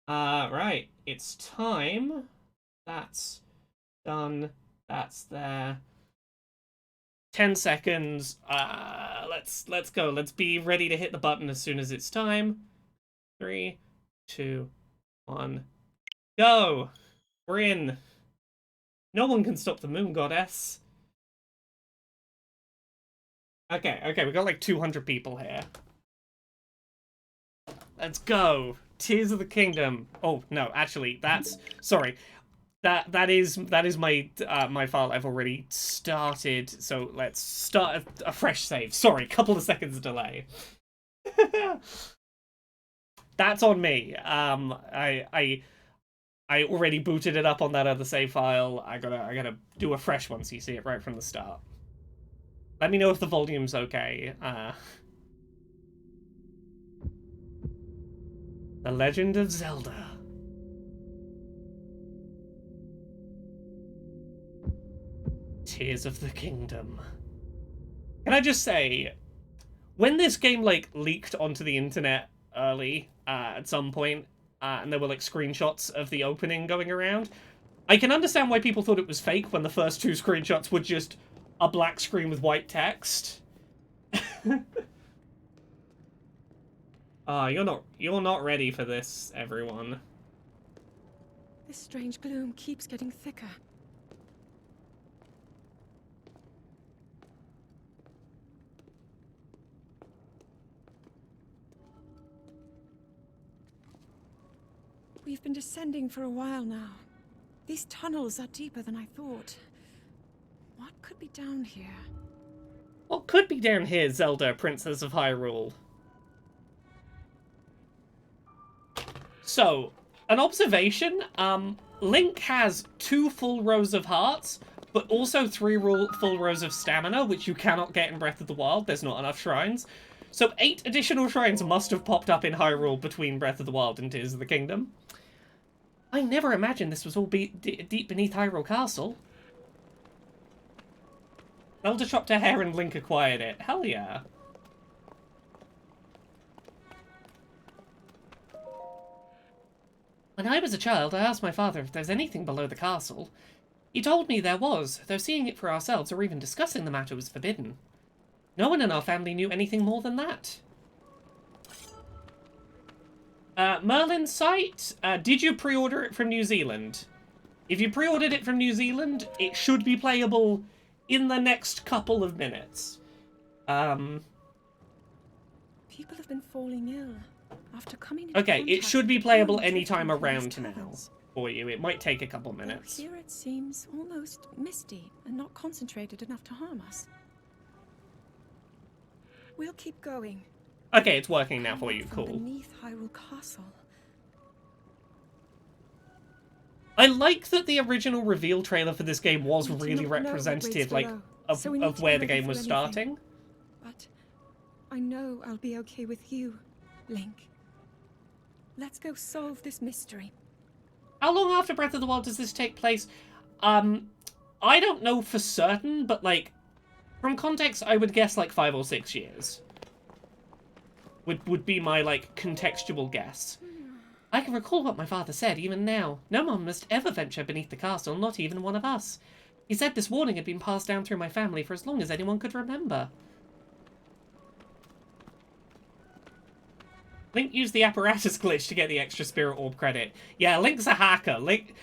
Right. It's time. That's done. That's there. 10 seconds. Let's go. Let's be ready to hit the button as soon as it's time. 3, 2, 1, go! We're in. No one can stop the moon goddess. Okay, we got like 200 people here. Let's go. Tears of the Kingdom. Oh no, actually, that's sorry. That is my my file I've already started. So let's start a fresh save. Sorry, couple of seconds delay. That's on me. I already booted it up on that other save file. I gotta do a fresh one so you see it right from the start. Let me know if the volume's okay. The Legend of Zelda. Tears of the Kingdom. Can I just say, when this game like leaked onto the internet early at some point, and there were like screenshots of the opening going around, I can understand why people thought it was fake when the first two screenshots were just a black screen with white text. You're not ready for this, everyone. This strange gloom keeps getting thicker. We've been descending for a while now. These tunnels are deeper than I thought. What could be down here? What could be down here, Zelda, Princess of Hyrule? So, an observation, Link has 2 full rows of hearts, but also 3 full rows of stamina, which you cannot get in Breath of the Wild. There's not enough shrines. So 8 additional shrines must have popped up in Hyrule between Breath of the Wild and Tears of the Kingdom. I never imagined this was all deep beneath Hyrule Castle. Zelda chopped her hair and Link acquired it. Hell yeah. When I was a child, I asked my father if there's anything below the castle. He told me there was, though seeing it for ourselves or even discussing the matter was forbidden. No one in our family knew anything more than that. Merlin's site, did you pre-order it from New Zealand? If you pre-ordered it from New Zealand, it should be playable in the next couple of minutes. People have been falling ill after coming into Okay, it contact should be with playable bones anytime drifting from around these now caverns. for you. It might take a couple minutes. Though here it seems almost misty and not concentrated enough to harm us. We'll keep going. Okay, it's working now for you. From Cool. beneath Hyrule Castle. I like that the original reveal trailer for this game was We do really not know what representative, waits like, below, so we need of to where be the ready game for was anything. starting. But I know I'll be okay with you, Link. Let's go solve this mystery. How long after Breath of the Wild does this take place? I don't know for certain, but, like, from context, I would guess, like, 5 or 6 years. Would be my, like, contextual guess. I can recall what my father said, even now. No one must ever venture beneath the castle, not even one of us. He said this warning had been passed down through my family for as long as anyone could remember. Link used the apparatus glitch to get the extra spirit orb credit. Yeah, Link's a hacker. Link,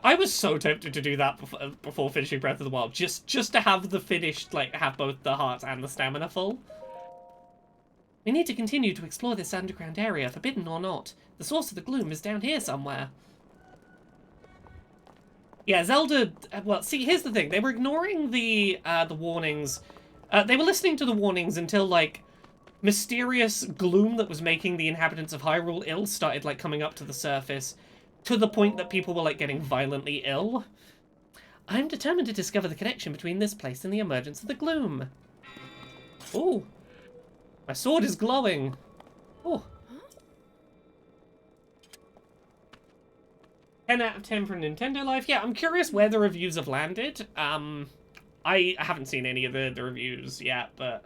I was so tempted to do that before finishing Breath of the Wild, just to have the finished, like, have both the hearts and the stamina full. We need to continue to explore this underground area, forbidden or not. The source of the gloom is down here somewhere. Yeah, Zelda... Well, see, here's the thing. They were ignoring the warnings. They were listening to the warnings until, like, mysterious gloom that was making the inhabitants of Hyrule ill started, like, coming up to the surface, to the point that people were, like, getting violently ill. I'm determined to discover the connection between this place and the emergence of the gloom. Ooh. My sword is glowing. Oh. 10 out of 10 for Nintendo Life. Yeah, I'm curious where the reviews have landed. I haven't seen any of the reviews yet, but...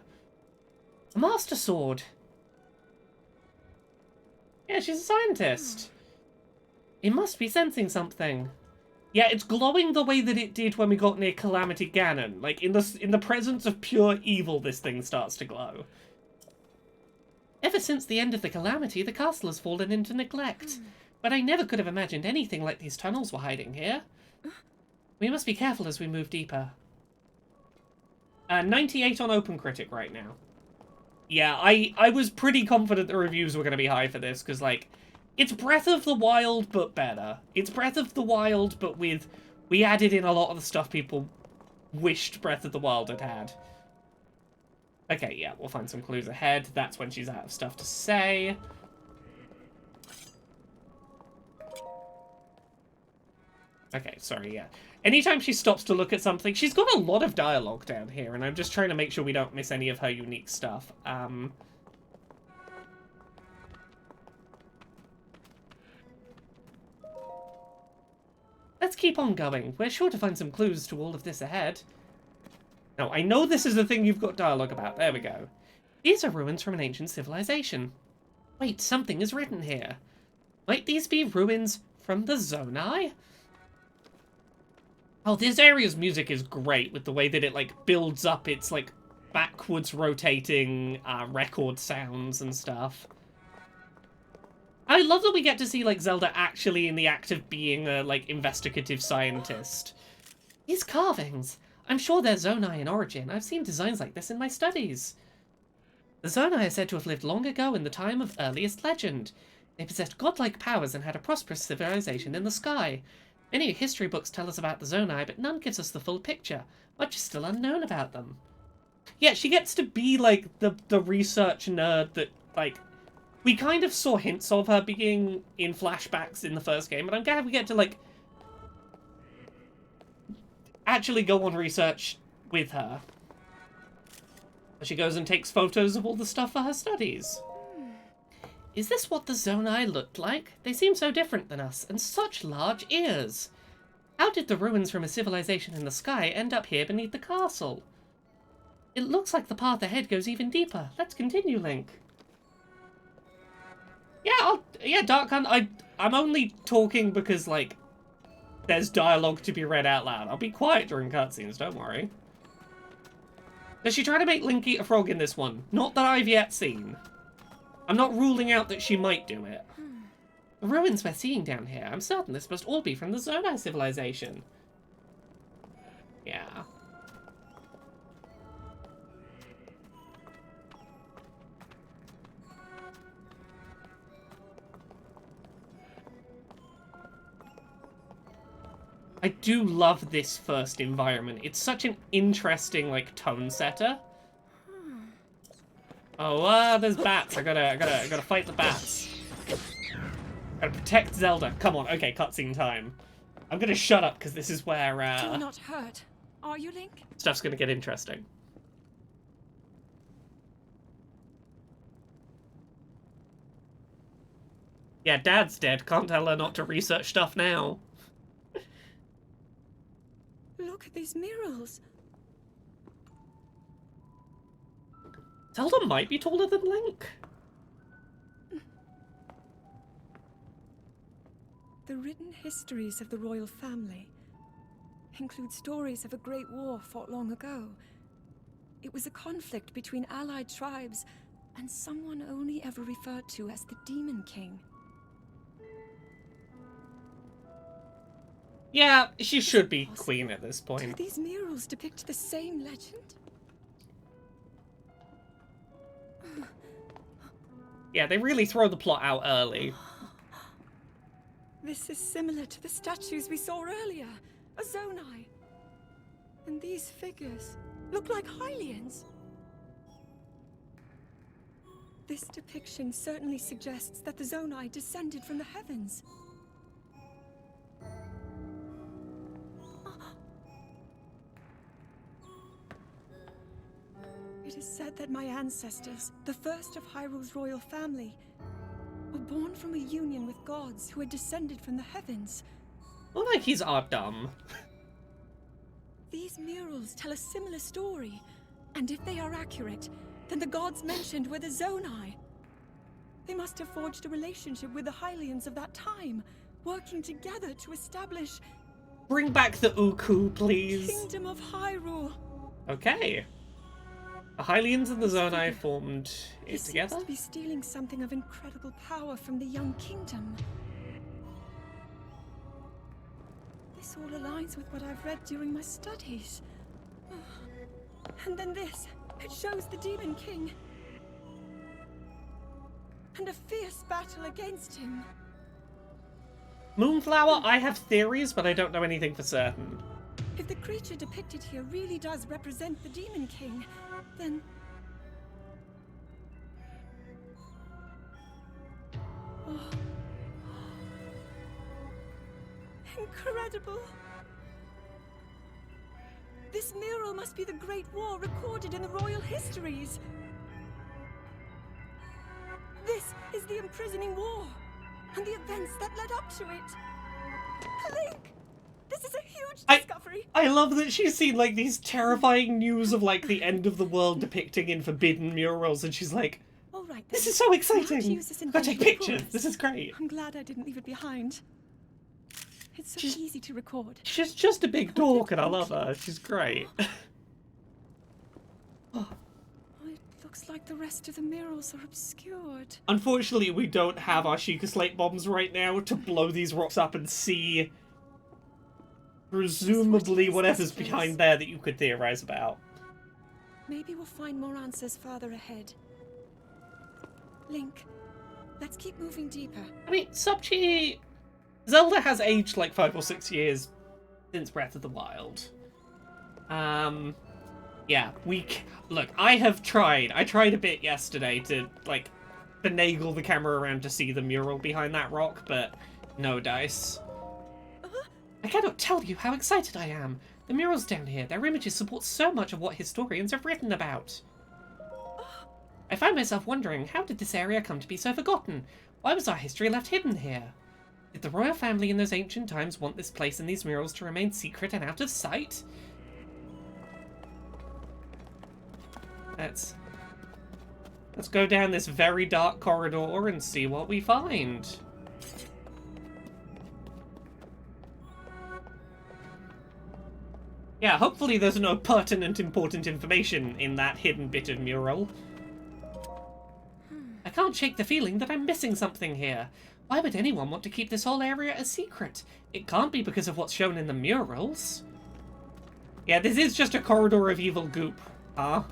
A Master Sword. Yeah, she's a scientist. It must be sensing something. Yeah, it's glowing the way that it did when we got near Calamity Ganon. Like, in the presence of pure evil, this thing starts to glow. Ever since the end of the Calamity, the castle has fallen into neglect. But I never could have imagined anything like these tunnels were hiding here. We must be careful as we move deeper. 98 on OpenCritic right now. Yeah, I was pretty confident the reviews were going to be high for this, because, like, it's Breath of the Wild, but better. It's Breath of the Wild, but with... We added in a lot of the stuff people wished Breath of the Wild had had. Okay, yeah, we'll find some clues ahead. That's when she's out of stuff to say. Okay, sorry, yeah. Anytime she stops to look at something, she's got a lot of dialogue down here, and I'm just trying to make sure we don't miss any of her unique stuff. Let's keep on going. We're sure to find some clues to all of this ahead. Now, I know this is the thing you've got dialogue about. There we go. These are ruins from an ancient civilization. Wait, something is written here. Might these be ruins from the Zonai? Oh, this area's music is great with the way that it, like, builds up its, like, backwards rotating record sounds and stuff. I love that we get to see, like, Zelda actually in the act of being a, like, investigative scientist. These carvings. I'm sure they're Zonai in origin. I've seen designs like this in my studies. The Zonai are said to have lived long ago in the time of earliest legend. They possessed godlike powers and had a prosperous civilization in the sky. Many history books tell us about the Zonai, but none gives us the full picture. Much is still unknown about them. Yeah, she gets to be, like, the research nerd that, like... We kind of saw hints of her being in flashbacks in the first game, but I'm glad we get to, like... actually go on research with her. She goes and takes photos of all the stuff for her studies. Is this what the Zonai looked like? They seem so different than us, and such large ears. How did the ruins from a civilization in the sky end up here beneath the castle? It looks like the path ahead goes even deeper. Let's continue, Link. Yeah, Dark Hunt, I'm only talking because, like, there's dialogue to be read out loud. I'll be quiet during cutscenes, don't worry. Does she try to make Link eat a frog in this one? Not that I've yet seen. I'm not ruling out that she might do it. The ruins we're seeing down here, I'm certain this must all be from the Zonai civilization. Yeah. I do love this first environment. It's such an interesting, like, tone setter. Oh, there's bats. I gotta fight the bats. Gotta protect Zelda. Come on, okay, cutscene time. I'm gonna shut up because this is where Do not hurt. Are you, Link? Stuff's gonna get interesting. Yeah, Dad's dead. Can't tell her not to research stuff now. Look at these murals. Zelda might be taller than Link. The written histories of the royal family include stories of a great war fought long ago. It was a conflict between allied tribes and someone only ever referred to as the Demon King. Yeah, she should be queen at this point. Do these murals depict the same legend? Yeah, they really throw the plot out early. This is similar to the statues we saw earlier. A Zonai. And these figures look like Hylians. This depiction certainly suggests that the Zonai descended from the heavens. It is said that my ancestors, the first of Hyrule's royal family, were born from a union with gods who had descended from the heavens. Well, like he's dumb. These murals tell a similar story, and if they are accurate, then the gods mentioned were the Zonai. They must have forged a relationship with the Hylians of that time, working together to establish Bring back the Uku, please. Kingdom of Hyrule. Okay. The Hylians and the Zonai formed He it seems together. to be stealing something of incredible power from the young kingdom. This all aligns with what I've read during my studies. And then this. It shows the Demon King. And a fierce battle against him. Moonflower, I have theories, but I don't know anything for certain. If the creature depicted here really does represent the Demon King, then... Oh. Incredible! This mural must be the Great War recorded in the royal histories. This is the imprisoning war, and the events that led up to it. Link! This is a huge discovery! I love that she's seen, like, these terrifying news of, like, the end of the world depicting in forbidden murals, and she's like, all right, this then. is so Now to exciting! use this Go take invention pictures! for us. This is great! I'm glad I didn't leave it behind. It's so easy to record. She's just a big dork, and I love her. She's great. Oh, it looks like the rest of the murals are obscured. Unfortunately, we don't have our Sheikah Slate bombs right now to blow these rocks up and see, presumably, whatever's behind there that you could theorize about. Maybe we'll find more answers farther ahead. Link, let's keep moving deeper. I mean, Subchi... Zelda has aged like 5 or 6 years since Breath of the Wild. Yeah, look, I have tried. I tried a bit yesterday to, like, finagle the camera around to see the mural behind that rock, but no dice. I cannot tell you how excited I am. The murals down here, their images support so much of what historians have written about. I find myself wondering, how did this area come to be so forgotten? Why was our history left hidden here? Did the royal family in those ancient times want this place and these murals to remain secret and out of sight? Let's go down this very dark corridor and see what we find. Yeah, hopefully there's no pertinent important information in that hidden bit of mural. I can't shake the feeling that I'm missing something here. Why would anyone want to keep this whole area a secret? It can't be because of what's shown in the murals. Yeah, this is just a corridor of evil goop, huh?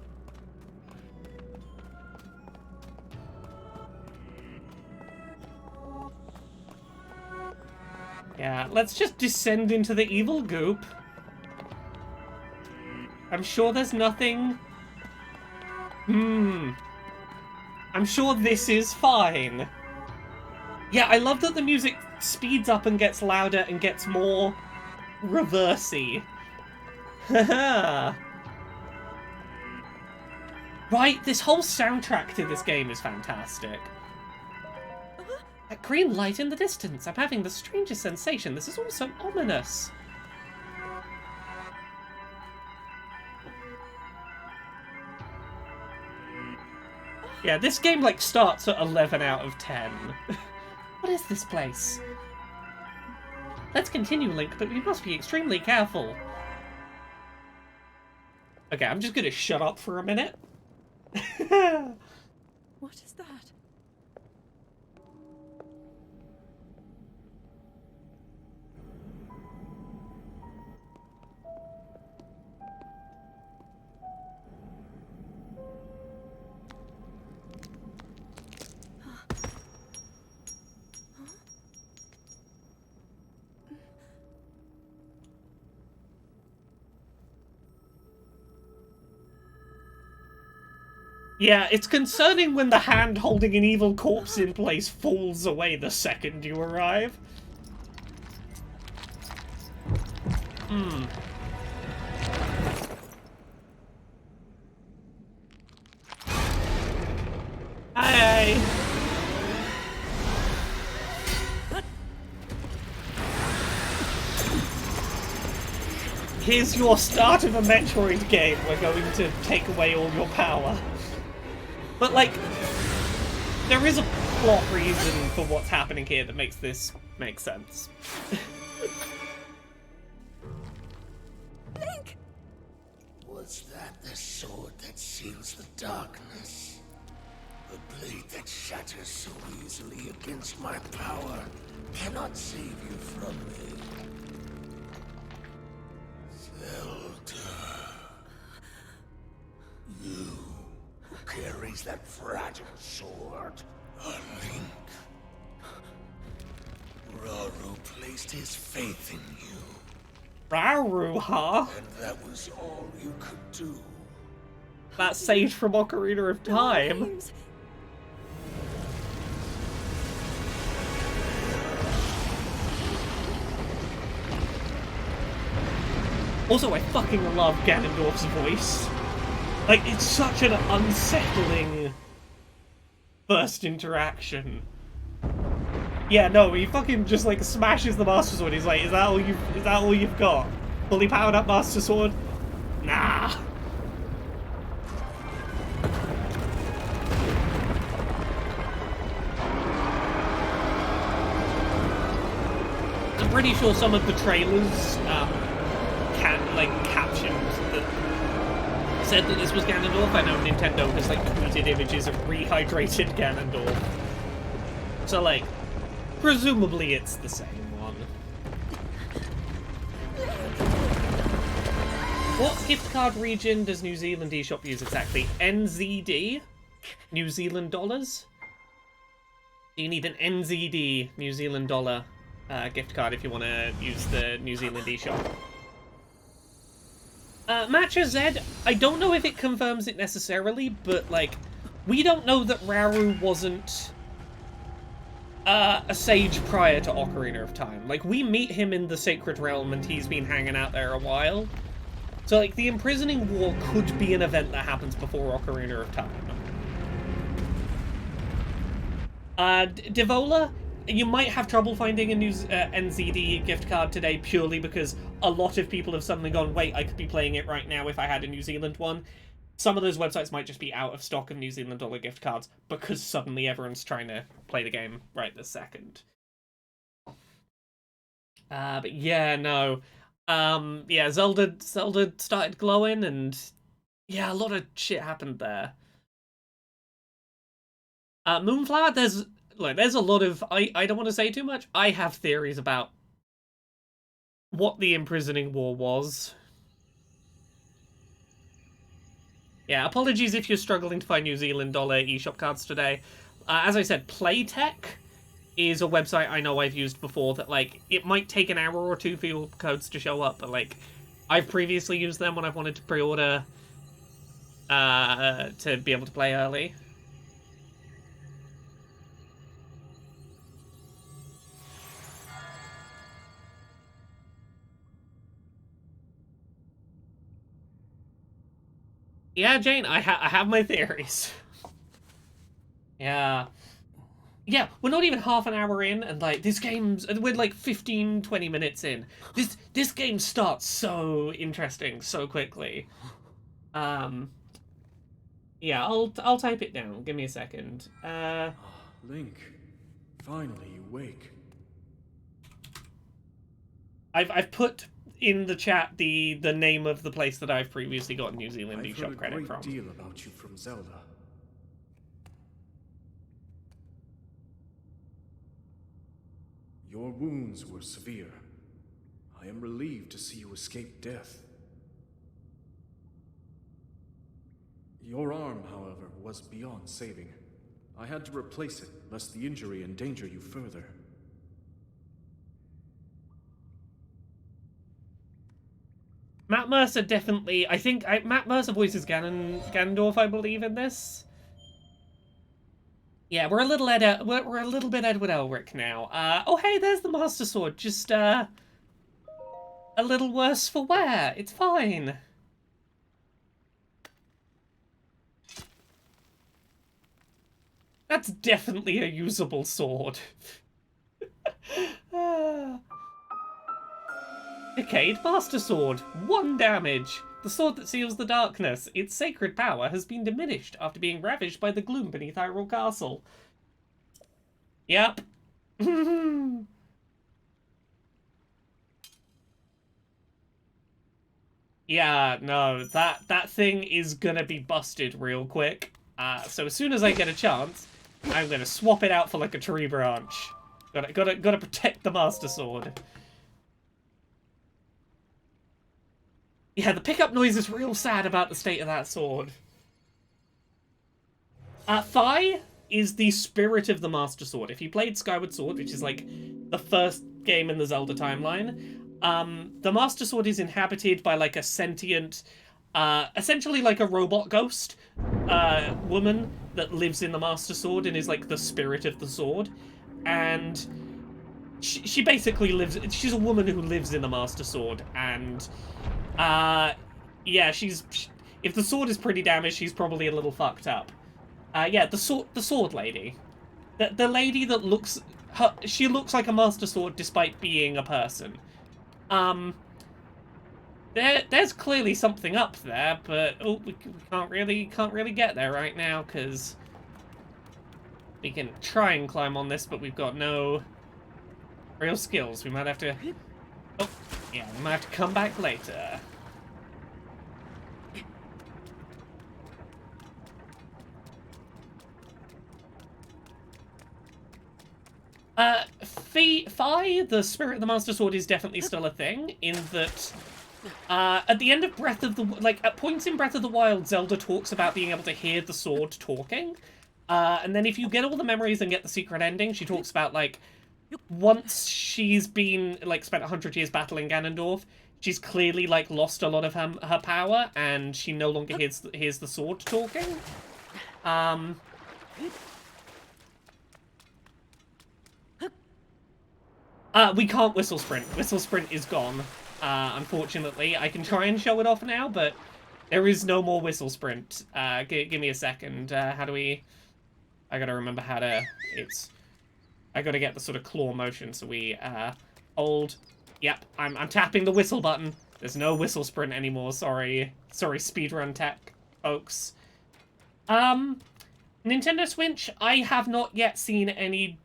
Yeah, let's just descend into the evil goop. I'm sure there's nothing... I'm sure this is fine. Yeah, I love that the music speeds up and gets louder and gets more reversey. Haha. Right, this whole soundtrack to this game is fantastic. That green light in the distance. I'm having the strangest sensation. This is all so ominous. Yeah, this game, like, starts at 11 out of 10. What is this place? Let's continue, Link, but we must be extremely careful. Okay, I'm just gonna shut up for a minute. What is that? Yeah, it's concerning when the hand holding an evil corpse in place falls away the second you arrive. Hey! Here's your start of a Metroid game. We're going to take away all your power. But, like, there is a plot reason for what's happening here that makes this make sense. Link! Was that the sword that seals the darkness? The blade that shatters so easily against my power cannot save you from me. Zelda. You who carries that fragile sword. A Link. Rauru placed his faith in you. Rauru, huh? And that was all you could do. That sage from Ocarina of Time. Names. Also, I fucking love Ganondorf's voice. Like, it's such an unsettling first interaction. Yeah, no, he fucking just like smashes the Master Sword. He's like, is that all you've got? Fully powered up Master Sword? Nah. I'm pretty sure some of the trailers captioned that said that this was Ganondorf. I know Nintendo has like tweeted images of rehydrated Ganondorf. So like, presumably it's the same one. What gift card region does New Zealand eShop use exactly? NZD? New Zealand dollars? You need an NZD New Zealand dollar gift card if you want to use the New Zealand eShop. Matcha Z, I don't know if it confirms it necessarily, but like, we don't know that Rauru wasn't a sage prior to Ocarina of Time. Like, we meet him in the Sacred Realm and he's been hanging out there a while. So like, the Imprisoning War could be an event that happens before Ocarina of Time. Devola, you might have trouble finding a new NZD gift card today purely because a lot of people have suddenly gone, wait, I could be playing it right now if I had a New Zealand one. Some of those websites might just be out of stock of New Zealand dollar gift cards because suddenly everyone's trying to play the game right this second. But yeah, no. Yeah, Zelda started glowing and yeah, a lot of shit happened there. Moonflower, there's a lot of... I don't want to say too much. I have theories about what the Imprisoning War was. Yeah, apologies if you're struggling to find New Zealand dollar eShop cards today. As I said, Playtech is a website I know I've used before that, like, it might take an hour or two for your codes to show up, but, like, I've previously used them when I've wanted to pre-order to be able to play early. Yeah, Jane, I have my theories. Yeah. Yeah, we're not even half an hour in, and like we're like 15-20 minutes in. This game starts so interesting so quickly. Yeah, I'll type it down. Give me a second. Link, finally you wake. I've put in the chat the name of the place that I've previously got New Zealand eShop credit from. I've heard a great deal about you from Zelda. Your wounds were severe. I am relieved to see you escape death. Your arm, however, was beyond saving. I had to replace it, lest the injury endanger you further. Matt Mercer definitely... I think Matt Mercer voices Ganondorf, I believe, in this. Yeah, we're a little bit Edward Elric now. Oh hey, there's the Master Sword. Just a little worse for wear. It's fine. That's definitely a usable sword. Decayed Master Sword. 1 damage. The sword that seals the darkness. Its sacred power has been diminished after being ravaged by the gloom beneath Hyrule Castle. Yep. Yeah, no, that thing is gonna be busted real quick. So as soon as I get a chance, I'm gonna swap it out for like a tree branch. Gotta protect the Master Sword. Yeah, the pickup noise is real sad about the state of that sword. Thai is the spirit of the Master Sword. If you played Skyward Sword, which is like the first game in the Zelda timeline, the Master Sword is inhabited by like a sentient, essentially like a robot ghost woman that lives in the Master Sword and is like the spirit of the sword. And she basically lives, she's a woman who lives in the Master Sword, and yeah, if the sword is pretty damaged, she's probably a little fucked up. Yeah, the sword lady. The lady that looks... she looks like a Master Sword despite being a person. There's clearly something up there, but we can't really get there right now, because we can try and climb on this, but we've got no real skills. We might have to... Oh, yeah, we might have to come back later. Fi, the spirit of the Master Sword, is definitely still a thing, in that, at the end of Breath of the... like, at points in Breath of the Wild, Zelda talks about being able to hear the sword talking, and then if you get all the memories and get the secret ending, she talks about, like, once she's been, like, spent 100 years battling Ganondorf, she's clearly, like, lost a lot of her power, and she no longer hears the sword talking. We can't whistle sprint. Whistle sprint is gone, unfortunately. I can try and show it off now, but there is no more whistle sprint. Give me a second. How do we... I gotta remember how to... I gotta get the sort of claw motion, so we, hold... Yep, I'm tapping the whistle button. There's no whistle sprint anymore, sorry. Sorry, speedrun tech, folks. Nintendo Switch, I have not yet seen any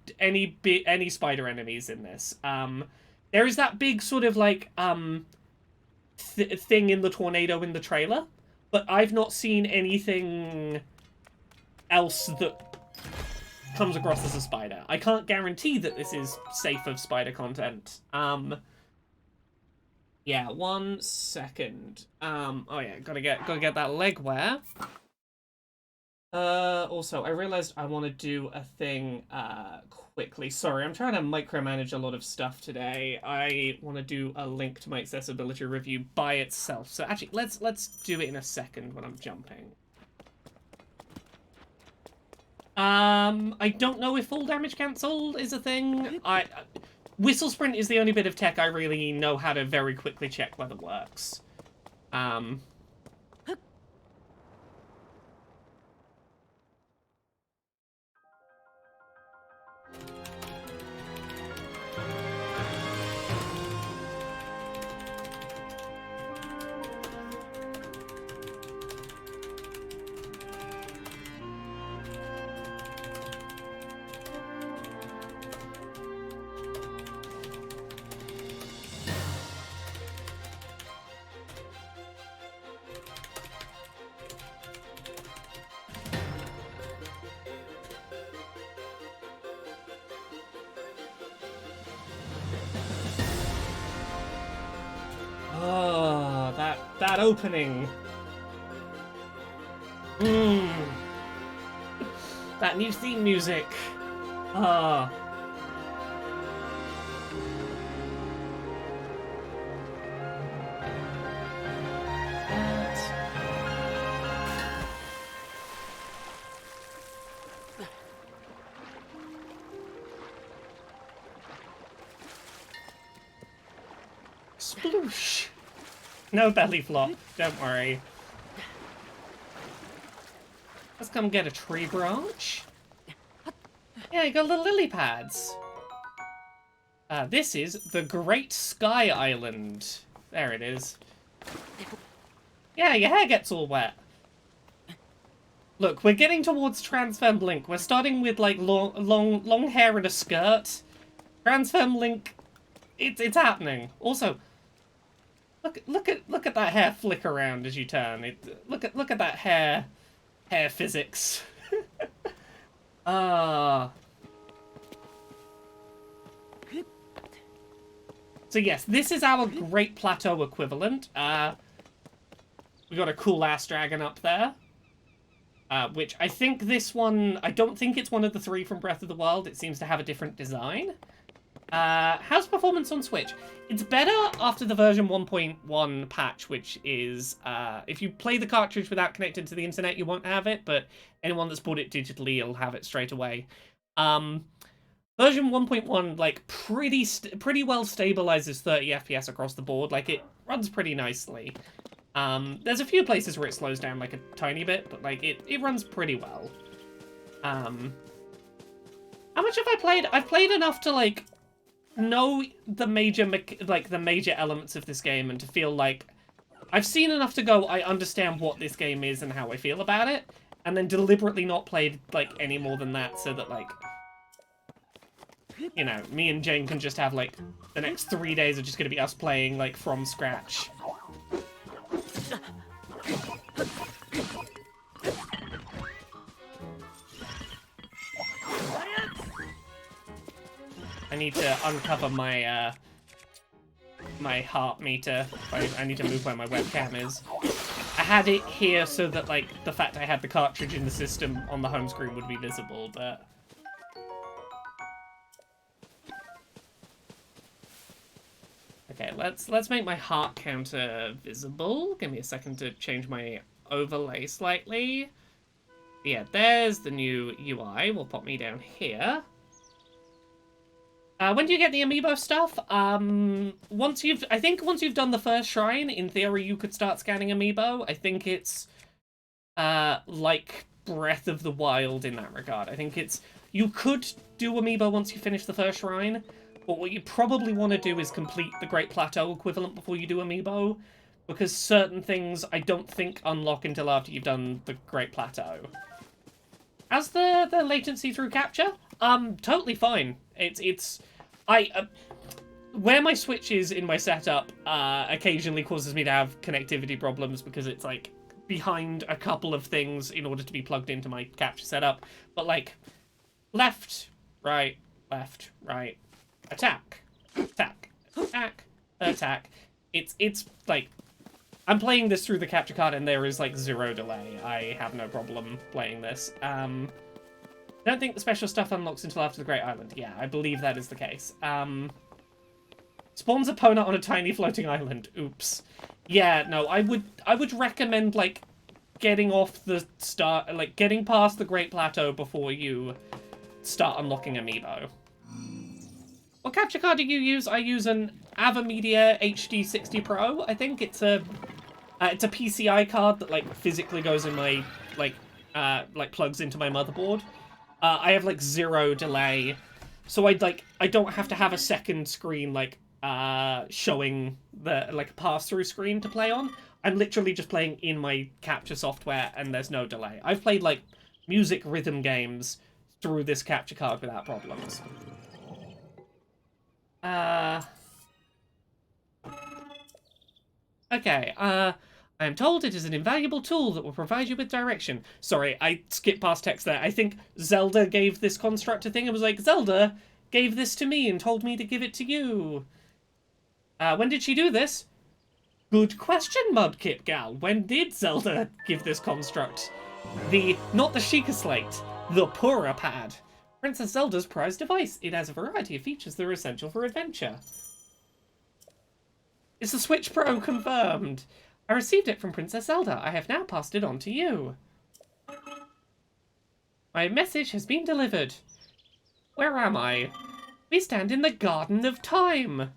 spider enemies in this. There is that big sort of like thing in the tornado in the trailer, but I've not seen anything else that comes across as a spider. I can't guarantee that this is safe of spider content. Yeah, 1 second. Oh yeah, gotta get that leg wear. Also, I realized I want to do a thing, quickly. Sorry, I'm trying to micromanage a lot of stuff today. I want to do a link to my accessibility review by itself. So actually, let's do it in a second when I'm jumping. I don't know if full damage cancelled is a thing. Whistle sprint is the only bit of tech I really know how to very quickly check whether works. Oh, that opening. That new theme music. Ah. Sploosh. No belly flop, don't worry. Let's come get a tree branch. Yeah, you got little lily pads. This is the Great Sky Island. There it is. Yeah, your hair gets all wet. Look, we're getting towards Transform Link. We're starting with, like, long hair and a skirt. Transform Link, it's happening. Also, look at that hair flick around as you turn. Look at that hair physics. Ah. So yes, this is our Great Plateau equivalent. We got a cool ass dragon up there. Which I think this one, I don't think it's one of the 3 from Breath of the Wild. It seems to have a different design. How's performance on Switch? It's better after the version 1.1 patch, which is, if you play the cartridge without connecting to the internet, you won't have it, but anyone that's bought it digitally will have it straight away. Version 1.1, like, pretty well stabilizes 30 FPS across the board. Like, it runs pretty nicely. There's a few places where it slows down, like, a tiny bit, but, like, it runs pretty well. How much have I played? I've played enough to, like, know the major elements of this game and to feel like I've seen enough to go, I understand what this game is and how I feel about it, and then deliberately not played, like, any more than that so that, like, you know, me and Jane can just have, like, the next 3 days are just gonna be us playing, like, from scratch. I need to uncover my, my heart meter. I need to move where my webcam is. I had it here so that, like, the fact I had the cartridge in the system on the home screen would be visible, but... Okay, let's make my heart counter visible. Give me a second to change my overlay slightly. Yeah, there's the new UI. We'll pop me down here. When do you get the amiibo stuff? I think once you've done the first shrine, in theory you could start scanning amiibo. I think it's, like Breath of the Wild in that regard. I think it's, you could do amiibo once you finish the first shrine, but what you probably want to do is complete the Great Plateau equivalent before you do amiibo, because certain things I don't think unlock until after you've done the Great Plateau. How's the latency through capture? Totally fine. Where my Switch is in my setup, occasionally causes me to have connectivity problems because it's, like, behind a couple of things in order to be plugged into my capture setup. But, like, left, right, attack, attack, attack, attack. It's, like, I'm playing this through the capture card and there is, like, 0 delay. I have no problem playing this. I don't think the special stuff unlocks until after the Great Island. Yeah, I believe that is the case. Spawns opponent on a tiny floating island. Oops. Yeah, no, I would recommend, like, getting off the start, like, getting past the Great Plateau before you start unlocking amiibo. What capture card do you use? I use an AVerMedia HD60 Pro. I think it's a PCI card that, like, physically goes in my, like, plugs into my motherboard. I have, like, 0 delay, so I don't have to have a second screen, like, showing the, like, pass-through screen to play on. I'm literally just playing in my capture software, and there's no delay. I've played, like, music rhythm games through this capture card without problems. Okay, I am told it is an invaluable tool that will provide you with direction. Sorry, I skipped past text there. I think Zelda gave this construct a thing and was like, Zelda gave this to me and told me to give it to you. When did she do this? Good question, Mudkip Gal. When did Zelda give this construct? Not the Sheikah Slate, the Pura Pad. Princess Zelda's prized device. It has a variety of features that are essential for adventure. Is the Switch Pro confirmed? I received it from Princess Zelda. I have now passed it on to you. My message has been delivered. Where am I? We stand in the Garden of Time.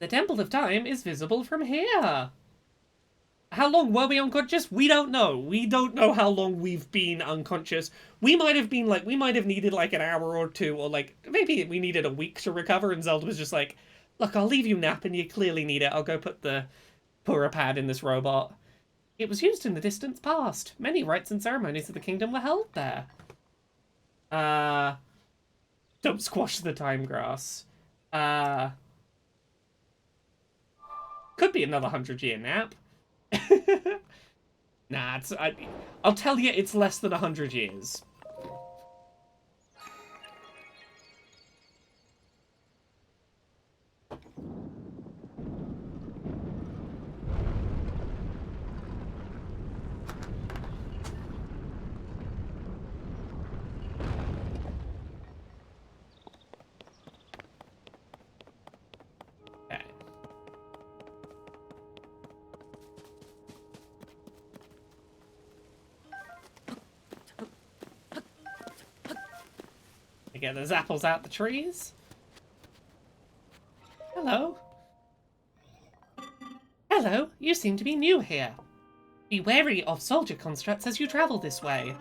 The Temple of Time is visible from here. How long were we unconscious? We don't know. We don't know how long we've been unconscious. We might have been, like, we might have needed, like, an hour or two, or, like, maybe we needed a week to recover, and Zelda was just like, look, I'll leave you napping, you clearly need it. I'll go put the Pura Pad in this robot. It was used in the distant past. Many rites and ceremonies of the kingdom were held there. Don't squash the time grass. Could be another 100-year nap. Nah, I'll tell you it's less than 100 years. Get those apples out the trees. Hello. Hello, you seem to be new here. Be wary of soldier constructs as you travel this way.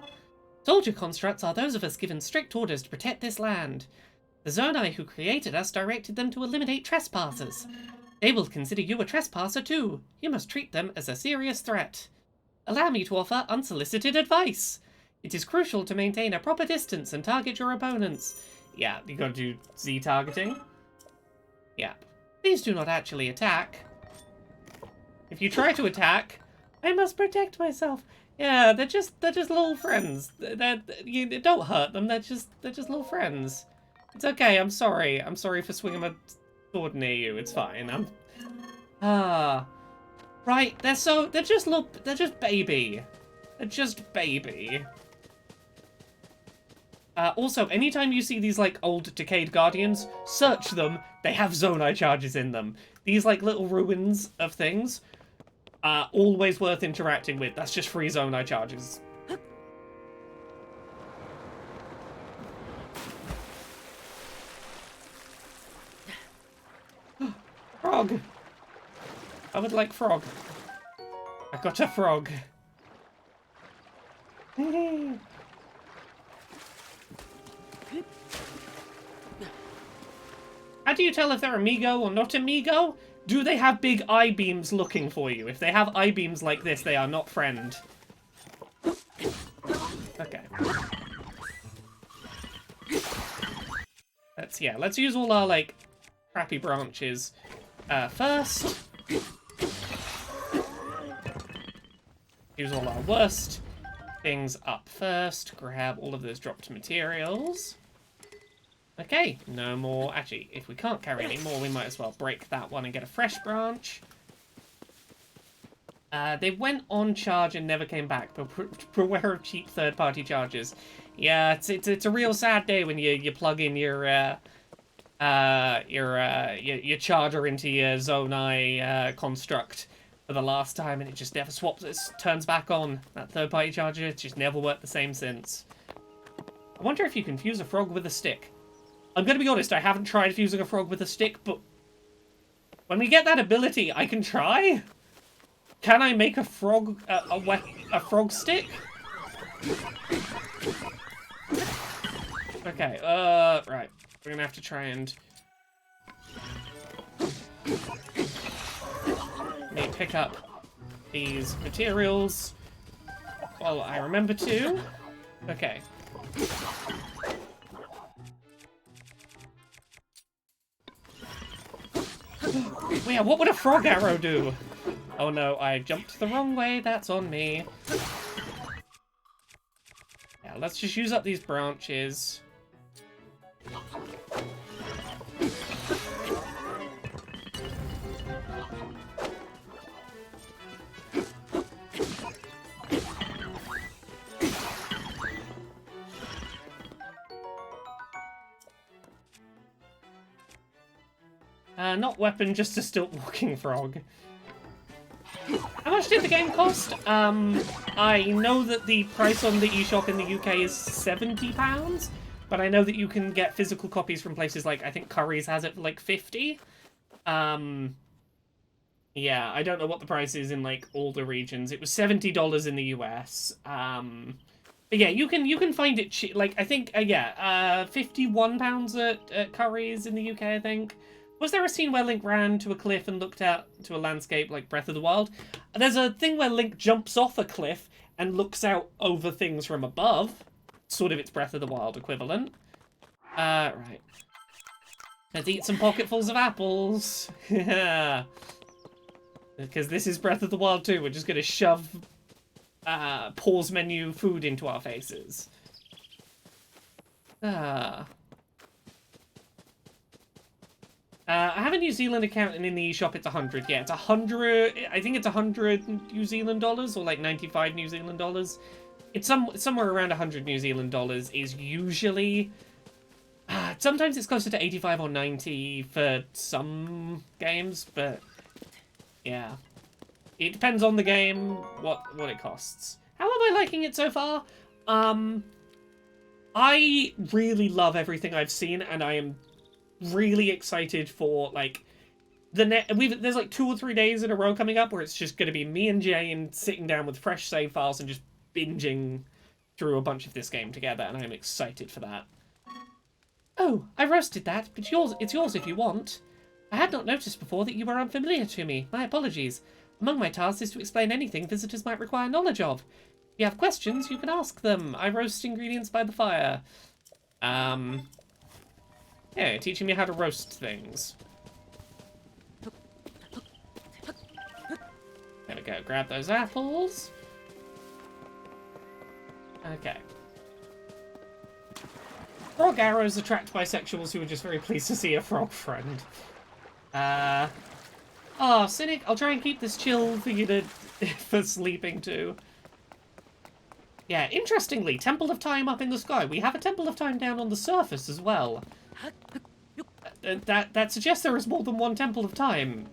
Soldier constructs are those of us given strict orders to protect this land. The Zonai who created us directed them to eliminate trespassers. They will consider you a trespasser too. You must treat them as a serious threat. Allow me to offer unsolicited advice. It is crucial to maintain a proper distance and target your opponents. Yeah, you gotta do Z targeting. Yeah. Please do not actually attack. If you try to attack, I must protect myself. Yeah, they're just little friends. You don't hurt them. They're just little friends. It's okay. I'm sorry. I'm sorry for swinging my sword near you. It's fine. Right. They're just baby. They're just baby. Also, anytime you see these, like, old decayed guardians, search them. They have Zonai charges in them. These, like, little ruins of things are always worth interacting with. That's just free Zonai charges. Frog! I would like frog. I got a frog. How do you tell if they're amigo or not amigo? Do they have big eye beams looking for you? If they have eye beams like this, they are not friend. Okay. Let's use all our, like, crappy branches first. Use all our worst things up first. Grab all of those dropped materials. Okay, no more. Actually, if we can't carry any more, we might as well break that one and get a fresh branch. They went on charge and never came back, but beware of cheap third-party charges. Yeah, it's a real sad day when you plug in your charger into your Zonai construct for the last time, and it just never swaps. It turns back on. That third-party charger, it's just never worked the same since. I wonder if you can fuse a frog with a stick. I'm going to be honest, I haven't tried fusing a frog with a stick, but when we get that ability, I can try. Can I make a frog, a frog stick? Okay, right. We're going to have to try and... Let me pick up these materials while I remember to. Okay. Yeah, what would a frog arrow do? Oh no, I jumped the wrong way. That's on me. Yeah, let's just use up these branches. Not weapon, just a stilt walking frog. How much did the game cost? I know that the price on the eShop in the UK is £70, but I know that you can get physical copies from places like, I think Curry's has it for like 50. Yeah, I don't know what the price is in like all the regions. It was $70 in the US. But yeah, you can find it cheap. Like I think £51 at Curry's in the UK. I think Was there a scene where Link ran to a cliff and looked out to a landscape like Breath of the Wild? There's a thing where Link jumps off a cliff and looks out over things from above. Sort of its Breath of the Wild equivalent. Right. Let's eat some pocketfuls of apples. Yeah. Because this is Breath of the Wild 2. We're just going to shove pause menu food into our faces. I have a New Zealand account, and in the eShop it's 100. Yeah, it's 100. I think it's 100 New Zealand dollars, or like 95 New Zealand dollars. It's somewhere around 100 New Zealand dollars is usually. Sometimes it's closer to 85 or 90 for some games, but yeah, it depends on the game what it costs. How am I liking it so far? I really love everything I've seen, and I am really excited for like there's like 2 or 3 days in a row coming up where it's just going to be me and Jane sitting down with fresh save files and just binging through a bunch of this game together, and I'm excited for that. Oh, I roasted that, but it's yours if you want. I had not noticed before that you were unfamiliar to me. My apologies. Among my tasks is to explain anything visitors might require knowledge of. If you have questions, you can ask them. I roast ingredients by the fire. Yeah, teaching me how to roast things. There we go, grab those apples. Okay. Frog arrows attract bisexuals who are just very pleased to see a frog friend. Oh, Cynic, I'll try and keep this chill for you to... for sleeping too. Yeah, interestingly, Temple of Time up in the sky. We have a Temple of Time down on the surface as well. That suggests there is more than one Temple of Time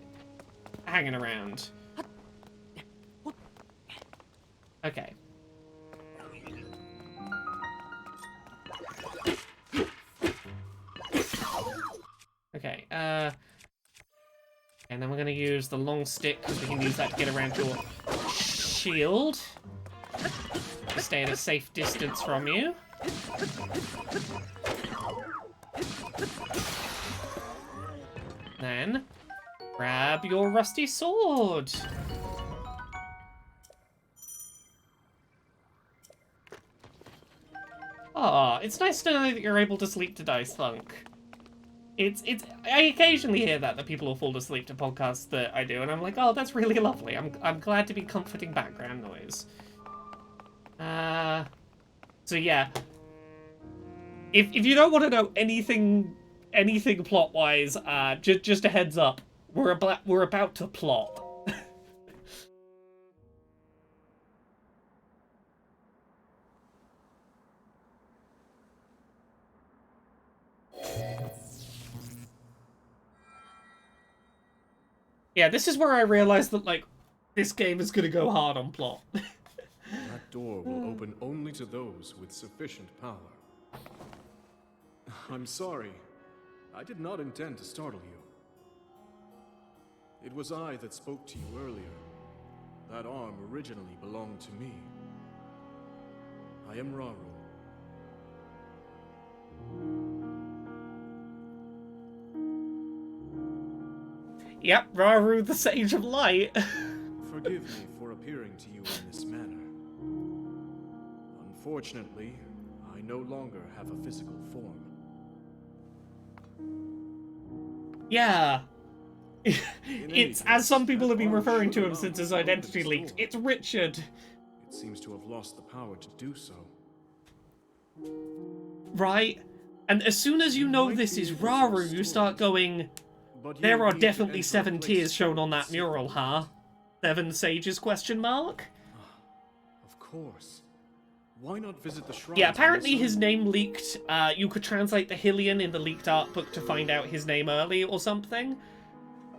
hanging around. Okay. Okay, and then we're going to use the long stick, because we can use that to get around your shield. To stay at a safe distance from you. Then, grab your rusty sword. Ah, it's nice to know that you're able to sleep to Dice Funk. I occasionally hear that people will fall asleep to podcasts that I do, and I'm like, oh, that's really lovely. I'm glad to be comforting background noise. So yeah. If you don't want to know anything plot-wise, just a heads up. We're about to plot. Yeah, this is where I realized that, like, this game is gonna go hard on plot. That door will open only to those with sufficient power. I'm sorry. I did not intend to startle you. It was I that spoke to you earlier. That arm originally belonged to me. I am Rauru. Yep, Rauru, the Sage of Light. Forgive me for appearing to you in this manner. Unfortunately, I no longer have a physical form. Yeah. It's, as some people have been referring to him since his identity leaked, it's Richard. It seems to have lost the power to do so. Right? And as soon as you know this is Rauru, you start going, there are definitely 7 tiers shown on that mural, huh? 7 sages, question mark? Of course. Why not visit the shrine? Yeah, apparently his name leaked. You could translate the Hylian in the leaked art book to find out his name early or something.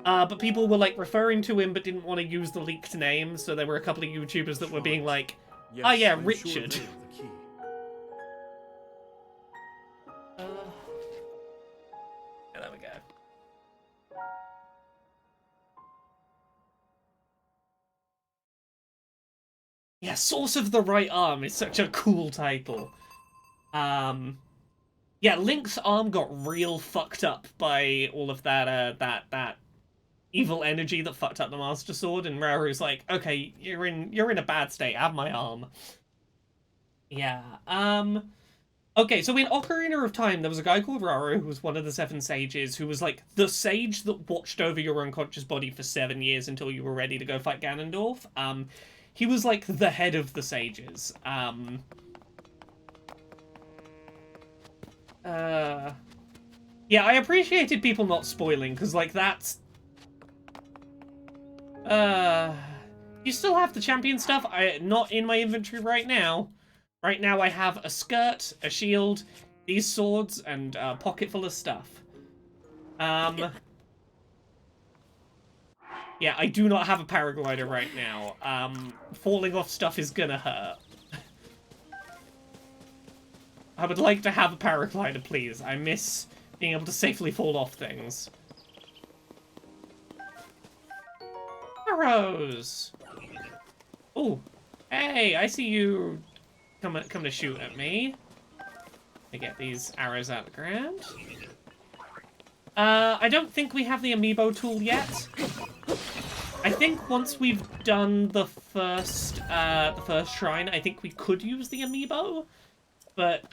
But people were, like, referring to him but didn't want to use the leaked name, so there were a couple of YouTubers that were being like, Yes, oh yeah, I'm Richard. Sure they have the key. Yeah, there we go. Yeah, Source of the Right Arm is such a cool title. Yeah, Yeah, Link's arm got real fucked up by all of that, that evil energy that fucked up the Master Sword, and Rauru's like, okay, you're in a bad state, have my arm. Yeah, okay, so in Ocarina of Time, there was a guy called Rauru who was one of the 7 sages, who was like the sage that watched over your unconscious body for 7 years until you were ready to go fight Ganondorf. He was like the head of the sages. Yeah, I appreciated people not spoiling, because, like, that's... You still have the champion stuff. Not in my inventory right now. Right now I have a skirt, a shield, these swords, and a pocket full of stuff. Yeah, I do not have a paraglider right now. Falling off stuff is gonna hurt. I would like to have a paraglider, please. I miss being able to safely fall off things. Arrows! Oh, hey, I see you come to shoot at me. I get these arrows out of the ground. I don't think we have the amiibo tool yet. I think once we've done the first shrine, I think we could use the amiibo. But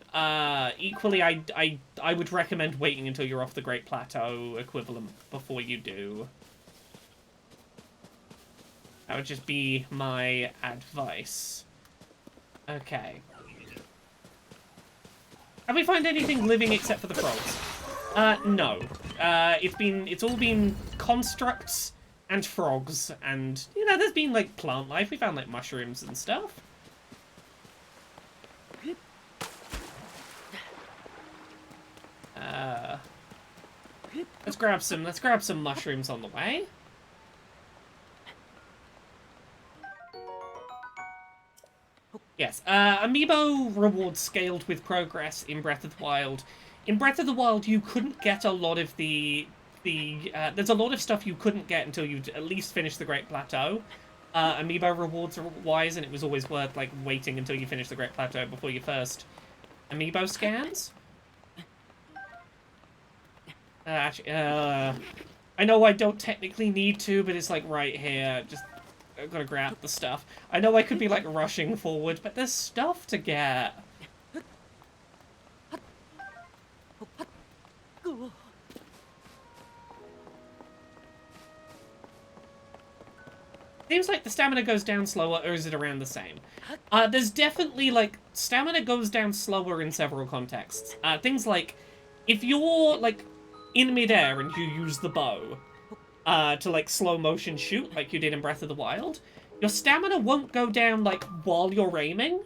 equally, I would recommend waiting until you're off the Great Plateau equivalent before you do. That would just be my advice. Okay. Have we found anything living except for the frogs? No. It's all been constructs and frogs, and, you know, there's been, like, plant life. We found, like, mushrooms and stuff. Let's grab some mushrooms on the way. Yes, amiibo rewards scaled with progress in Breath of the Wild. In Breath of the Wild, you couldn't get a lot of there's a lot of stuff you couldn't get until you'd at least finished the Great Plateau. Amiibo rewards wise, and it was always worth, like, waiting until you finish the Great Plateau before your first amiibo scans. Actually, I know I don't technically need to, but it's, like, right here. Just, I've got to grab the stuff. I know I could be, like, rushing forward, but there's stuff to get. Seems like the stamina goes down slower, or is it around the same? There's definitely, like, stamina goes down slower in several contexts. Things like, if you're, like, in midair and you use the bow to, like, slow motion shoot, like you did in Breath of the Wild, your stamina won't go down, like, while you're aiming.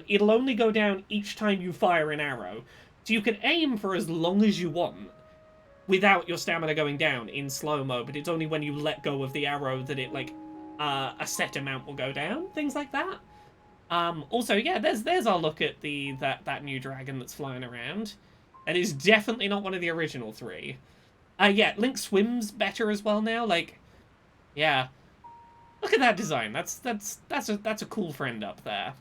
It'll only go down each time you fire an arrow. So you can aim for as long as you want without your stamina going down in slow-mo, but it's only when you let go of the arrow that it, like, a set amount will go down. Things like that. Also, yeah, there's our look at that new dragon that's flying around. That is definitely not one of the original 3. Yeah, Link swims better as well now. Like, yeah, look at that design. That's a cool friend up there.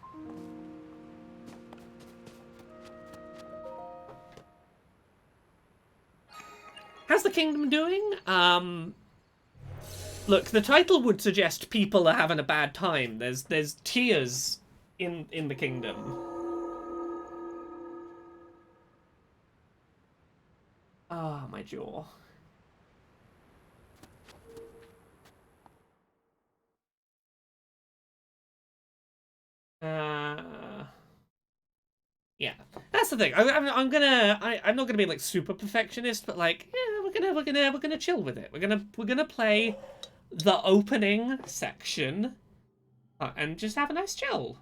How's the kingdom doing? Look, the title would suggest people are having a bad time. There's tears in the kingdom. Ah, my jaw. Yeah, that's the thing. I'm not gonna be like super perfectionist, but like, yeah, we're gonna chill with it. We're gonna play the opening section and just have a nice chill.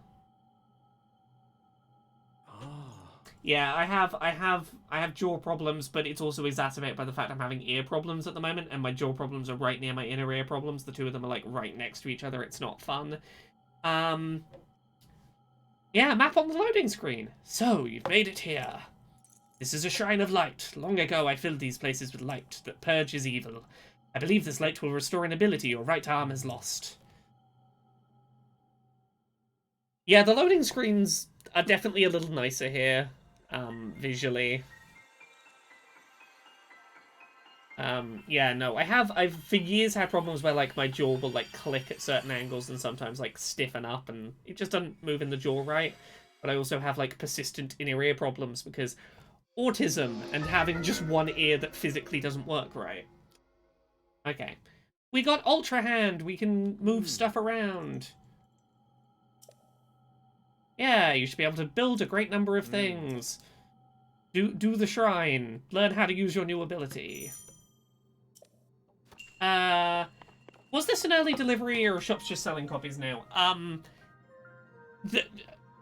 Yeah, I have jaw problems, but it's also exacerbated by the fact I'm having ear problems at the moment, and my jaw problems are right near my inner ear problems. The two of them are like right next to each other. It's not fun. Yeah, map on the loading screen. So, you've made it here. This is a shrine of light. Long ago I filled these places with light that purges evil. I believe this light will restore an ability your right arm has lost. Yeah, the loading screens are definitely a little nicer here, visually. Yeah, no, I've for years had problems where, like, my jaw will, like, click at certain angles and sometimes, like, stiffen up and it just doesn't move in the jaw right. But I also have, like, persistent inner ear problems because autism and having just one ear that physically doesn't work right. Okay. We got Ultra Hand! We can move stuff around. Yeah, you should be able to build a great number of things. Do the shrine. Learn how to use your new ability. Was this an early delivery or are shops just selling copies now?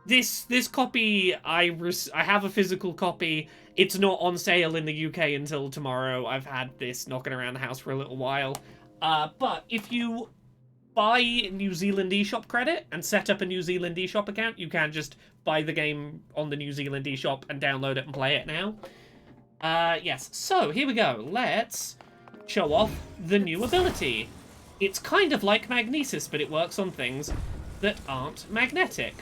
This copy, I have a physical copy. It's not on sale in the UK until tomorrow. I've had this knocking around the house for a little while. But if you buy New Zealand eShop credit and set up a New Zealand eShop account, you can just buy the game on the New Zealand eShop and download it and play it now. Yes, so here we go. Let's show off the new ability. It's kind of like magnesis, but it works on things that aren't magnetic.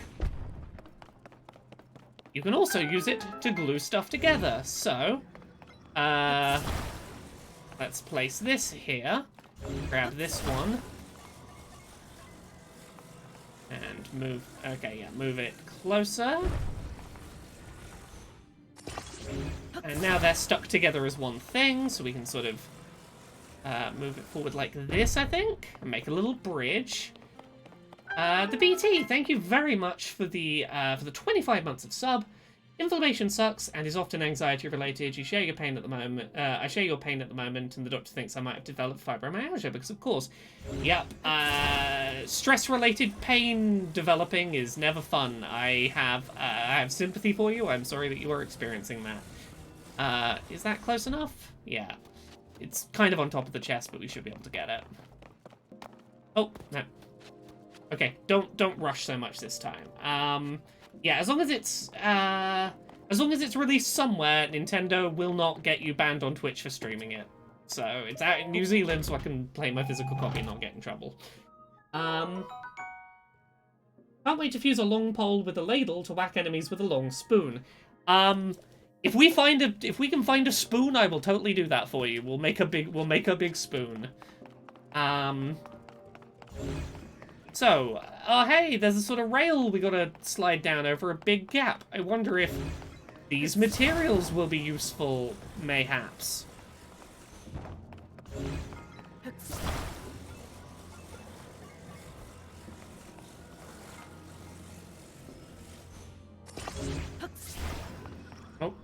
You can also use it to glue stuff together. So, let's place this here. Grab this one. And move, okay, yeah, move it closer. And now they're stuck together as one thing, so we can sort of move it forward like this, I think, and make a little bridge. The BT, thank you very much for the 25 months of sub. Inflammation sucks and is often anxiety related. You share your pain at the moment. I share your pain at the moment, and the doctor thinks I might have developed fibromyalgia because, of course, yep. Stress-related pain developing is never fun. I have sympathy for you. I'm sorry that you are experiencing that. Is that close enough? Yeah. It's kind of on top of the chest, but we should be able to get it. Oh, no. Okay, don't rush so much this time. Yeah, as long as it's released somewhere, Nintendo will not get you banned on Twitch for streaming it. So it's out in New Zealand, so I can play my physical copy and not get in trouble. Can't wait to fuse a long pole with a ladle to whack enemies with a long spoon. If we can find a spoon, I will totally do that for you. We'll make a big spoon. So, oh hey, there's a sort of rail we gotta slide down over a big gap. I wonder if these materials will be useful, mayhaps. Oh,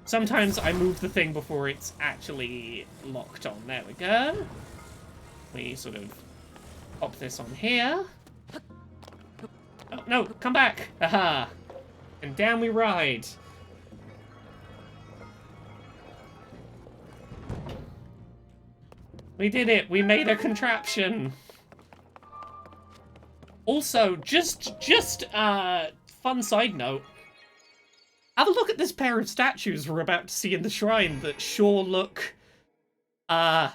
sometimes I move the thing before it's actually locked on. There we go. We sort of pop this on here. Oh, no, come back! Aha! And down we ride. We did it! We made a contraption! Also, just fun side note. Have a look at this pair of statues we're about to see in the shrine that sure look, like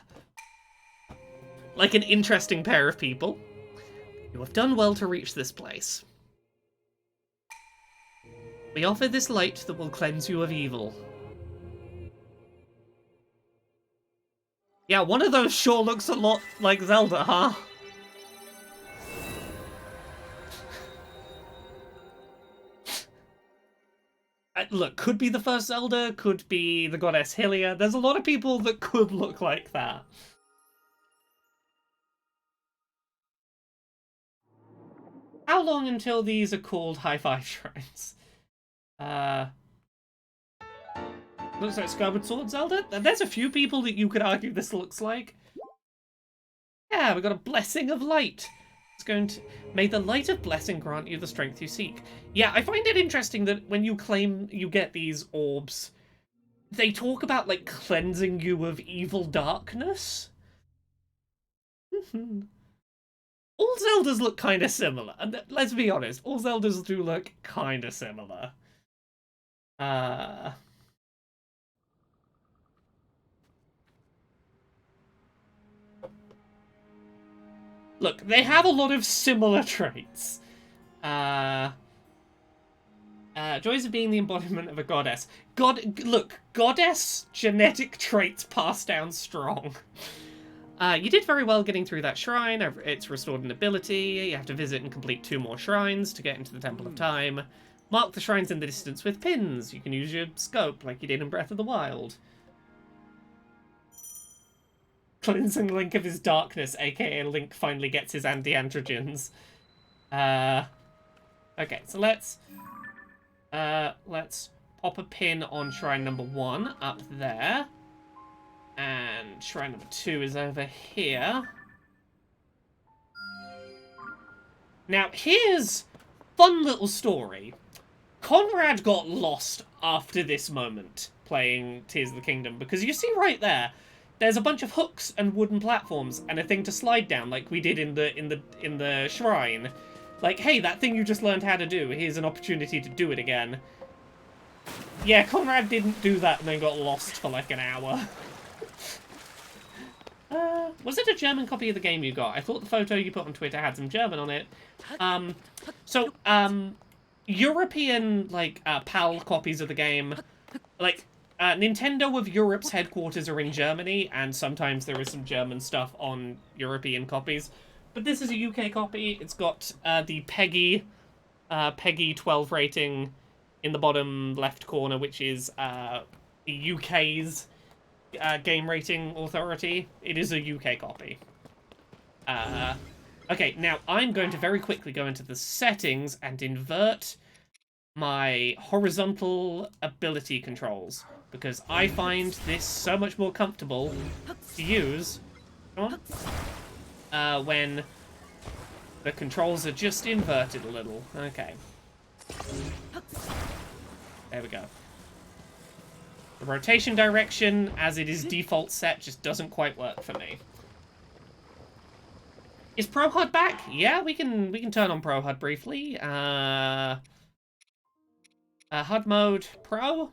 an interesting pair of people. You have done well to reach this place. We offer this light that will cleanse you of evil. Yeah, one of those sure looks a lot like Zelda, huh? Look, could be the first Zelda, could be the goddess Hylia. There's a lot of people that could look like that. How long until these are called high five shrines? Looks like Skyward Sword Zelda. There's a few people that you could argue this looks like. Yeah, we got a Blessing of Light. It's going to... May the light of blessing grant you the strength you seek. Yeah, I find it interesting that when you claim you get these orbs, they talk about, like, cleansing you of evil darkness. All Zeldas look kind of similar. And let's be honest, all Zeldas do look kind of similar. Look, they have a lot of similar traits. And Joys of being the embodiment of a goddess. Look, goddess genetic traits passed down strong. You did very well getting through that shrine. It's restored an ability. You have to visit and complete 2 more shrines to get into the Temple of Time. Mark the shrines in the distance with pins. You can use your scope like you did in Breath of the Wild. Cleansing Link of his darkness, aka Link finally gets his anti-androgens. Okay, so let's pop a pin on shrine number 1 up there. And shrine number 2 is over here. Now, here's fun little story. Conrad got lost after this moment playing Tears of the Kingdom, because you see right there's a bunch of hooks and wooden platforms and a thing to slide down like we did in the shrine. Like, hey, that thing you just learned how to do, here's an opportunity to do it again. Yeah, Conrad didn't do that and then got lost for like an hour. Was it a German copy of the game you got? I thought the photo you put on Twitter had some German on it. European, like, PAL copies of the game, like, Nintendo of Europe's headquarters are in Germany, and sometimes there is some German stuff on European copies. But this is a UK copy. It's got the PEGI 12 rating in the bottom left corner, which is the UK's game rating authority. It is a UK copy. Okay, now I'm going to very quickly go into the settings and invert my horizontal ability controls, because I find this so much more comfortable to use when the controls are just inverted a little. Okay. There we go. The rotation direction, as it is default set, just doesn't quite work for me. Is Pro HUD back? Yeah, we can turn on Pro HUD briefly. HUD mode Pro.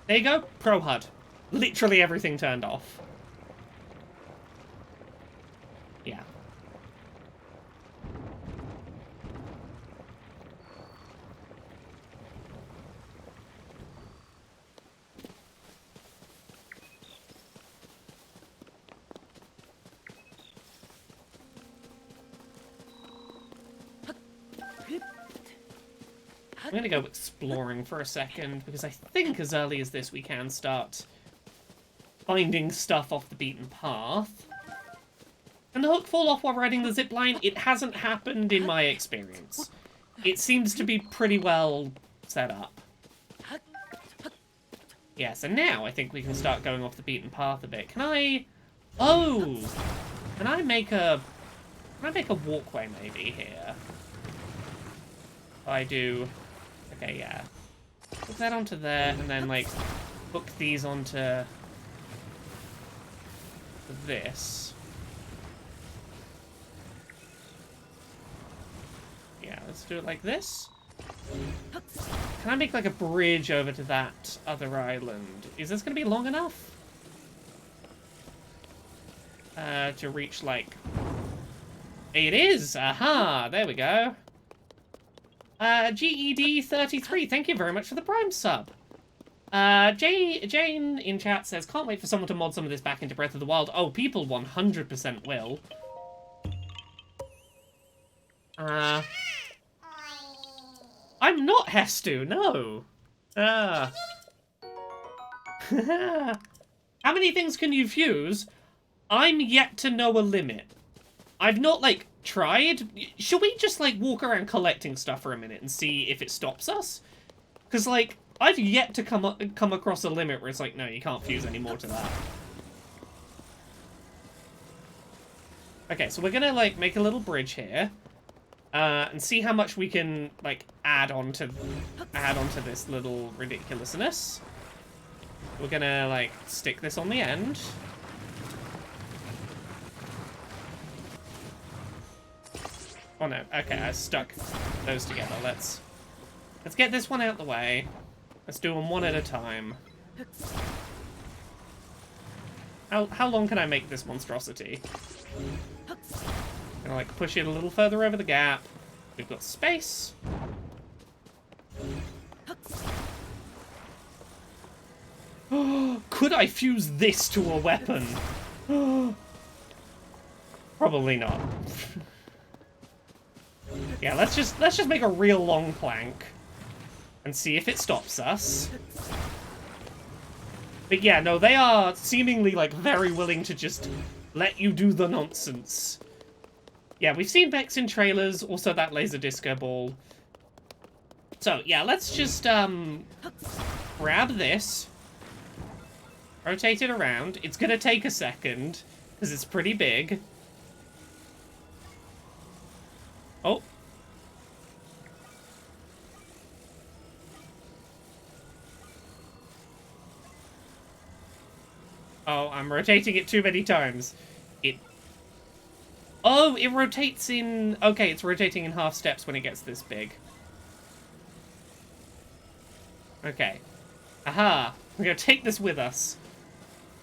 There you go, Pro HUD. Literally everything turned off. Yeah. I'm gonna go exploring for a second, because I think as early as this we can start finding stuff off the beaten path. Can the hook fall off while riding the zipline? It hasn't happened in my experience. It seems to be pretty well set up. Yeah, so now I think we can start going off the beaten path a bit. Can I... Oh! Can I make a walkway maybe here? If I do... Okay, yeah. Put that onto there, and then, like, hook these onto this. Yeah, let's do it like this. Can I make, like, a bridge over to that other island? Is this gonna be long enough? To reach, like... It is! Aha! There we go. GED33, thank you very much for the Prime sub. Jane in chat says, can't wait for someone to mod some of this back into Breath of the Wild. Oh, people 100% will. I'm not Hestu, no. How many things can you fuse? I'm yet to know a limit. I've not, like, tried. Should we just, like, walk around collecting stuff for a minute and see if it stops us? Because, like, I've yet to come across a limit where it's like, no, you can't fuse any more to that. Okay, so we're gonna, like, make a little bridge here. And see how much we can, like, add onto this little ridiculousness. We're gonna, like, stick this on the end. Oh no, okay, I stuck those together. Let's get this one out the way. Let's do them one at a time. How long can I make this monstrosity? Gonna, like, push it a little further over the gap. We've got space. I fuse this to a weapon? Probably not. Yeah, let's just make a real long plank and see if it stops us. But yeah, no, they are seemingly, like, very willing to just let you do the nonsense. Yeah, we've seen Vex in trailers, also that laser disco ball. So, yeah, let's just, grab this. Rotate it around. It's gonna take a second, because it's pretty big. Oh. Oh, I'm rotating it too many times. Oh, it rotates in... Okay, it's rotating in half steps when it gets this big. Okay. Aha. We're gonna take this with us.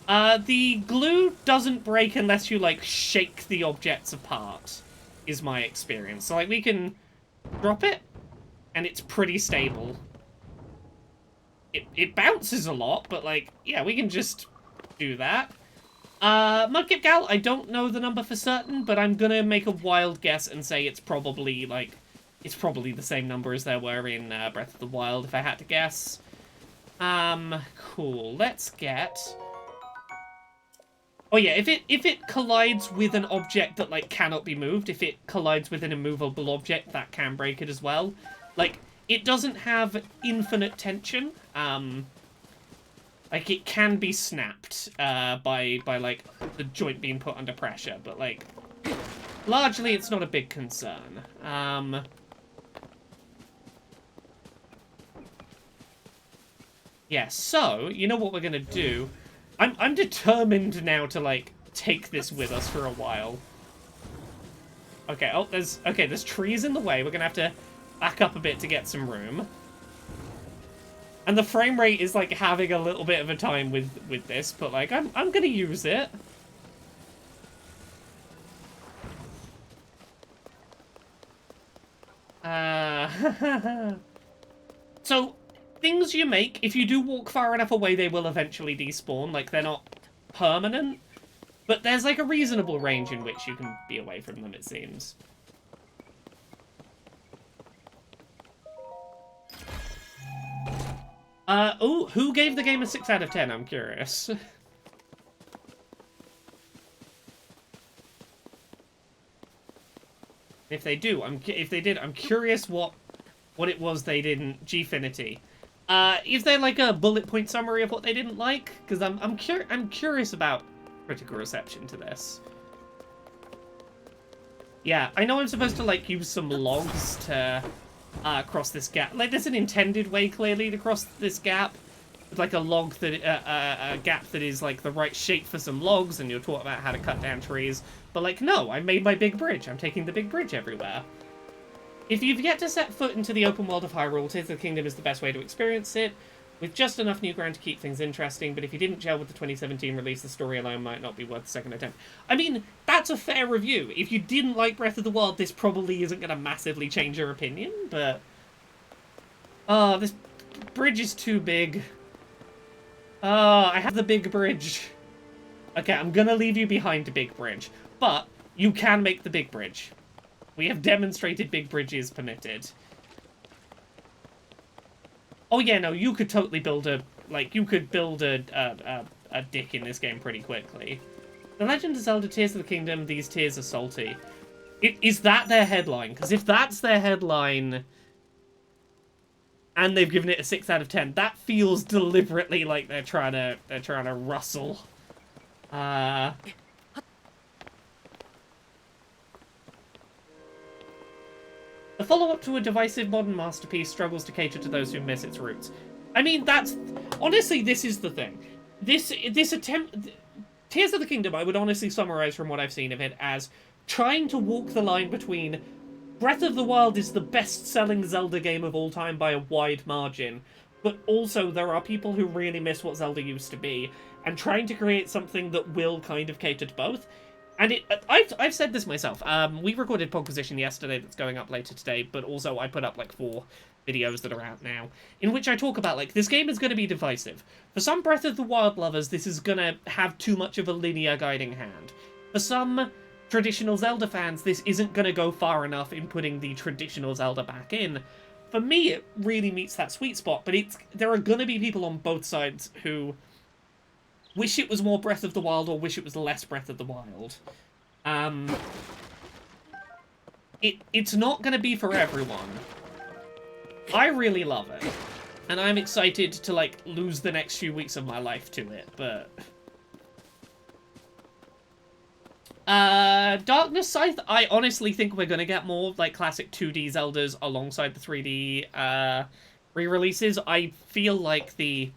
The glue doesn't break unless you, like, shake the objects apart, is my experience. So, like, we can drop it, and it's pretty stable. It bounces a lot, but, like, yeah, we can just do that. Mudkip Gal, I don't know the number for certain, but I'm gonna make a wild guess and say it's probably, like, it's probably the same number as there were in Breath of the Wild, if I had to guess. Cool. Let's get... Oh yeah, if it collides with an object that, like, cannot be moved, if it collides with an immovable object, that can break it as well. Like, it doesn't have infinite tension, like, it can be snapped, by, like, the joint being put under pressure, but, like, largely it's not a big concern. Yeah, so, you know what we're gonna do? I'm determined now to, like, take this with us for a while. Okay, oh, there's trees in the way. We're gonna have to back up a bit to get some room. And the frame rate is, like, having a little bit of a time with this, but, like, I'm gonna use it. So, things you make, if you do walk far enough away, they will eventually despawn. Like, they're not permanent. But there's, like, a reasonable range in which you can be away from them, it seems. Oh, who gave the game a 6 out of 10? I'm curious. If they do, if they did, I'm curious what it was they didn't. Gfinity. Is there like a bullet point summary of what they didn't like? Because I'm curious about critical reception to this. Yeah, I know I'm supposed to like use some logs to cross this gap. Like, there's an intended way clearly to cross this gap. With like a log that a gap that is like the right shape for some logs, and you're taught about how to cut down trees. But like, no, I made my big bridge. I'm taking the big bridge everywhere. If you've yet to set foot into the open world of Hyrule, Tears of the Kingdom is the best way to experience it, with just enough new ground to keep things interesting, but if you didn't gel with the 2017 release, the story alone might not be worth a second attempt. I mean, that's a fair review. If you didn't like Breath of the Wild, this probably isn't going to massively change your opinion, but... Oh, this bridge is too big. Oh, I have the big bridge. Okay, I'm going to leave you behind the big bridge, but you can make the big bridge. We have demonstrated big bridges permitted. Oh yeah, no, you could totally build a, like, you could build a dick in this game pretty quickly. The Legend of Zelda Tears of the Kingdom, these tears are salty. Is that their headline? Because if that's their headline, and they've given it a 6 out of 10, that feels deliberately like they're trying to rustle. The follow-up to a divisive modern masterpiece struggles to cater to those who miss its roots. I mean, that's... Honestly, this is the thing. This attempt... Tears of the Kingdom, I would honestly summarize from what I've seen of it as trying to walk the line between Breath of the Wild is the best-selling Zelda game of all time by a wide margin, but also there are people who really miss what Zelda used to be, and trying to create something that will kind of cater to both. And I've said this myself. We recorded Podquisition yesterday that's going up later today, but also I put up like 4 videos that are out now, in which I talk about, like, this game is going to be divisive. For some Breath of the Wild lovers, this is going to have too much of a linear guiding hand. For some traditional Zelda fans, this isn't going to go far enough in putting the traditional Zelda back in. For me, it really meets that sweet spot, but there are going to be people on both sides who wish it was more Breath of the Wild or wish it was less Breath of the Wild. It's not going to be for everyone. I really love it, and I'm excited to, like, lose the next few weeks of my life to it, but... Darkness Scythe, I honestly think we're gonna get more, like, classic 2D Zeldas alongside the 3D, re-releases. I feel like the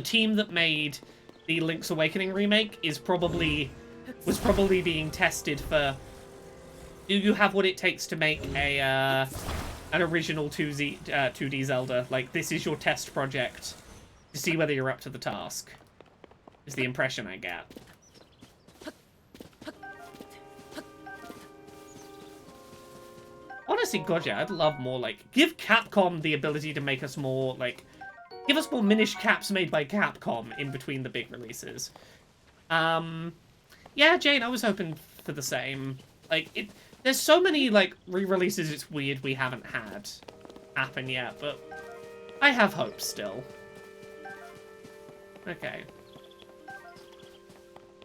team that made the Link's Awakening remake was probably being tested for, do you have what it takes to make an original 2D Zelda? Like, this is your test project to see whether you're up to the task, is the impression I get. Honestly, God, yeah, I'd love more, like, give Capcom the ability to make us more, like, give us more Minish Caps made by Capcom in between the big releases. Yeah, Jane, I was hoping for the same. Like, there's so many, like, re-releases it's weird we haven't had happen yet, but I have hope still. Okay.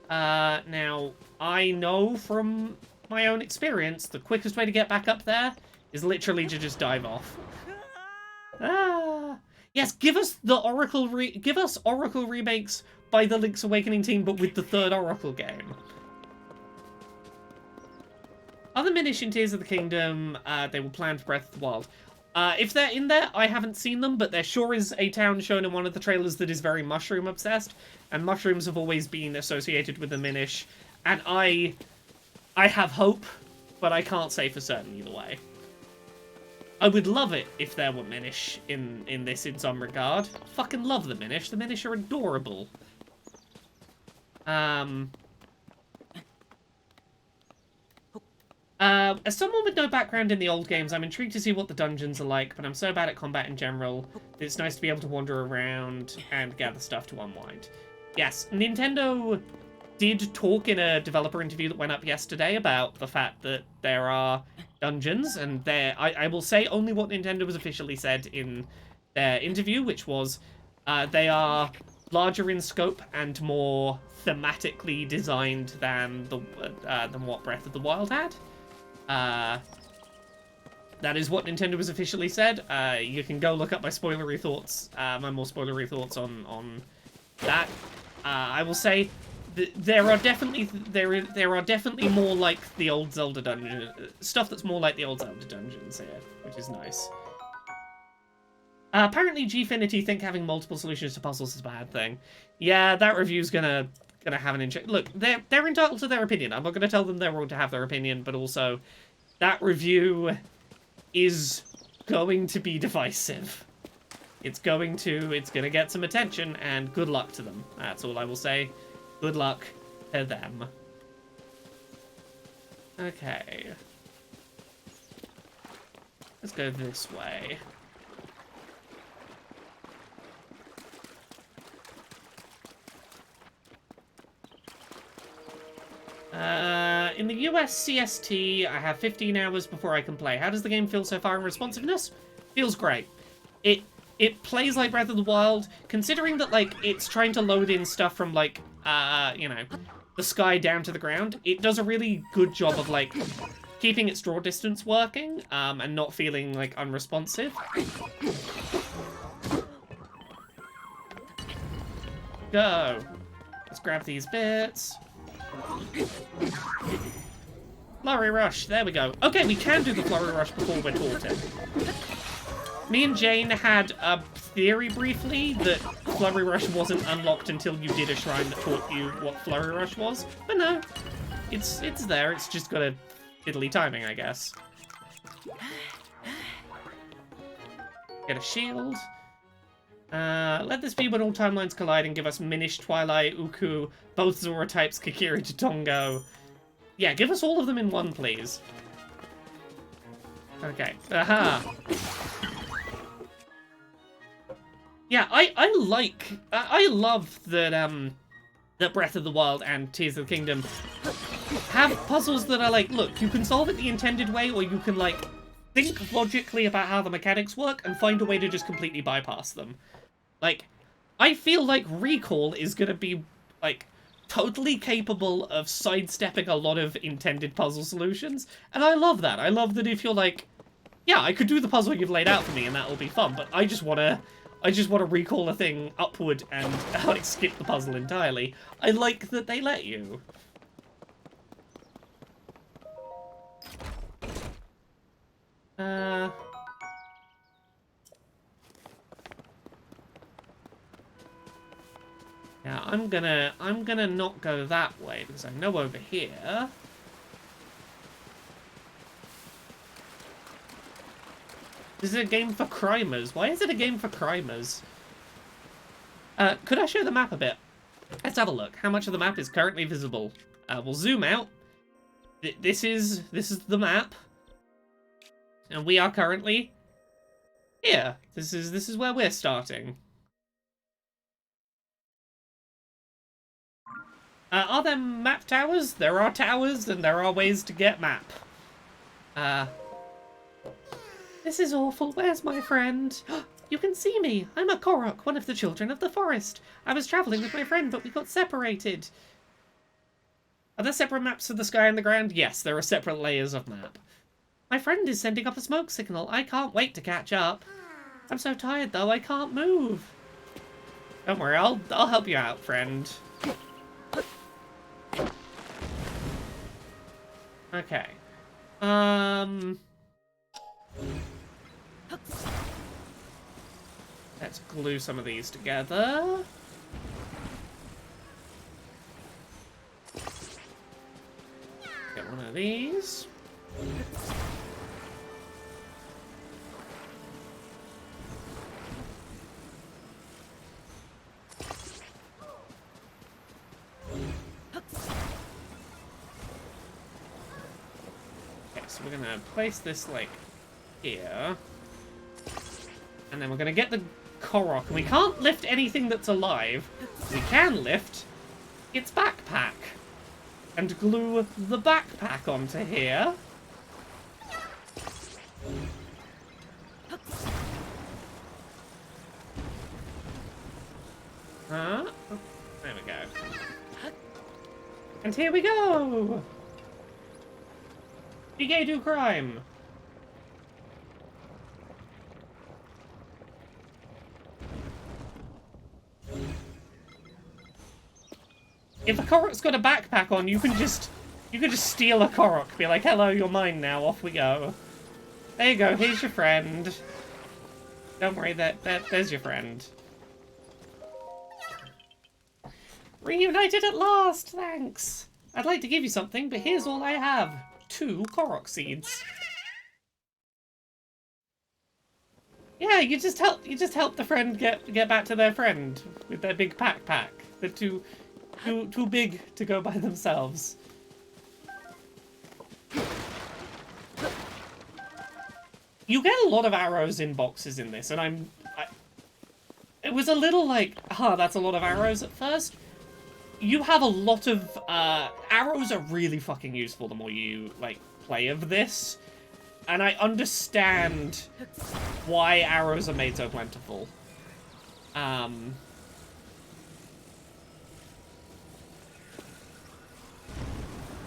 Now, I know from my own experience, the quickest way to get back up there is literally to just dive off. Yes, give us the Oracle give us Oracle remakes by the Link's Awakening team, but with the third Oracle game. Other Minish in Tears of the Kingdom, they were planned for Breath of the Wild. If they're in there, I haven't seen them, but there sure is a town shown in one of the trailers that is very mushroom obsessed, and mushrooms have always been associated with the Minish, and I have hope, but I can't say for certain either way. I would love it if there were Minish in this in some regard. Fucking love the Minish. The Minish are adorable. As someone with no background in the old games, I'm intrigued to see what the dungeons are like, but I'm so bad at combat in general that it's nice to be able to wander around and gather stuff to unwind. Yes, Nintendo did talk in a developer interview that went up yesterday about the fact that there are dungeons, and I will say only what Nintendo was officially said in their interview, which was they are larger in scope and more thematically designed than what Breath of the Wild had. That is what Nintendo was officially said. You can go look up my spoilery thoughts, my more spoilery thoughts on that. I will say there are definitely more like the old Zelda dungeon stuff that's more like the old Zelda dungeons here, which is nice. Apparently, Gfinity think having multiple solutions to puzzles is a bad thing. Yeah, that review's gonna have an interest. Look, they're entitled to their opinion. I'm not gonna tell them they're wrong to have their opinion, but also that review is going to be divisive. It's gonna get some attention, and good luck to them. That's all I will say. Good luck to them. Okay. Let's go this way. In the US CST, I have 15 hours before I can play. How does the game feel so far in responsiveness? Feels great. It plays like Breath of the Wild, considering that, like, it's trying to load in stuff from, like, you know, the sky down to the ground. It does a really good job of, like, keeping its draw distance working, and not feeling, like, unresponsive. Go. Let's grab these bits. Flurry Rush, there we go. Okay, we can do the Flurry Rush before we're taught. Me and Jane had a theory briefly that Flurry Rush wasn't unlocked until you did a shrine that taught you what Flurry Rush was. But no, it's there, it's just got a fiddly timing, I guess. Get a shield. Let this be when all timelines collide and give us Minish, Twilight, Uku, both Zora types, Kikiri, Totongo. Yeah, give us all of them in one, please. Okay. Aha! Yeah, I love that that Breath of the Wild and Tears of the Kingdom have puzzles that are like, look, you can solve it the intended way, or you can like think logically about how the mechanics work and find a way to just completely bypass them. Like, I feel like Recall is gonna be like totally capable of sidestepping a lot of intended puzzle solutions, and I love that. I love that if you're like, yeah, I could do the puzzle you've laid out for me and that'll be fun, but I just wanna recall a thing upward and like skip the puzzle entirely. I like that they let you. Yeah, I'm gonna not go that way because I know over here. This is a game for crimers. Why is it a game for crimers? Could I show the map a bit? Let's have a look. How much of the map is currently visible? We'll zoom out. This is the map, and we are currently here. This is where we're starting. Are there map towers? There are towers, and there are ways to get map. This is awful. Where's my friend? You can see me. I'm a Korok, one of the children of the forest. I was traveling with my friend, but we got separated. Are there separate maps for the sky and the ground? Yes, there are separate layers of map. My friend is sending up a smoke signal. I can't wait to catch up. I'm so tired, though. I can't move. Don't worry. I'll help you out, friend. Okay. Let's glue some of these together. Get one of these. Okay, so we're gonna place this like here. And then we're gonna get the Korok, and we can't lift anything that's alive. We can lift its backpack and glue the backpack onto here. Huh? Oh, there we go. And here we go! Bigay do crime! If a Korok's got a backpack on, you can just steal a Korok. Be like, hello, you're mine now, off we go. There you go, here's your friend. Don't worry, there's your friend. Reunited at last, thanks. I'd like to give you something, but here's all I have. 2 Korok seeds. Yeah, you just help the friend get back to their friend with their big backpack. They're too big to go by themselves. You get a lot of arrows in boxes in this, and it was a little like, that's a lot of arrows at first. You have a lot of, arrows are really fucking useful the more you, like, play of this. And I understand why arrows are made so plentiful.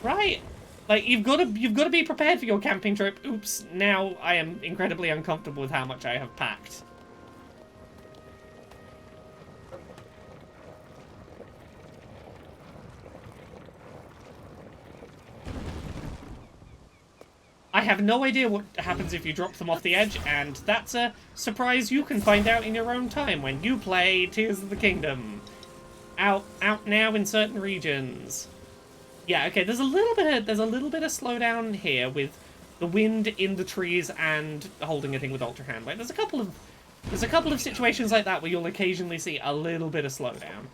Right? Like, you've got to be prepared for your camping trip. Oops, now I am incredibly uncomfortable with how much I have packed. I have no idea what happens if you drop them off the edge, and that's a surprise you can find out in your own time when you play Tears of the Kingdom. Out now in certain regions. Yeah, okay, there's a little bit of slowdown here with the wind in the trees and holding a thing with Ultra Hand. Like, there's a couple of situations like that where you'll occasionally see a little bit of slowdown.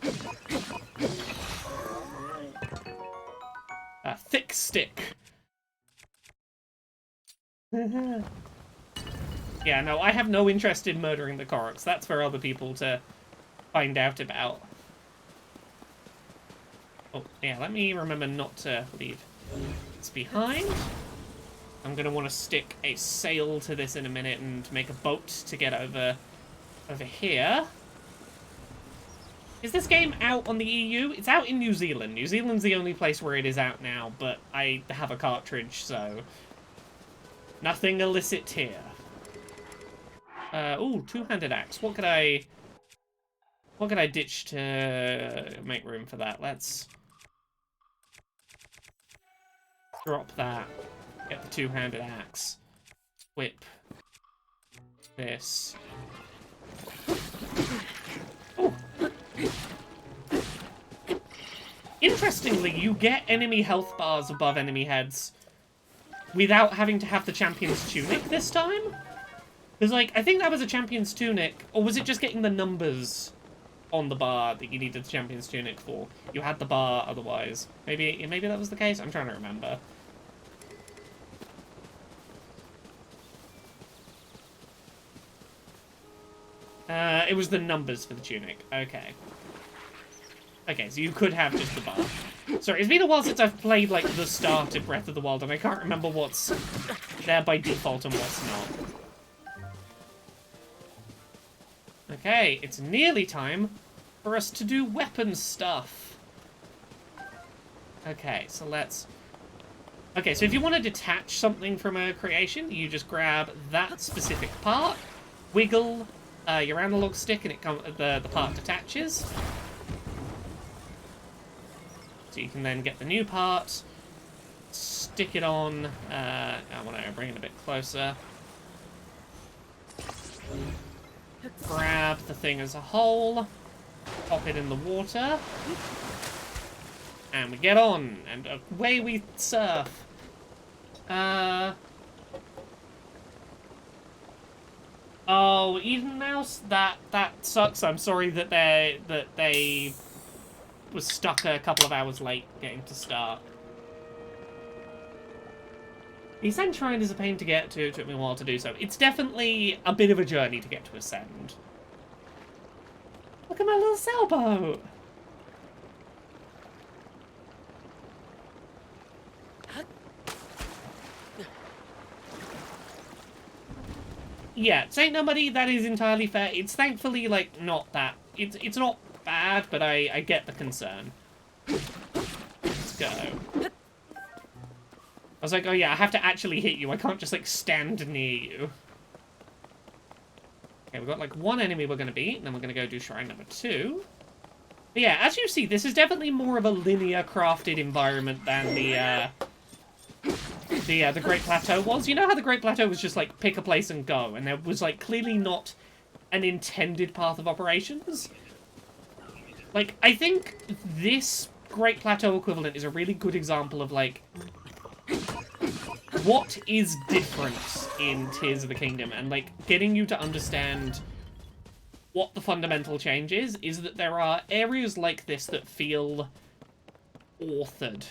A thick stick. Yeah, no, I have no interest in murdering the Koroks. That's for other people to find out about. Oh, yeah, let me remember not to leave this behind. I'm going to want to stick a sail to this in a minute and make a boat to get over here. Is this game out on the EU? It's out in New Zealand. New Zealand's the only place where it is out now, but I have a cartridge, so nothing illicit here. Ooh, two-handed axe. What could I ditch to make room for that? Let's drop that. Get the two-handed axe. Whip this. Oh. Interestingly, you get enemy health bars above enemy heads without having to have the champion's tunic this time. Because, like, I think that was a champion's tunic, or was it just getting the numbers on the bar that you needed the champion's tunic for? You had the bar otherwise. Maybe that was the case? I'm trying to remember. It was the numbers for the tunic. Okay. Okay, so you could have just the bar. Sorry, it's been a while since I've played, like, the start of Breath of the Wild, and I can't remember what's there by default and what's not. Okay, it's nearly time for us to do weapon stuff. Okay, so let's... Okay, so if you want to detach something from a creation, you just grab that specific part, wiggle your analog stick, and the part detaches. So you can then get the new part, stick it on. I want to bring it a bit closer. Grab the thing as a whole, pop it in the water, and we get on, and away we surf. Oh, Eden Mouse, that sucks. I'm sorry that they was stuck a couple of hours late getting to start. The Ascend Shrine is a pain to get to. It took me a while to do so. It's definitely a bit of a journey to get to Ascend. Look at my little sailboat! Yeah, Saint Nobody, that is entirely fair. It's thankfully, like, not that... It's not bad, but I get the concern. Let's go. I was like, oh yeah, I have to actually hit you. I can't just, like, stand near you. Okay, we've got, like, one enemy we're going to beat, and then we're going to go do Shrine number 2. But yeah, as you see, this is definitely more of a linear crafted environment than the Great Plateau was. You know how the Great Plateau was just, like, pick a place and go, and there was, like, clearly not an intended path of operations? Like, I think this Great Plateau equivalent is a really good example of, like, what is different in Tears of the Kingdom, and, like, getting you to understand what the fundamental change is that there are areas like this that feel authored.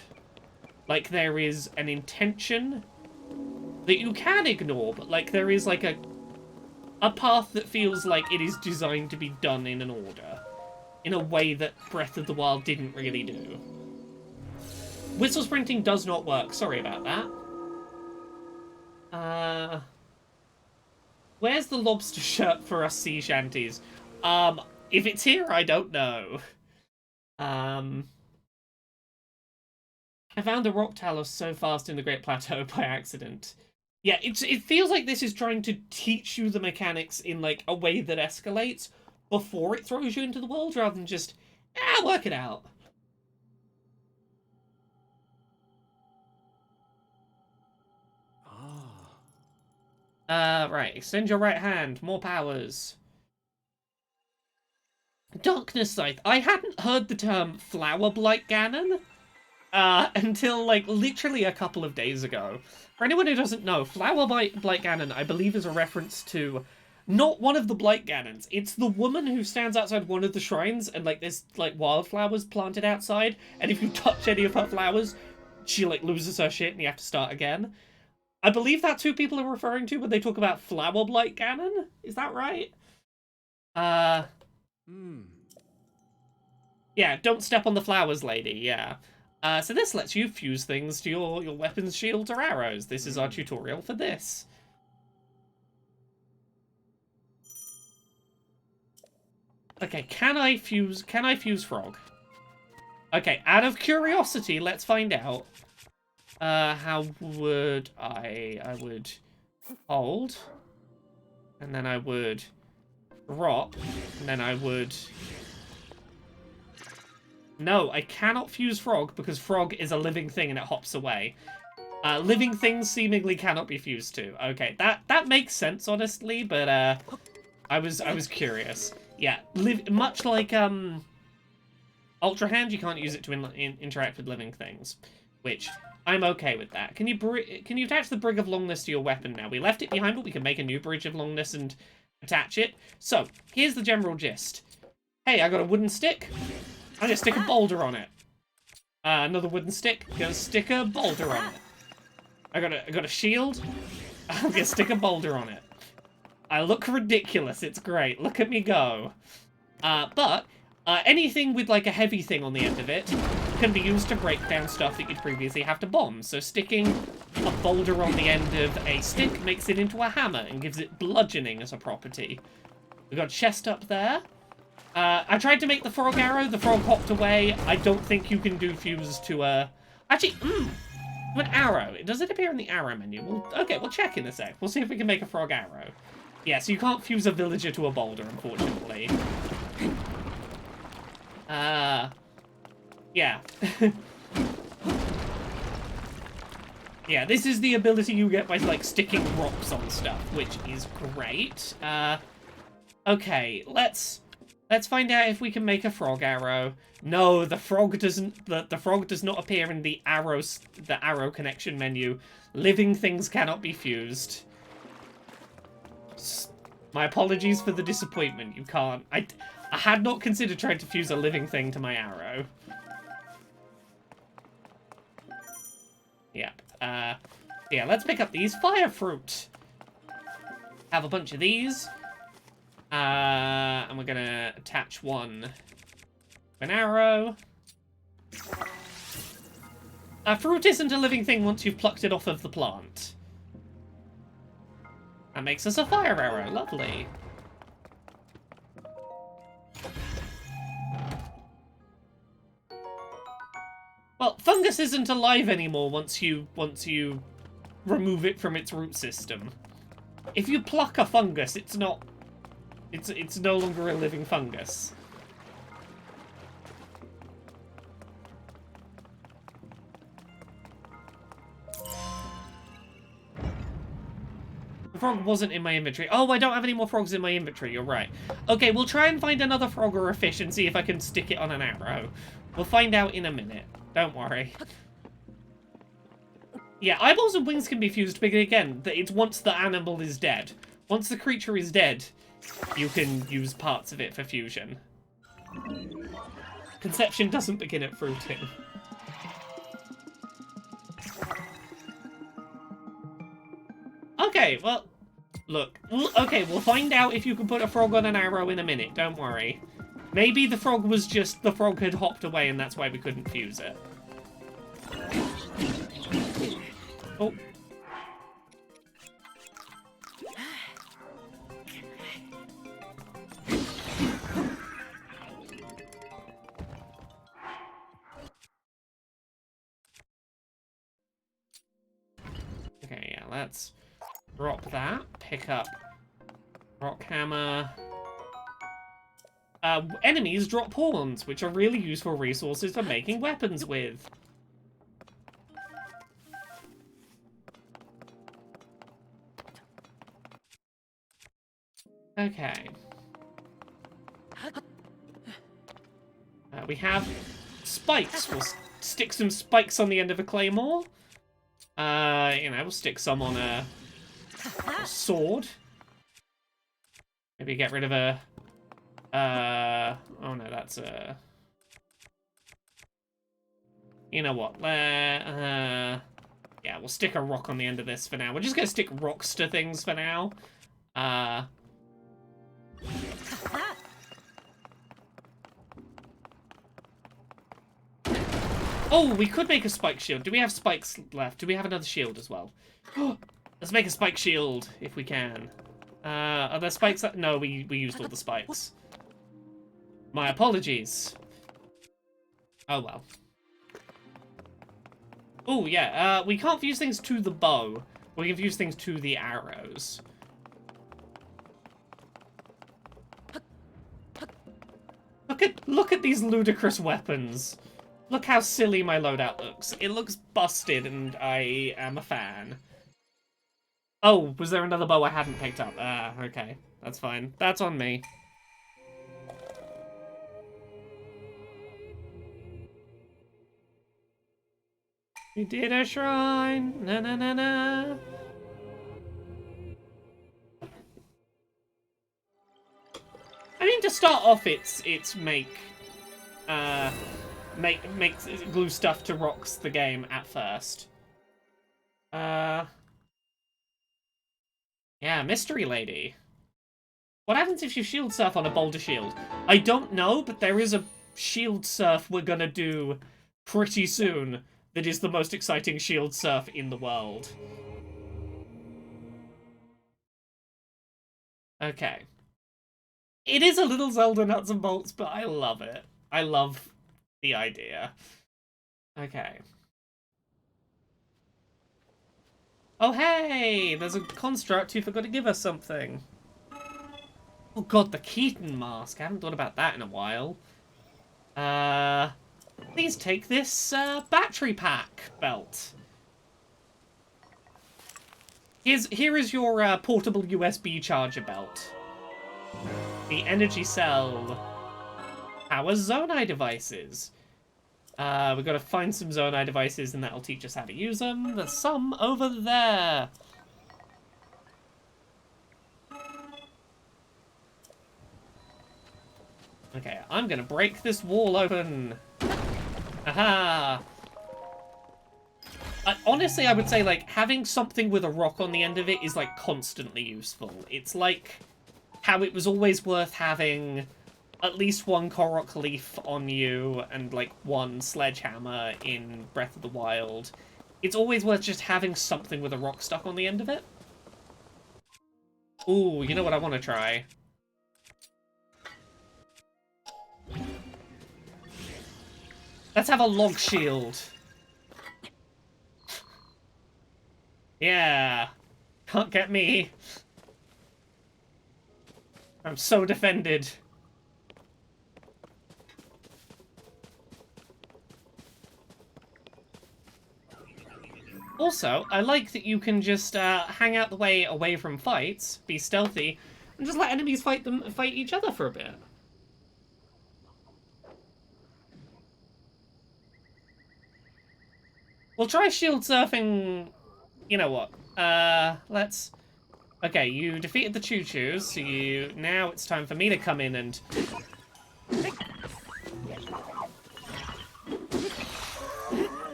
Like, there is an intention that you can ignore, but, like, there is, like, a path that feels like it is designed to be done in an order. In a way that Breath of the Wild didn't really do. Whistle sprinting does not work. Sorry about that. Where's the lobster shirt for us sea shanties? If it's here, I don't know. I found the rock talos so fast in the Great Plateau by accident. Yeah, it feels like this is trying to teach you the mechanics in, like, a way that escalates before it throws you into the world, rather than just, work it out. Right, extend your right hand, more powers. Darkness Scythe. I hadn't heard the term Flower Blight Ganon until, like, literally a couple of days ago. For anyone who doesn't know, Flower Blight Ganon, I believe, is a reference to not one of the Blight Ganons. It's the woman who stands outside one of the shrines and, like, there's, like, wildflowers planted outside, and if you touch any of her flowers, she, like, loses her shit and you have to start again. I believe that's who people are referring to when they talk about Flower Blight Ganon. Is that right? Yeah, don't step on the flowers, lady, yeah. So this lets you fuse things to your weapons, shields, or arrows. This is our tutorial for this. Okay, can I fuse frog? Okay, out of curiosity, let's find out. How would I would hold, and then I would drop, and then I would... No, I cannot fuse frog because frog is a living thing and it hops away. Living things seemingly cannot be fused to. Okay, that makes sense, honestly, but I was curious. Yeah, much like Ultra Hand, you can't use it to interact with living things, which I'm okay with that. Can you attach the Bridge of Longness to your weapon now? We left it behind, but we can make a new Bridge of Longness and attach it. So here's the general gist. Hey, I got a wooden stick. I'm gonna stick a boulder on it. Another wooden stick. Gonna stick a boulder on it. I got a shield. I'm gonna stick a boulder on it. I look ridiculous. It's great. Look at me go. But anything with like a heavy thing on the end of it can be used to break down stuff that you'd previously have to bomb. So sticking a boulder on the end of a stick makes it into a hammer and gives it bludgeoning as a property. We've got a chest up there. I tried to make the frog arrow. The frog hopped away. I don't think you can do fuse to a... Actually, an arrow. Does it appear in the arrow menu? Okay, we'll check in a sec. We'll see if we can make a frog arrow. Yeah, so you can't fuse a villager to a boulder, unfortunately. Yeah. Yeah, this is the ability you get by, like, sticking rocks on stuff, which is great. Okay, let's find out if we can make a frog arrow. No, the frog doesn't. The frog does not appear in the arrow connection menu. Living things cannot be fused. My apologies for the disappointment. You can't. I had not considered trying to fuse a living thing to my arrow. Yep. Yeah. Let's pick up these fire fruit. Have a bunch of these. And we're gonna attach one an arrow. Fruit isn't a living thing once you've plucked it off of the plant. That makes us a fire arrow. Lovely. Well, fungus isn't alive anymore once you remove it from its root system. If you pluck a fungus, it's no longer a living fungus. The frog wasn't in my inventory. Oh, I don't have any more frogs in my inventory. You're right. Okay, we'll try and find another frog or a fish and see if I can stick it on an arrow. We'll find out in a minute. Don't worry. Yeah, eyeballs and wings can be fused, but again, it's once the animal is dead. Once the creature is dead, you can use parts of it for fusion. Conception doesn't begin at fruiting. Okay, well, look. Okay, we'll find out if you can put a frog on an arrow in a minute. Don't worry. Maybe the frog was just... the frog had hopped away and that's why we couldn't fuse it. Oh. Okay, yeah, let's drop that. Pick up rock hammer. Enemies drop horns, which are really useful resources for making weapons with. Okay. We have spikes. We'll stick some spikes on the end of a claymore. We'll stick some on a sword. Maybe get rid of a... oh no, that's a... You know what? Yeah, we'll stick a rock on the end of this for now. We're just gonna stick rocks to things for now. Oh, we could make a spike shield. Do we have spikes left? Do we have another shield as well? Let's make a spike shield if we can. Are there spikes? No, we used all the spikes. My apologies. Oh well. Oh yeah, we can't fuse things to the bow. We can fuse things to the arrows. Look at these ludicrous weapons. Look how silly my loadout looks. It looks busted, and I am a fan. Oh, was there another bow I hadn't picked up? Okay. That's fine. That's on me. We did a shrine. Na na na na. I mean, to start off, it's make glue stuff to rocks the game at first. Yeah, mystery lady. What happens if you shield surf on a boulder shield? I don't know, but there is a shield surf we're gonna do pretty soon that is the most exciting shield surf in the world. Okay. It is a little Zelda nuts and bolts, but I love it. I love the idea. Okay. Oh hey! There's a construct who forgot to give us something. Oh god, the Keaton mask. I haven't thought about that in a while. Please take this battery pack belt. Here is your portable USB charger belt. The energy cell powers Zonai devices. We've got to find some Zonai devices, and that'll teach us how to use them. There's some over there. Okay, I'm gonna break this wall open. Aha! Honestly, I would say, like, having something with a rock on the end of it is, like, constantly useful. It's like how it was always worth having at least one Korok leaf on you and, like, one sledgehammer in Breath of the Wild. It's always worth just having something with a rock stuck on the end of it. Ooh, you know what I want to try? Let's have a log shield. Yeah. Can't get me. I'm so defended. Also, I like that you can just hang out the way away from fights, be stealthy, and just let enemies fight each other for a bit. We'll try shield surfing. You know what? Let's. Okay, you defeated the choo-choos, so now it's time for me to come in and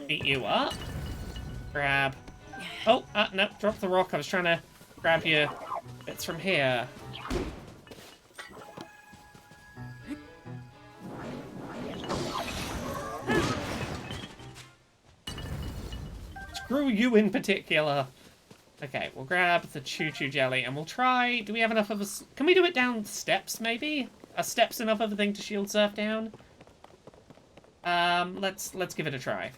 beat you up. Grab. Oh, no, drop the rock. I was trying to grab your bits from here. Screw you in particular. Okay, we'll grab the choo-choo jelly and we'll try... Do we have enough of a... Can we do it down steps, maybe? Are steps enough of a thing to shield surf down? Let's give it a try.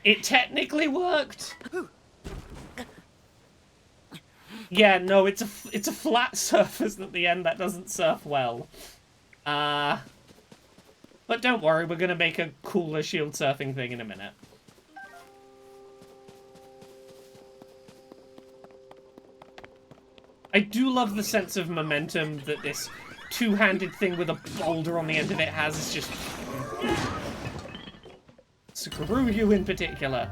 It technically worked. Yeah, no, it's a flat surface at the end that doesn't surf well. But don't worry, we're gonna make a cooler shield surfing thing in a minute. I do love the sense of momentum that this two-handed thing with a boulder on the end of it has. It's just... Screw you in particular.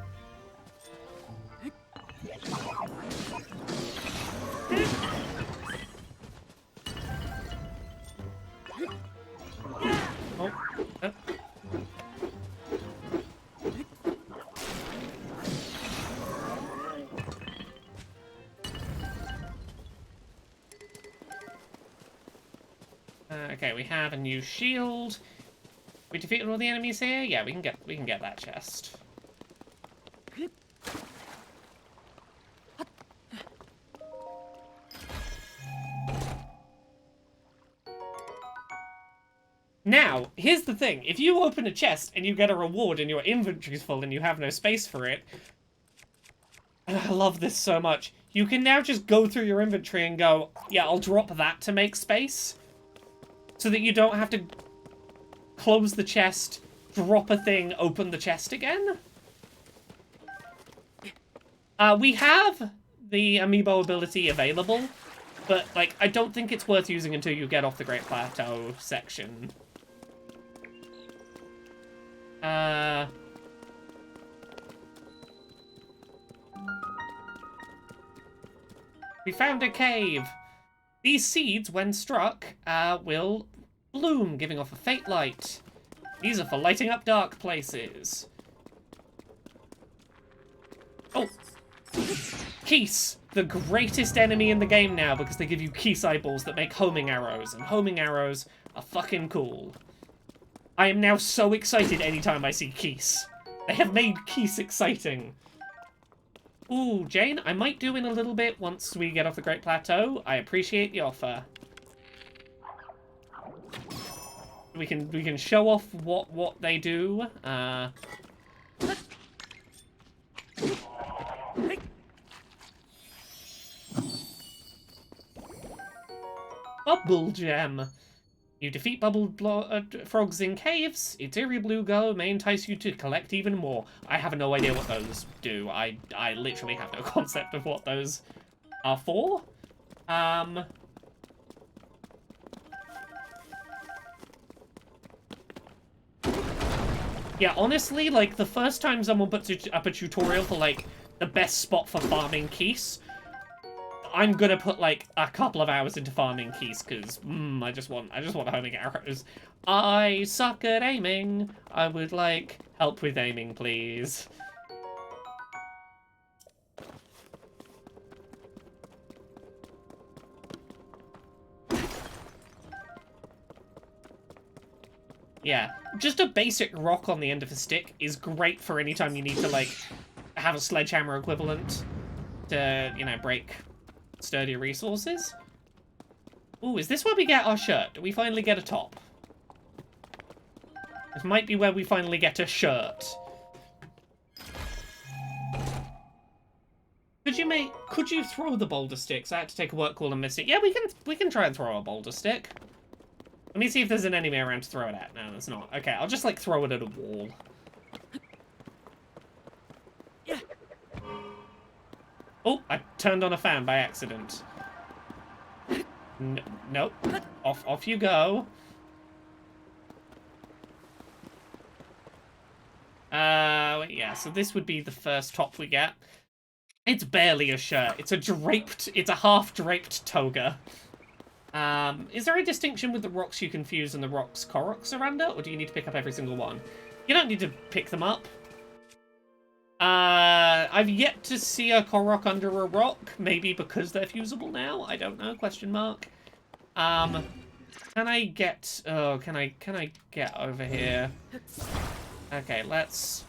Okay, we have a new shield. We defeated all the enemies here. Yeah, we can get that chest. Now, here's the thing. If you open a chest and you get a reward and your inventory's full and you have no space for it, I love this so much. You can now just go through your inventory and go, yeah, I'll drop that to make space. So that you don't have to close the chest, drop a thing, open the chest again. We have the amiibo ability available, but, like, I don't think it's worth using until you get off the Great Plateau section. We found a cave. These seeds, when struck, will bloom, giving off a fate light. These are for lighting up dark places. Oh! Keese! The greatest enemy in the game now, because they give you Keese eyeballs that make homing arrows, and homing arrows are fucking cool. I am now so excited anytime I see Keese. They have made Keese exciting. Ooh, Jane, I might do in a little bit once we get off the Great Plateau. I appreciate the offer. We can show off what they do. Bubble Gem. You defeat bubble frogs in caves. Its eerie blue glow may entice you to collect even more. I have no idea what those do. I literally have no concept of what those are for. Yeah, honestly, like, the first time someone puts up a tutorial for, like, the best spot for farming Keese, I'm gonna put, like, a couple of hours into farming Keese, because, I just want homing arrows. I suck at aiming. I would like help with aiming, please. Yeah, just a basic rock on the end of a stick is great for any time you need to, like, have a sledgehammer equivalent to, you know, break sturdier resources. Ooh, is this where we get our shirt? Do we finally get a top? This might be where we finally get a shirt. Could you throw the boulder sticks? I had to take a work call and miss it. Yeah, we can try and throw a boulder stick. Let me see if there's an enemy around to throw it at. No, there's not. Okay, I'll just, like, throw it at a wall. Oh, I turned on a fan by accident. Nope. Off you go. Yeah, so this would be the first top we get. It's barely a shirt. It's a half-draped toga. Is there a distinction with the rocks you can fuse and the rocks Koroks are under, or do you need to pick up every single one? You don't need to pick them up. I've yet to see a Korok under a rock, maybe because they're fusible now. I don't know, question mark. Can I get get over here? Okay, let's,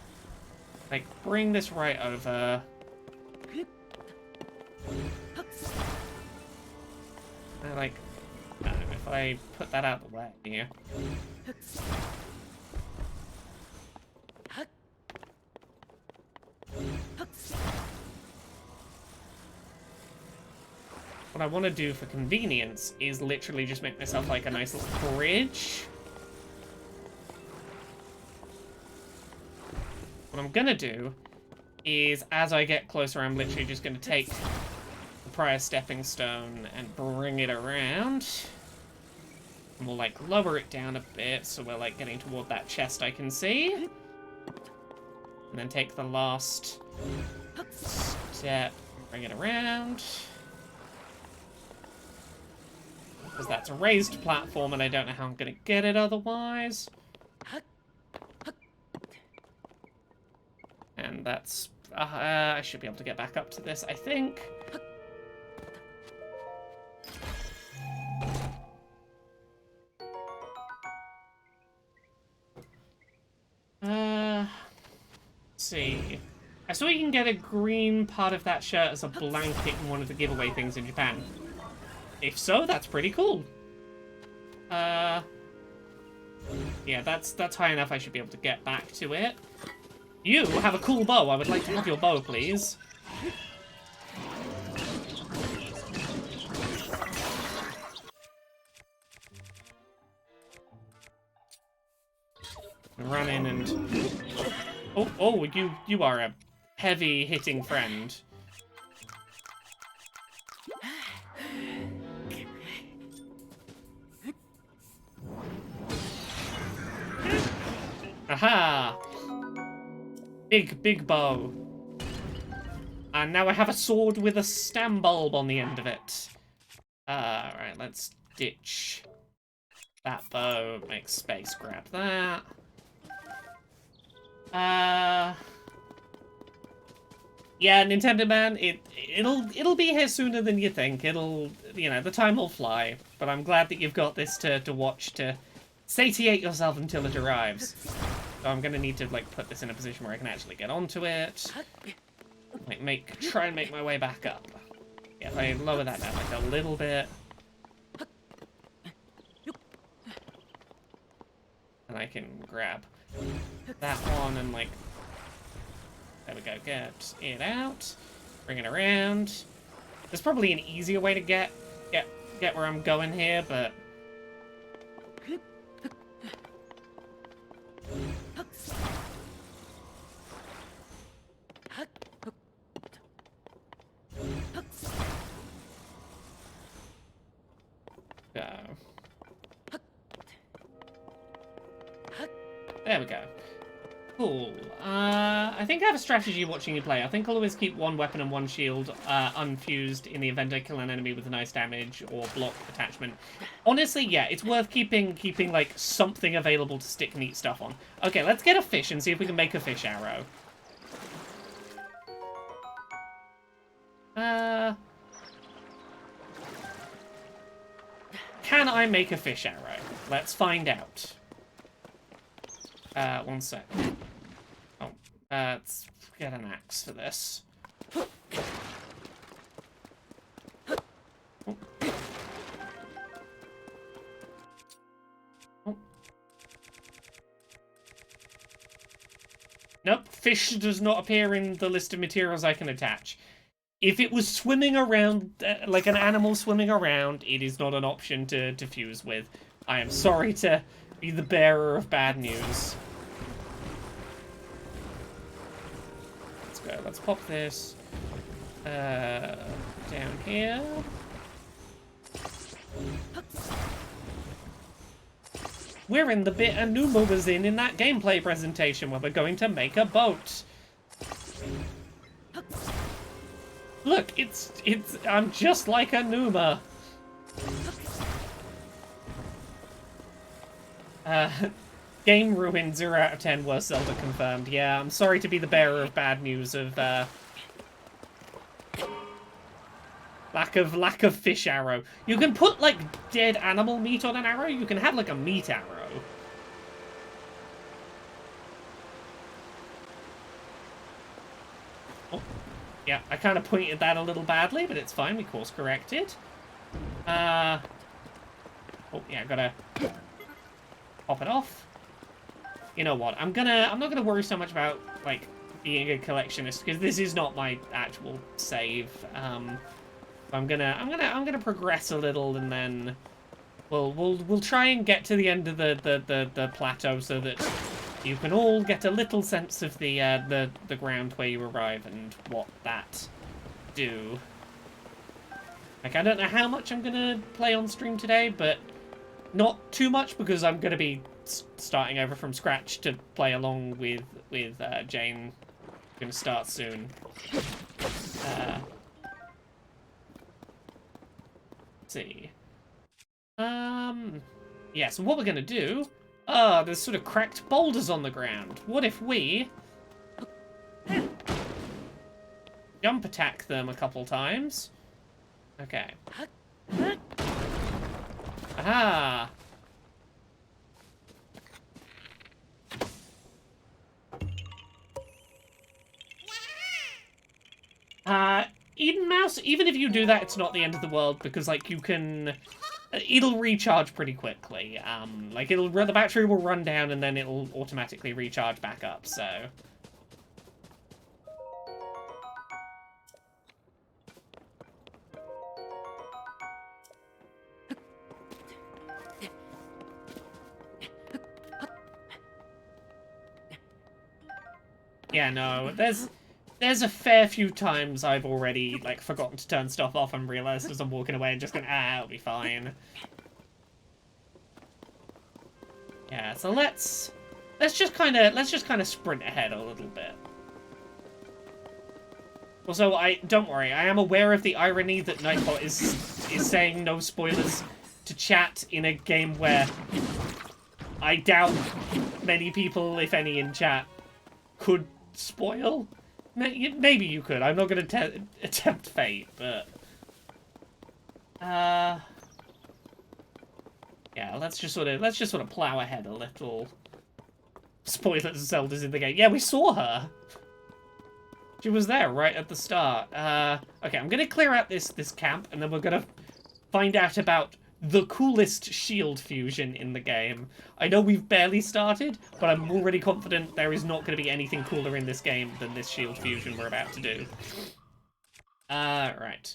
like, bring this right over. Like, if I put that out the way here. What I want to do for convenience is literally just make myself, like, a nice little bridge. What I'm gonna do is, as I get closer, I'm literally just gonna take the prior stepping stone and bring it around. And we'll, like, lower it down a bit so we're, like, getting toward that chest I can see. And then take the last step and bring it around. Because that's a raised platform and I don't know how I'm going to get it otherwise. And that's... I should be able to get back up to this, I think. see. I saw you can get a green part of that shirt as a blanket in one of the giveaway things in Japan. If so, that's pretty cool. Yeah, that's high enough. I should be able to get back to it. You have a cool bow. I would like to have your bow, please. Run in and... Oh, you are a heavy-hitting friend. Aha! Big bow. And now I have a sword with a stam bulb on the end of it. Right, let's ditch that bow. Make space, grab that. Yeah, Nintendo Man, it'll be here sooner than you think. It'll, you know, the time will fly. But I'm glad that you've got this to watch to satiate yourself until it arrives. So I'm gonna need to, like, put this in a position where I can actually get onto it. Like, try and make my way back up. Yeah, if I lower that down, like, a little bit. And I can grab that one and, like, there we go, get it out. Bring it around. There's probably an easier way to get where I'm going here, but... Go. There we go. Cool. I think I have a strategy watching you play. I think I'll always keep one weapon and one shield unfused in the event I kill an enemy with a nice damage or block attachment. Honestly, yeah, it's worth keeping like something available to stick neat stuff on. Okay, let's get a fish and see if we can make a fish arrow. Can I make a fish arrow? Let's find out. One sec. Oh, let's get an axe for this. Oh. Oh. Nope, fish does not appear in the list of materials I can attach. If it was swimming around, like an animal swimming around, it is not an option to fuse with. I am sorry to be the bearer of bad news. Let's go. Let's pop this down here. We're in the bit Anuma was in that gameplay presentation where we're going to make a boat. Look, I'm just like Anuma. Game ruined, 0 out of 10, worst Zelda confirmed. Yeah, I'm sorry to be the bearer of bad news of, lack of fish arrow. You can put, like, dead animal meat on an arrow. You can have, like, a meat arrow. Oh, yeah, I kind of pointed that a little badly, but it's fine. We course corrected. Oh, yeah, I gotta pop it off. You know what? I'm not gonna worry so much about like being a collectionist because this is not my actual save. I'm gonna progress a little and then we'll try and get to the end of the plateau so that you can all get a little sense of the ground where you arrive and what that do. Like, I don't know how much I'm gonna play on stream today, but not too much because I'm gonna be starting over from scratch to play along with Jane. I'm gonna start soon. Let's see. Yeah, so what we're gonna do... there's sort of cracked boulders on the ground. What if we jump attack them a couple times? Okay. Aha! also, even if you do that, it's not the end of the world, because, like, you can... It'll recharge pretty quickly. Like, the battery will run down, and then it'll automatically recharge back up, so... Yeah, no, there's a fair few times I've already, like, forgotten to turn stuff off and realized as I'm walking away and just going, it'll be fine. Yeah, so let's just kind of sprint ahead a little bit. Also, don't worry, I am aware of the irony that Nightbot is saying no spoilers to chat in a game where I doubt many people, if any, in chat could spoil. Maybe you could. I'm not going to attempt fate, but yeah, let's just sort of plow ahead a little. Spoilers: Zelda's in the game. Yeah, we saw her. She was there right at the start. Okay, I'm gonna clear out this camp, and then we're gonna find out about the coolest shield fusion in the game. I know we've barely started, but I'm already confident there is not going to be anything cooler in this game than this shield fusion we're about to do. Right.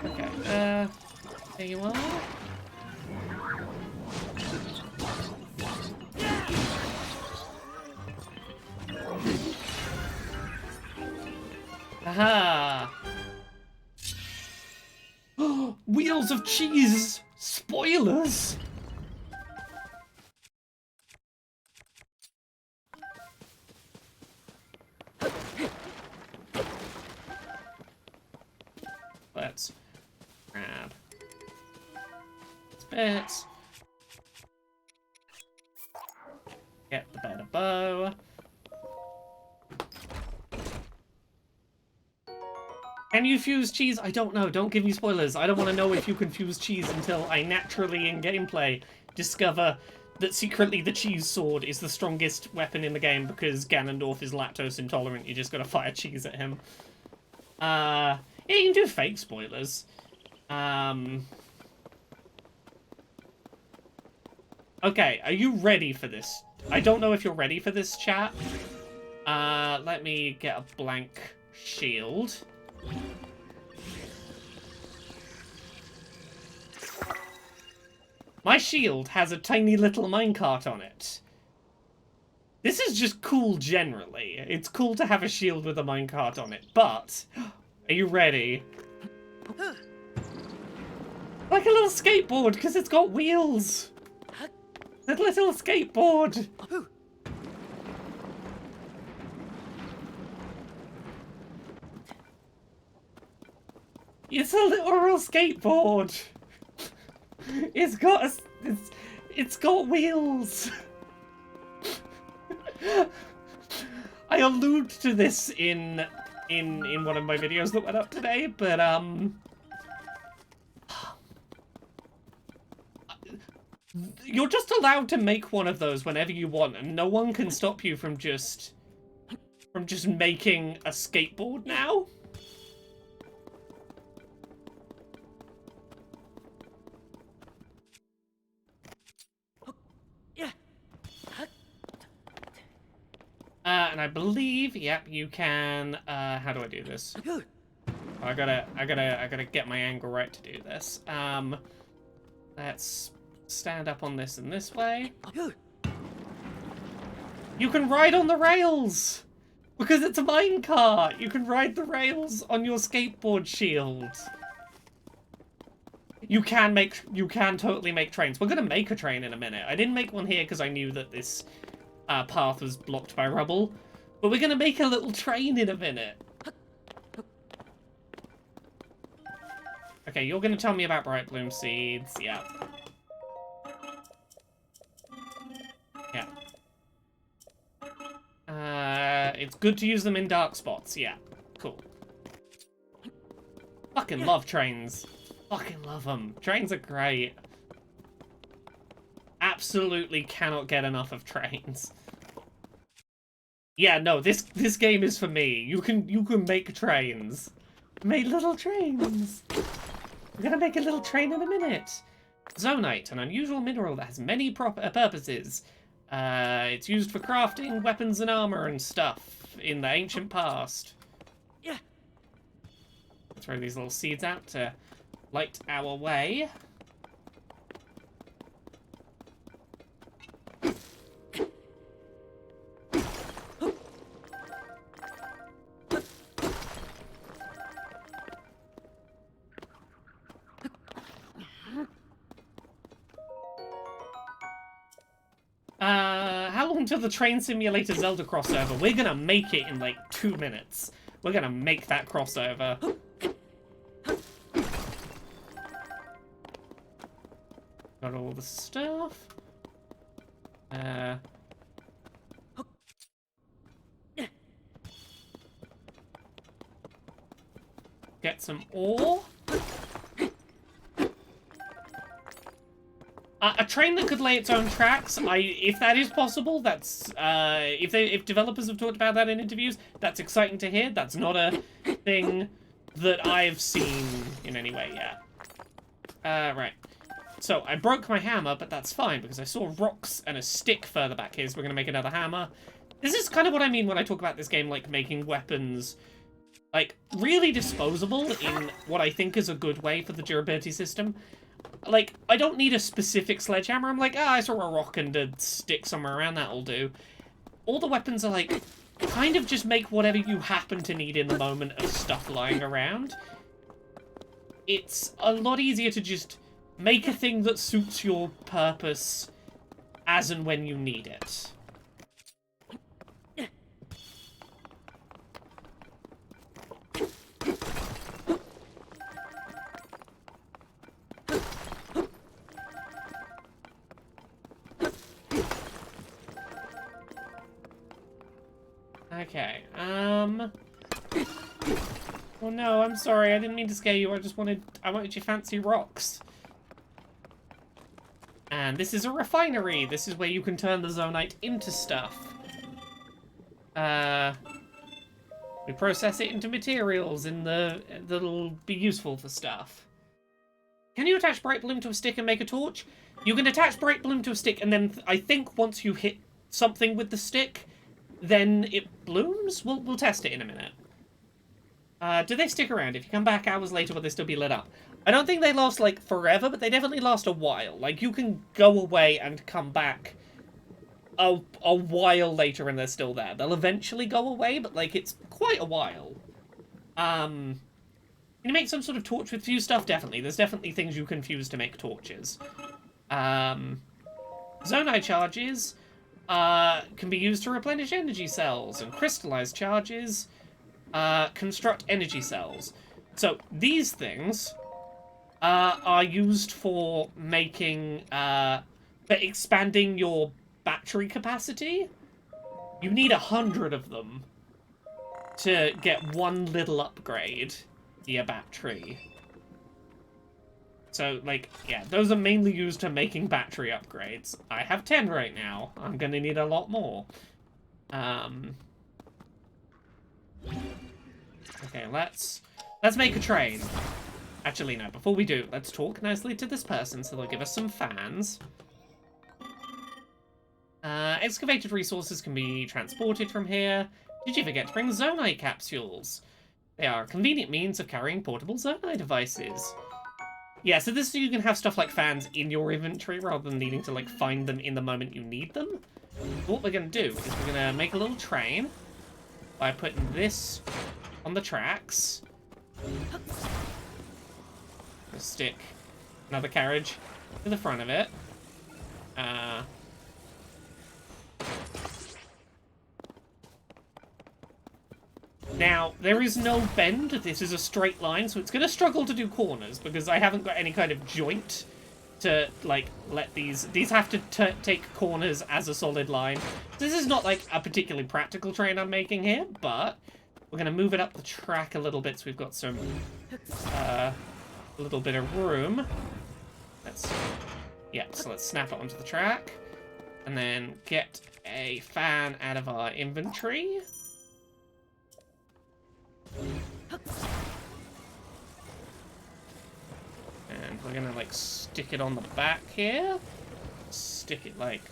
Okay, there you are. Aha! Wheels of cheese! Spoilers! Let's grab this bit. Get the better bow. Can you fuse cheese? I don't know. Don't give me spoilers. I don't want to know if you can fuse cheese until I naturally, in gameplay, discover that secretly the cheese sword is the strongest weapon in the game because Ganondorf is lactose intolerant. You just gotta fire cheese at him. Yeah, you can do fake spoilers. Okay, are you ready for this? I don't know if you're ready for this, chat. Let me get a blank shield. My shield has a tiny little minecart on it. This is just cool generally. It's cool to have a shield with a minecart on it, but... Are you ready? Like a little skateboard, because it's got wheels. A little skateboard. It's a literal skateboard. It's got wheels. I allude to this in one of my videos that went up today, but you're just allowed to make one of those whenever you want, and no one can stop you from just making a skateboard now. And I believe, yep, you can, how do I do this? I gotta get my angle right to do this. Let's stand up on this in this way. You can ride on the rails! Because it's a minecart! You can ride the rails on your skateboard shield. You can totally make trains. We're gonna make a train in a minute. I didn't make one here because I knew that this path was blocked by rubble, but we're gonna make a little train in a minute. Okay, you're gonna tell me about Bright Bloom Seeds. Yeah. Yeah. It's good to use them in dark spots. Yeah. Cool. Fucking love trains. Fucking love them. Trains are great. absolutely cannot get enough of trains. Yeah, no, this game is for me. You can make trains. Make little trains. I'm gonna make a little train in a minute. Zonite, an unusual mineral that has many purposes. It's used for crafting weapons and armor and stuff in the ancient past. Yeah. Throw these little seeds out to light our way. How long till the Train Simulator Zelda crossover? We're gonna make it in like 2 minutes. We're gonna make that crossover. Got all the stuff. Get some ore. A train that could lay its own tracks, if that is possible, that's, if developers have talked about that in interviews, that's exciting to hear. That's not a thing that I've seen in any way yet. Right. So, I broke my hammer, but that's fine, because I saw rocks and a stick further back here, so we're gonna make another hammer. This is kind of what I mean when I talk about this game, like, making weapons, like, really disposable in what I think is a good way for the durability system. Like, I don't need a specific sledgehammer. I'm like, I saw a rock and a stick somewhere around, that'll do. All the weapons are like, kind of just make whatever you happen to need in the moment of stuff lying around. It's a lot easier to just make a thing that suits your purpose as and when you need it. Okay, oh no, I'm sorry, I didn't mean to scare you, I wanted your fancy rocks. And this is a refinery. This is where you can turn the Zonite into stuff. We process it into materials that'll be useful for stuff. Can you attach Bright Bloom to a stick and make a torch? You can attach Bright Bloom to a stick, and then I think once you hit something with the stick, then it blooms? We'll test it in a minute. Do they stick around? If you come back hours later, will they still be lit up? I don't think they last, like, forever, but they definitely last a while. Like, you can go away and come back a while later and they're still there. They'll eventually go away, but, like, it's quite a while. Can you make some sort of torch with fuse stuff? Definitely. There's definitely things you can fuse to make torches. Zonite charges can be used to replenish energy cells, and crystallized charges construct energy cells. So these things are used for making, for expanding your battery capacity. You need 100 of them to get one little upgrade to your battery. So, like, yeah, those are mainly used to making battery upgrades. I have 10 right now. I'm gonna need a lot more. Okay, let's make a train. Actually, no, before we do, let's talk nicely to this person so they'll give us some fans. Excavated resources can be transported from here. Did you forget to bring Zonite capsules? They are a convenient means of carrying portable Zonite devices. Yeah, so this so you can have stuff like fans in your inventory rather than needing to, like, find them in the moment you need them. What we're going to do is we're going to make a little train by putting this on the tracks. We'll stick another carriage to the front of it. Now, there is no bend. This is a straight line, so it's going to struggle to do corners because I haven't got any kind of joint to, like, let these... These have to take corners as a solid line. This is not, like, a particularly practical train I'm making here, but we're going to move it up the track a little bit so we've got some, a little bit of room. Let's Yeah, so let's snap it onto the track. And then get a fan out of our inventory. And we're gonna, like, stick it on the back here. Stick it, like...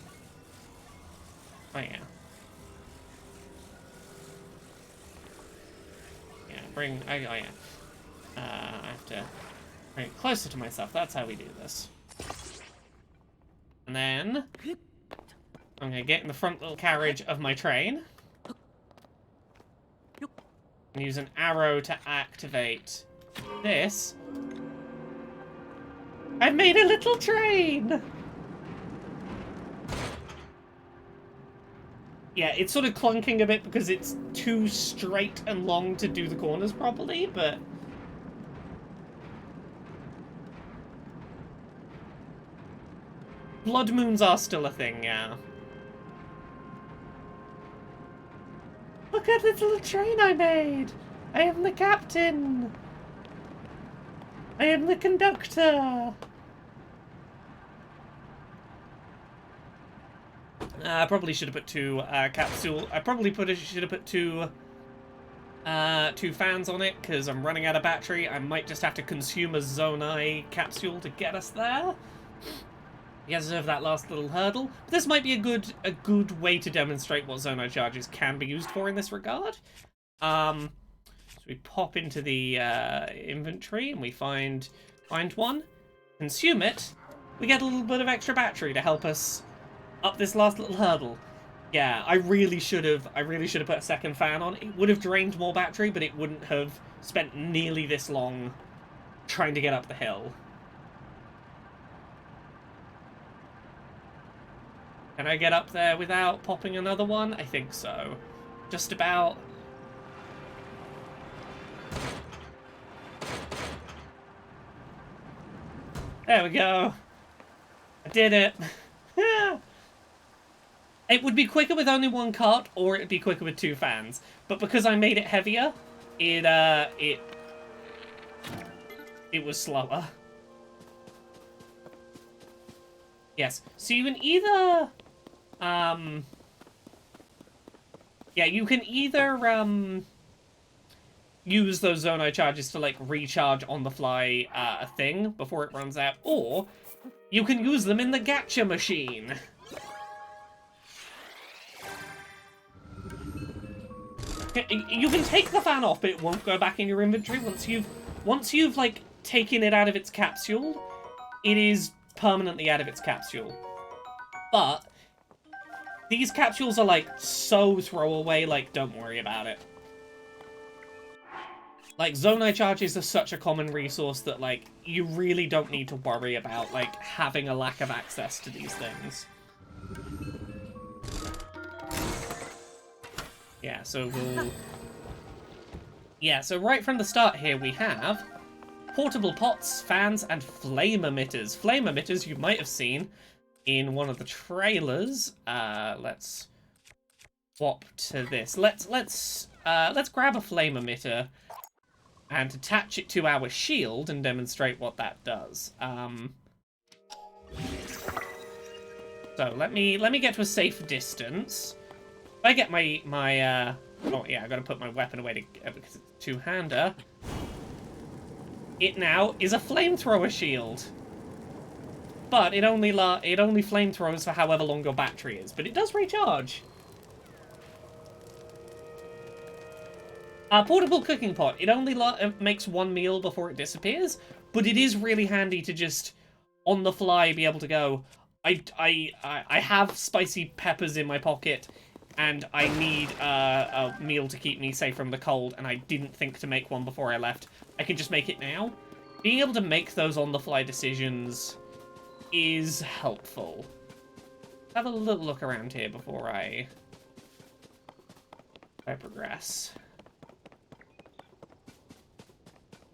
Oh, yeah. Yeah, bring... Oh, yeah. I have to bring it closer to myself. That's how we do this. And then... I'm gonna get in the front little carriage of my train. And use an arrow to activate this. I've made a little train! Yeah, it's sort of clunking a bit because it's too straight and long to do the corners properly, but... Blood moons are still a thing, yeah. Look at this little train I made! I am the captain! I am the conductor! I probably should have put two capsule. I probably should have put two fans on it because I'm running out of battery. I might just have to consume a Zonai capsule to get us there. You guys deserve that last little hurdle. But this might be a good way to demonstrate what Zonai charges can be used for in this regard. So we pop into the inventory and we find one, consume it. We get a little bit of extra battery to help us up this last little hurdle. Yeah, I really should have put a second fan on. It would have drained more battery, but it wouldn't have spent nearly this long trying to get up the hill. Can I get up there without popping another one? I think so. Just about. There we go. I did it. It would be quicker with only one cart, or it'd be quicker with two fans. But because I made it heavier, it was slower. Yes. So you can either yeah, you can either use those Zonai charges to like recharge on the fly a thing before it runs out, or you can use them in the gacha machine. You can take the fan off, but it won't go back in your inventory once you've like taken it out of its capsule. It is permanently out of its capsule. But these capsules are like so throwaway, like don't worry about it. Like Zonai charges are such a common resource that like you really don't need to worry about like having a lack of access to these things. Yeah, so we'll... Yeah, so right from the start here we have portable pots, fans, and flame emitters. Flame emitters you might have seen in one of the trailers. Let's swap to this. Let's grab a flame emitter and attach it to our shield and demonstrate what that does. So let me get to a safe distance. If I get my oh yeah, I gotta put my weapon away because it's a two-hander. It now is a flamethrower shield, but it only flamethrowers for however long your battery is, but it does recharge. Portable cooking pot. It only makes one meal before it disappears, but it is really handy to just on the fly be able to go. I have spicy peppers in my pocket. And I need a meal to keep me safe from the cold, and I didn't think to make one before I left. I can just make it now. Being able to make those on-the-fly decisions is helpful. Have a little look around here before I progress.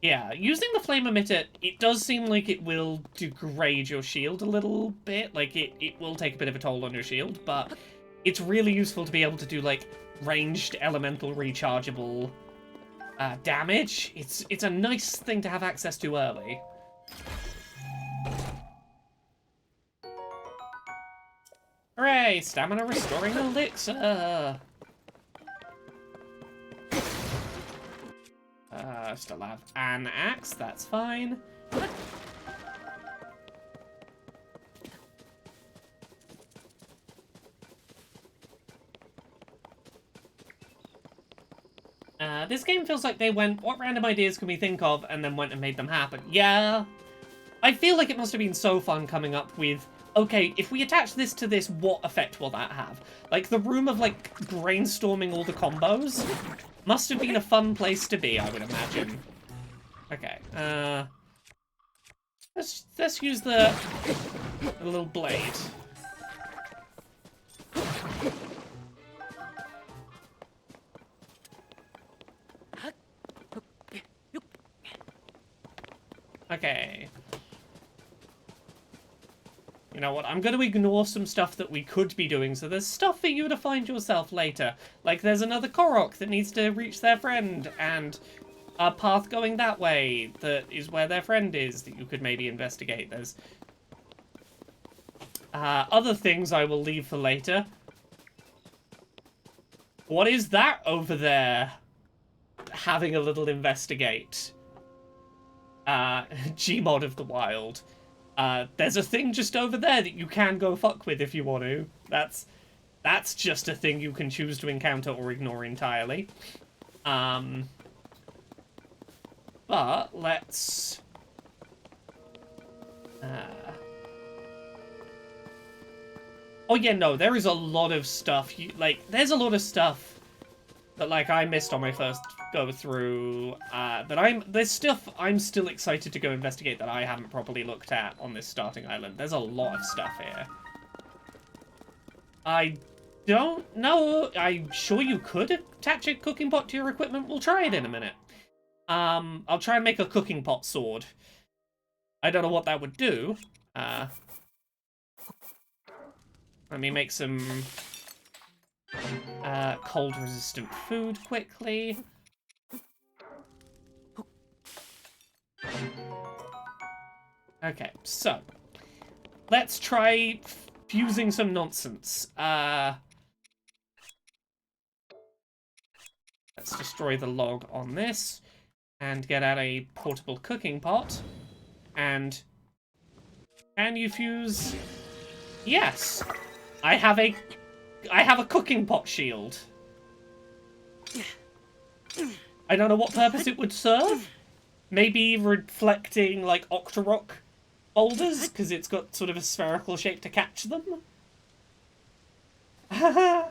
Yeah, using the flame emitter, it does seem like it will degrade your shield a little bit. Like, it will take a bit of a toll on your shield, but it's really useful to be able to do, like, ranged elemental rechargeable damage. It's a nice thing to have access to early. Hooray! Stamina restoring elixir! Still have an axe, that's fine. This game feels like they went, what random ideas can we think of, and then went and made them happen. Yeah. I feel like it must have been so fun coming up with, okay, if we attach this to this, what effect will that have? Like, the room of, like, brainstorming all the combos must have been a fun place to be, I would imagine. Okay, let's use the little blade. Okay. You know what, I'm going to ignore some stuff that we could be doing, so there's stuff for you to find yourself later. Like, there's another Korok that needs to reach their friend, and a path going that way that is where their friend is that you could maybe investigate. There's other things I will leave for later. What is that over there? Having a little investigate. Gmod of the Wild. There's a thing just over there that you can go fuck with if you want to. That's just a thing you can choose to encounter or ignore entirely. But let's... Oh yeah, no, there is a lot of stuff. There's a lot of stuff that, like, I missed on my first go through, there's stuff I'm still excited to go investigate that I haven't properly looked at on this starting island. There's a lot of stuff here. I don't know. I'm sure you could attach a cooking pot to your equipment. We'll try it in a minute. I'll try and make a cooking pot sword. I don't know what that would do. Let me make some cold-resistant food quickly. Okay, so let's try fusing some nonsense. Let's destroy the log on this and get out a portable cooking pot. And can you fuse? Yes, I have a cooking pot shield. I don't know what purpose it would serve. Maybe reflecting, like, Octorok boulders, because it's got sort of a spherical shape to catch them. Yeah,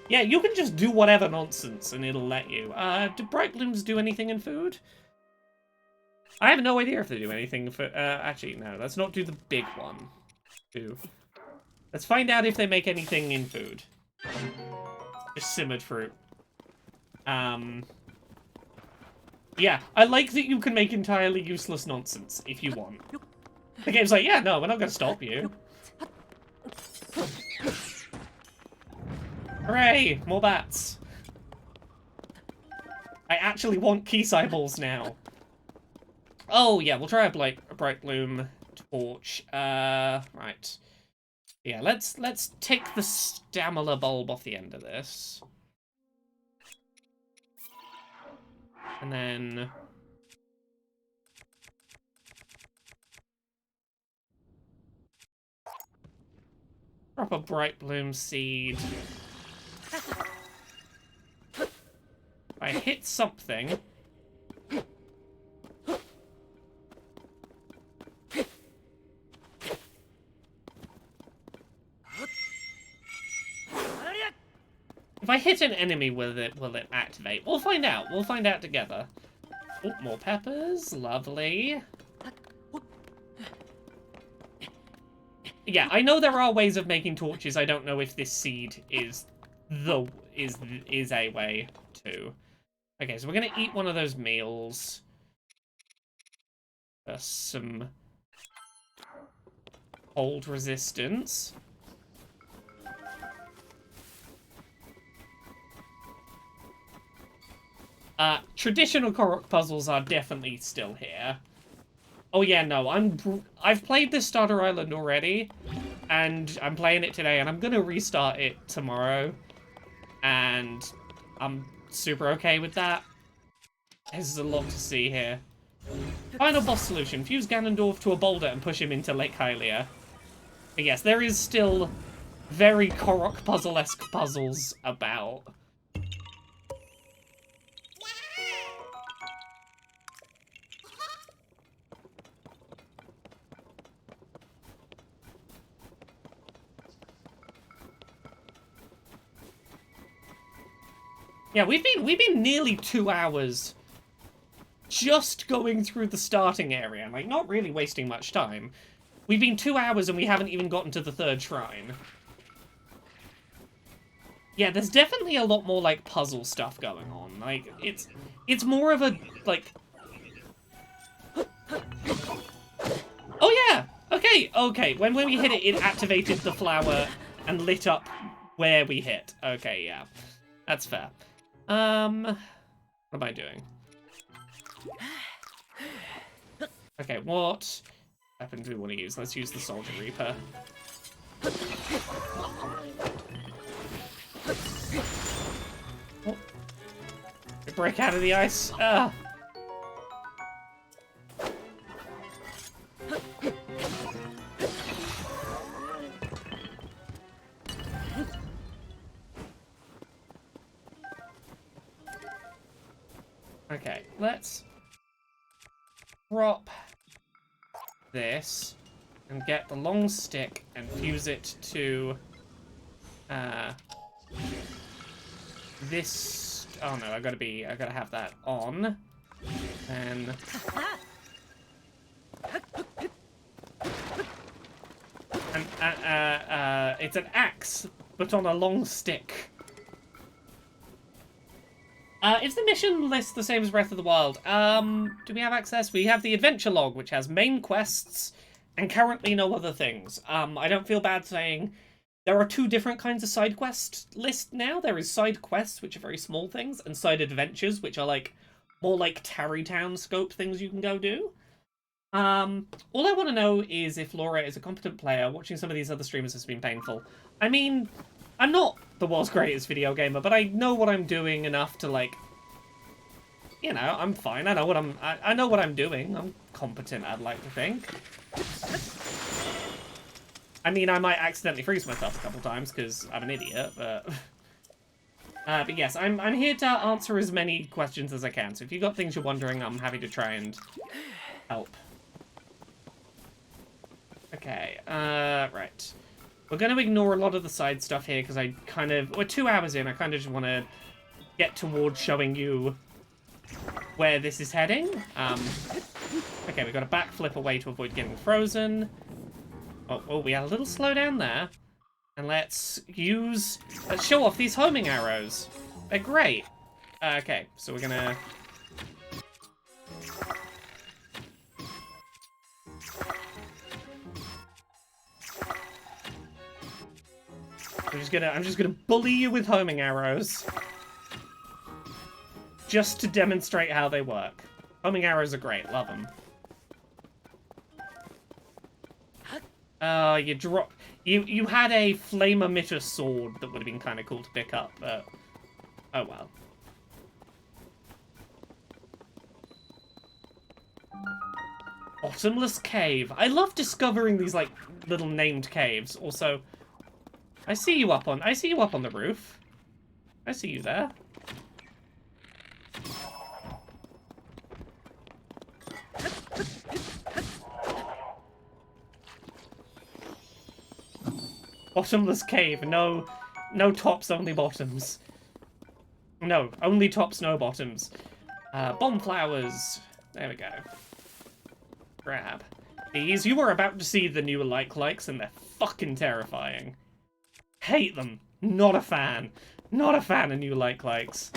you can just do whatever nonsense, and it'll let you. Do bright blooms do anything in food? I have no idea if they do anything for... actually, no, let's not do the big one. Let's find out if they make anything in food. Just simmered fruit. Yeah, I like that you can make entirely useless nonsense if you want. The game's like, yeah, no, we're not going to stop you. Hooray! More bats. I actually want Keese eyeballs now. Oh, yeah, we'll try a bright bloom torch. Right. Yeah, let's take the stamina bulb off the end of this. And then... drop a bright bloom seed. If I hit something... if I hit an enemy with it, will it activate? We'll find out. We'll find out together. Oh, more peppers. Lovely. Yeah, I know there are ways of making torches. I don't know if this seed is a way to. Okay, so we're gonna eat one of those meals. Some cold resistance. Traditional Korok puzzles are definitely still here. Oh yeah, no, I've played this starter island already, and I'm playing it today, and I'm gonna restart it tomorrow, and I'm super okay with that. There's a lot to see here. Final boss solution. Fuse Ganondorf to a boulder and push him into Lake Hylia. But yes, there is still very Korok puzzle-esque puzzles about. Yeah, we've been nearly 2 hours just going through the starting area, like not really wasting much time. We've been 2 hours and we haven't even gotten to the 3rd shrine. Yeah, there's definitely a lot more like puzzle stuff going on. Like it's more of a like. Oh yeah. Okay. When we hit it, it activated the flower and lit up where we hit. Okay, yeah, that's fair. What am I doing? Okay, what weapon do we want to use? Let's use the Soldier Reaper. Oh. Break out of the ice. Ah. Okay, let's drop this and get the long stick and fuse it to this. Oh no, I gotta have that on. And it's an axe, but on a long stick. Is the mission list the same as Breath of the Wild? Do we have access? We have the adventure log, which has main quests and currently no other things. I don't feel bad saying there are 2 different kinds of side quest list now. There is side quests, which are very small things, and side adventures, which are like more like Tarrytown scope things you can go do. All I want to know is if Laura is a competent player. Watching some of these other streamers has been painful. I mean, I'm not the world's greatest video gamer, but I know what I'm doing enough to, like, you know, I'm fine. I know what I know what I'm doing. I'm competent, I'd like to think. I mean, I might accidentally freeze myself a couple times because I'm an idiot, but yes, I'm here to answer as many questions as I can. So if you've got things you're wondering, I'm happy to try and help. Okay, right. We're going to ignore a lot of the side stuff here because we're 2 hours in. I kind of just want to get towards showing you where this is heading. Okay, we've got a backflip away to avoid getting frozen. Oh, we had a little slowdown there. And let's show off these homing arrows. They're great. Okay, so we're gonna... I'm just gonna bully you with homing arrows. Just to demonstrate how they work. Homing arrows are great, love them. You had a flame emitter sword that would have been kind of cool to pick up, but oh well. Bottomless cave. I love discovering these like little named caves. Also, I see you up on the roof. I see you there. Bottomless cave. No tops, only bottoms. No, only tops, no bottoms. Bomb flowers. There we go. Grab these. You were about to see the new likes, and they're fucking terrifying. Hate them. Not a fan. Not a fan of new likes.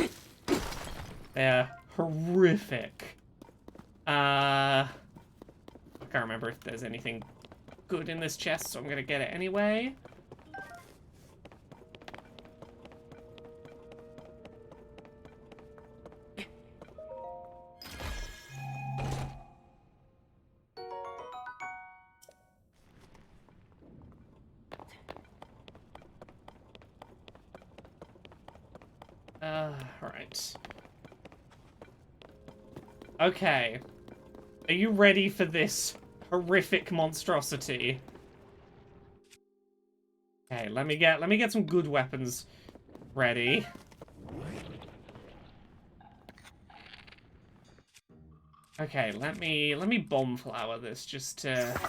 They're horrific. I can't remember if there's anything good in this chest, so I'm gonna get it anyway. Right. Okay. Are you ready for this horrific monstrosity? Okay, let me get some good weapons ready. Okay, let me bomb flower this just to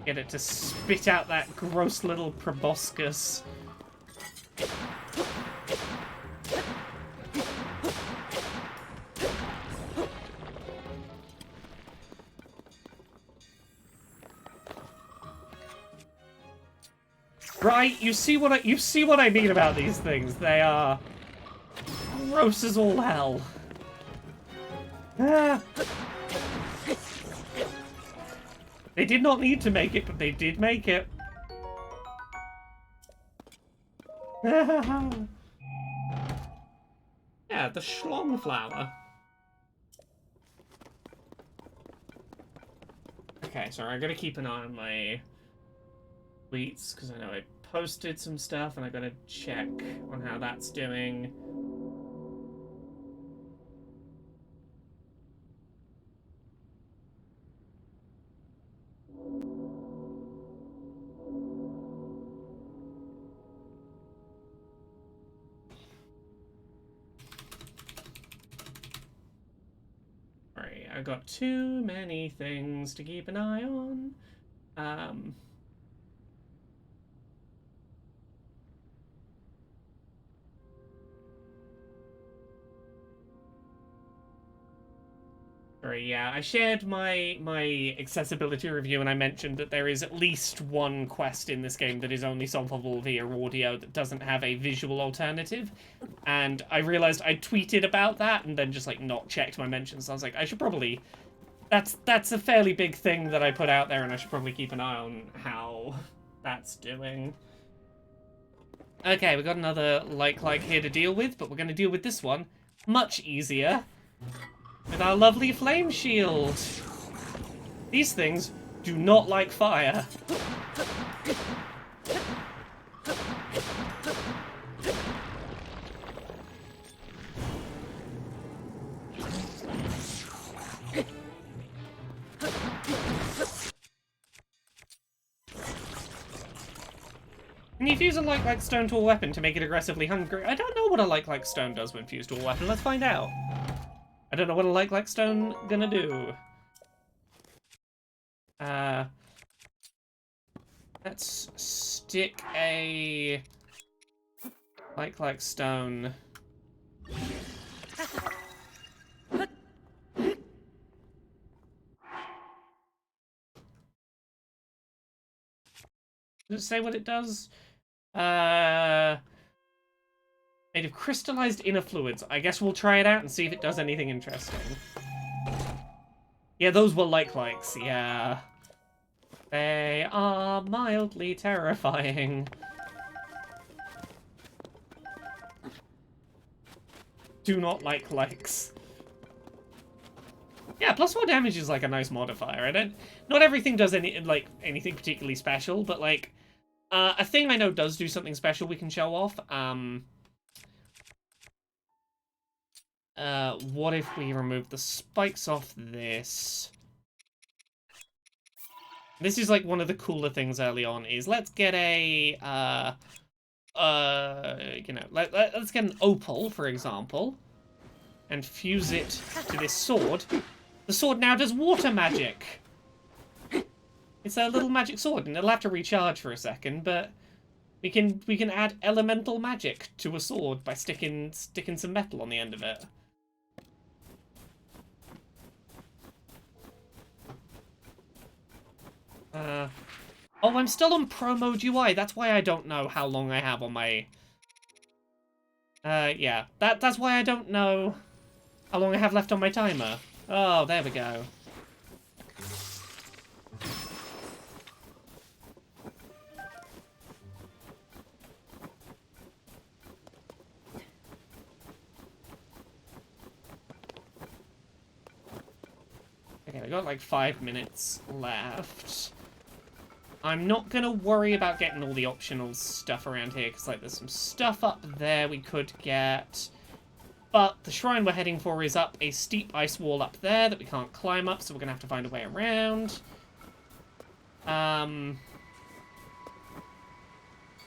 get it to spit out that gross little proboscis. Right, you see what I mean about these things. They are gross as all hell. Ah. They did not need to make it, but they did make it. Yeah, the schlong flower. Okay, sorry, I gotta keep an eye on my tweets, because I know I posted some stuff, and I gotta check on how that's doing. Sorry, I got too many things to keep an eye on. Sorry, yeah, I shared my accessibility review, and I mentioned that there is at least one quest in this game that is only solvable via audio that doesn't have a visual alternative. And I realized I tweeted about that and then just like not checked my mentions. So I was like, I should probably that's a fairly big thing that I put out there, and I should probably keep an eye on how that's doing. Okay, we got another like here to deal with, but we're gonna deal with this one much easier. With our lovely flame shield. These things do not like fire. Can you fuse a like stone to a weapon to make it aggressively hungry? I don't know what a like stone does when fused to a weapon. Let's find out. I don't know what a like stone gonna do. Let's stick a like stone. Does it say what it does? Made of crystallized inner fluids. I guess we'll try it out and see if it does anything interesting. Yeah, those were likes, yeah. They are mildly terrifying. Do not likes. Yeah, +4 damage is like a nice modifier. Not everything does anything particularly special, but like a thing I know does do something special we can show off. What if we remove the spikes off this? This is like one of the cooler things early on is let's get a let's get an opal, for example, and fuse it to this sword. The sword now does water magic. It's a little magic sword, and it'll have to recharge for a second, but we can add elemental magic to a sword by sticking some metal on the end of it. Oh, I'm still on Pro Mode UI. That's why I don't know how long I have on my... yeah. That's why I don't know how long I have left on my timer. Oh, there we go. Okay, we got like 5 minutes left. I'm not going to worry about getting all the optional stuff around here, because, like, there's some stuff up there we could get. But the shrine we're heading for is up a steep ice wall up there that we can't climb up, so we're going to have to find a way around.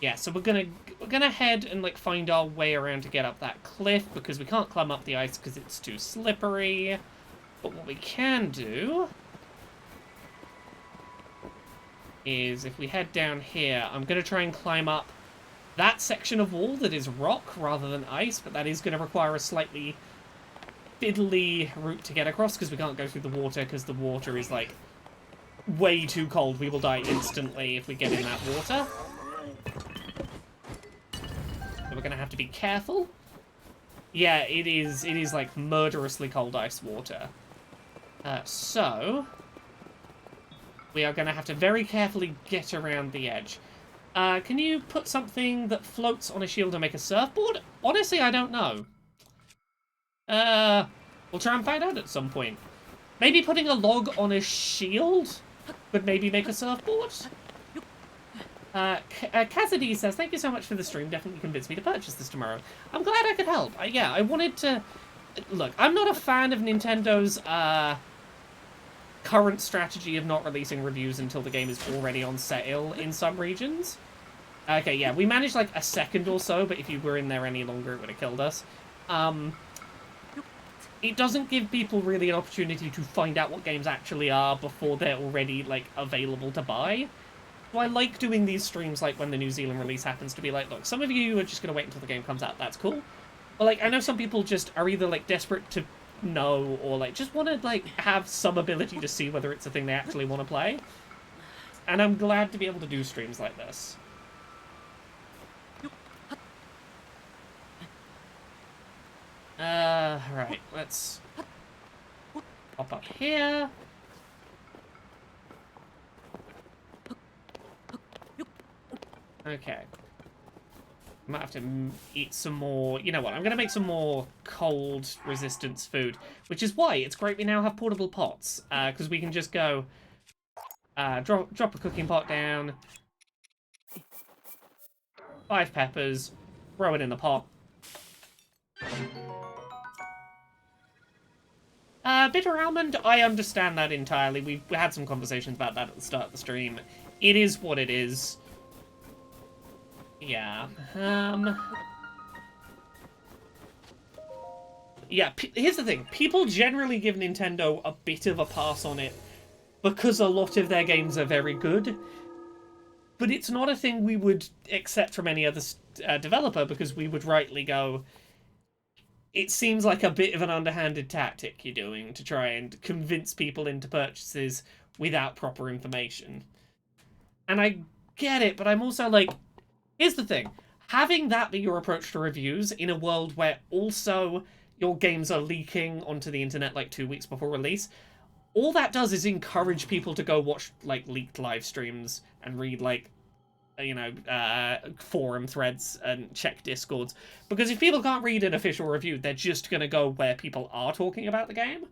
Yeah, so we're gonna head and, like, find our way around to get up that cliff, because we can't climb up the ice because it's too slippery. But what we can do is, if we head down here, I'm gonna try and climb up that section of wall that is rock rather than ice, but that is gonna require a slightly fiddly route to get across, because we can't go through the water, because the water is, like, way too cold. We will die instantly if we get in that water. So we're gonna have to be careful. Yeah, it is like murderously cold ice water. So we are gonna have to very carefully get around the edge. Can you put something that floats on a shield and make a surfboard? Honestly, I don't know. We'll try and find out at some point. Maybe putting a log on a shield would maybe make a surfboard? Cassidy says, thank you so much for the stream. Definitely convinced me to purchase this tomorrow. I'm glad I could help. Yeah, I wanted to... Look, I'm not a fan of Nintendo's current strategy of not releasing reviews until the game is already on sale in some regions. Okay, yeah, we managed like a second or so, but if you were in there any longer, it would have killed us. It doesn't give people really an opportunity to find out what games actually are before they're already, like, available to buy. So I like doing these streams, like, when the New Zealand release happens, to be like, look, some of you are just going to wait until the game comes out, that's cool. But, like, I know some people just are either, like, desperate to know, or, like, just want to, like, have some ability to see whether it's a thing they actually want to play. And I'm glad to be able to do streams like this. Right, let's pop up here. Okay. Might have to eat some more... You know what, I'm going to make some more cold resistance food, which is why it's great we now have portable pots, because we can just go drop a cooking pot down, 5 peppers, throw it in the pot. Bitter almond, I understand that entirely. We had some conversations about that at the start of the stream. It is what it is. Yeah. Yeah, here's the thing. People generally give Nintendo a bit of a pass on it because a lot of their games are very good. But it's not a thing we would accept from any other developer, because we would rightly go... It seems like a bit of an underhanded tactic you're doing to try and convince people into purchases without proper information. And I get it, but I'm also like, here's the thing. Having that be your approach to reviews in a world where also your games are leaking onto the internet like 2 weeks before release, all that does is encourage people to go watch like leaked live streams and read like, you know, forum threads and check discords, because if people can't read an official review, they're just gonna go where people are talking about the game.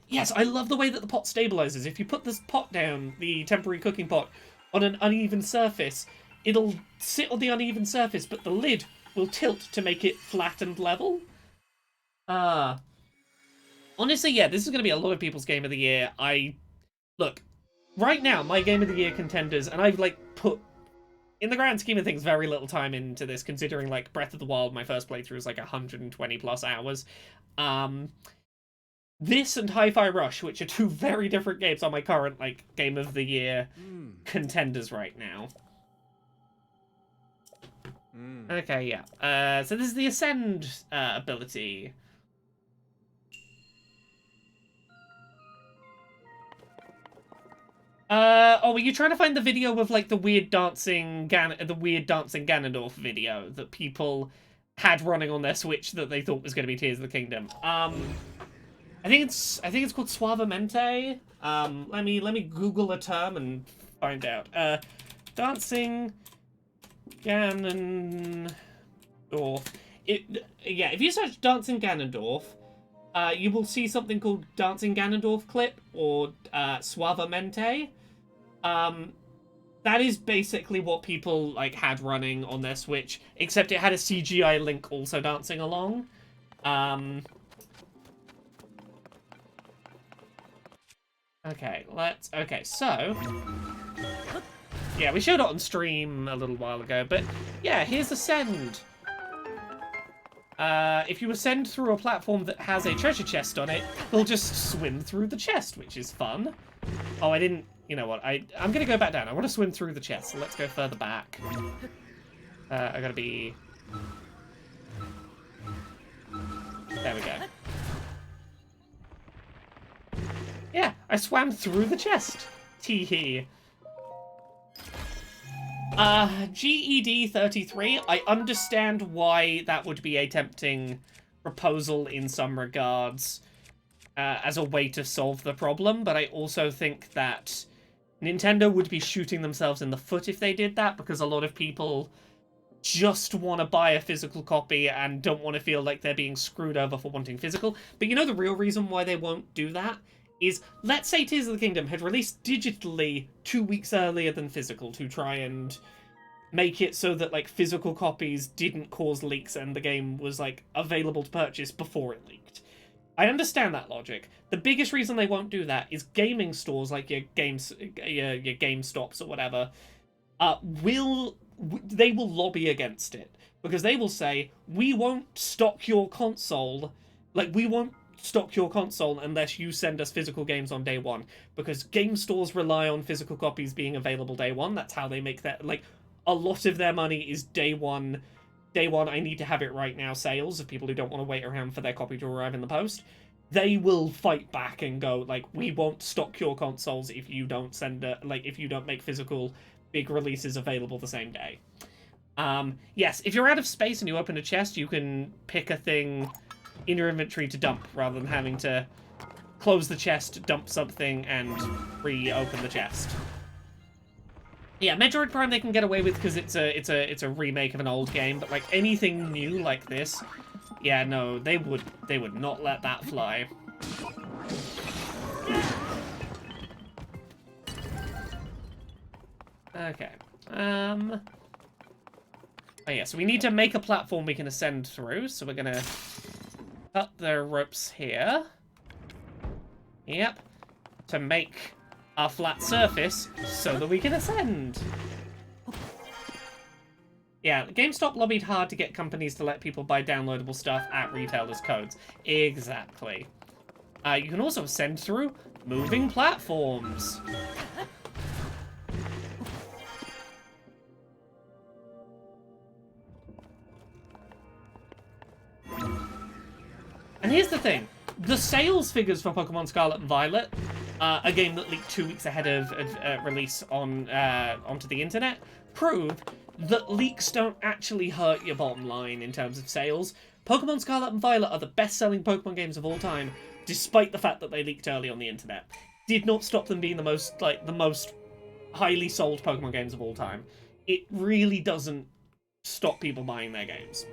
Yes, I love the way that the pot stabilizes. If you put this pot down, the temporary cooking pot, on an uneven surface, it'll sit on the uneven surface, but the lid will tilt to make it flat and level. Honestly, yeah, this is gonna be a lot of people's game of the year. Look, right now, my Game of the Year contenders, and I've, like, put, in the grand scheme of things, very little time into this, considering, like, Breath of the Wild, my first playthrough was, like, 120 plus hours. This and Hi-Fi Rush, which are two very different games, are my current, like, Game of the Year contenders right now. Okay, yeah. So this is the Ascend ability. Oh, were you trying to find the video of, like, the weird dancing Ganondorf video that people had running on their Switch that they thought was going to be Tears of the Kingdom? I think it's called Suavemente. Let me Google a term and find out. Dancing Ganondorf. Yeah, if you search Dancing Ganondorf, you will see something called Dancing Ganondorf clip or Suavemente. That is basically what people like had running on their Switch, except it had a CGI Link also dancing along. Okay, so yeah, we showed it on stream a little while ago, but yeah, here's Ascend. If you ascend through a platform that has a treasure chest on it, you'll just swim through the chest, which is fun. Oh, I didn't... You know what? I'm gonna go back down. I want to swim through the chest, so let's go further back. I gotta be... There we go. Yeah, I swam through the chest. Tee-hee. GED33, I understand why that would be a tempting proposal in some regards as a way to solve the problem, but I also think that Nintendo would be shooting themselves in the foot if they did that, because a lot of people just want to buy a physical copy and don't want to feel like they're being screwed over for wanting physical. But you know the real reason why they won't do that? Is, let's say Tears of the Kingdom had released digitally 2 weeks earlier than physical to try and make it so that, like, physical copies didn't cause leaks and the game was, like, available to purchase before it leaked. I understand that logic. The biggest reason they won't do that is gaming stores, like your GameStops or whatever, they will lobby against it. Because they will say, we won't stock your console, unless you send us physical games on day one, because game stores rely on physical copies being available day one. That's how they make that, like, a lot of their money is day one, I need to have it right now sales of people who don't want to wait around for their copy to arrive in the post. They will fight back and go, like, we won't stock your consoles if you don't if you don't make physical big releases available the same day. Yes, if you're out of space and you open a chest, you can pick a thing in your inventory to dump, rather than having to close the chest, dump something, and reopen the chest. Yeah, Metroid Prime they can get away with because it's a remake of an old game, but like anything new like this, yeah, no, they would not let that fly. Okay. Oh yeah, so we need to make a platform we can ascend through, so we're gonna cut the ropes here. Yep. To make a flat surface so that we can ascend. Yeah, GameStop lobbied hard to get companies to let people buy downloadable stuff at retailers' codes. Exactly. You can also ascend through moving platforms. And here's the thing. The sales figures for Pokemon Scarlet and Violet, a game that leaked 2 weeks ahead of release onto the internet, prove that leaks don't actually hurt your bottom line in terms of sales. Pokemon Scarlet and Violet are the best-selling Pokemon games of all time, despite the fact that they leaked early on the internet. Did not stop them being the most highly sold Pokemon games of all time. It really doesn't stop people buying their games.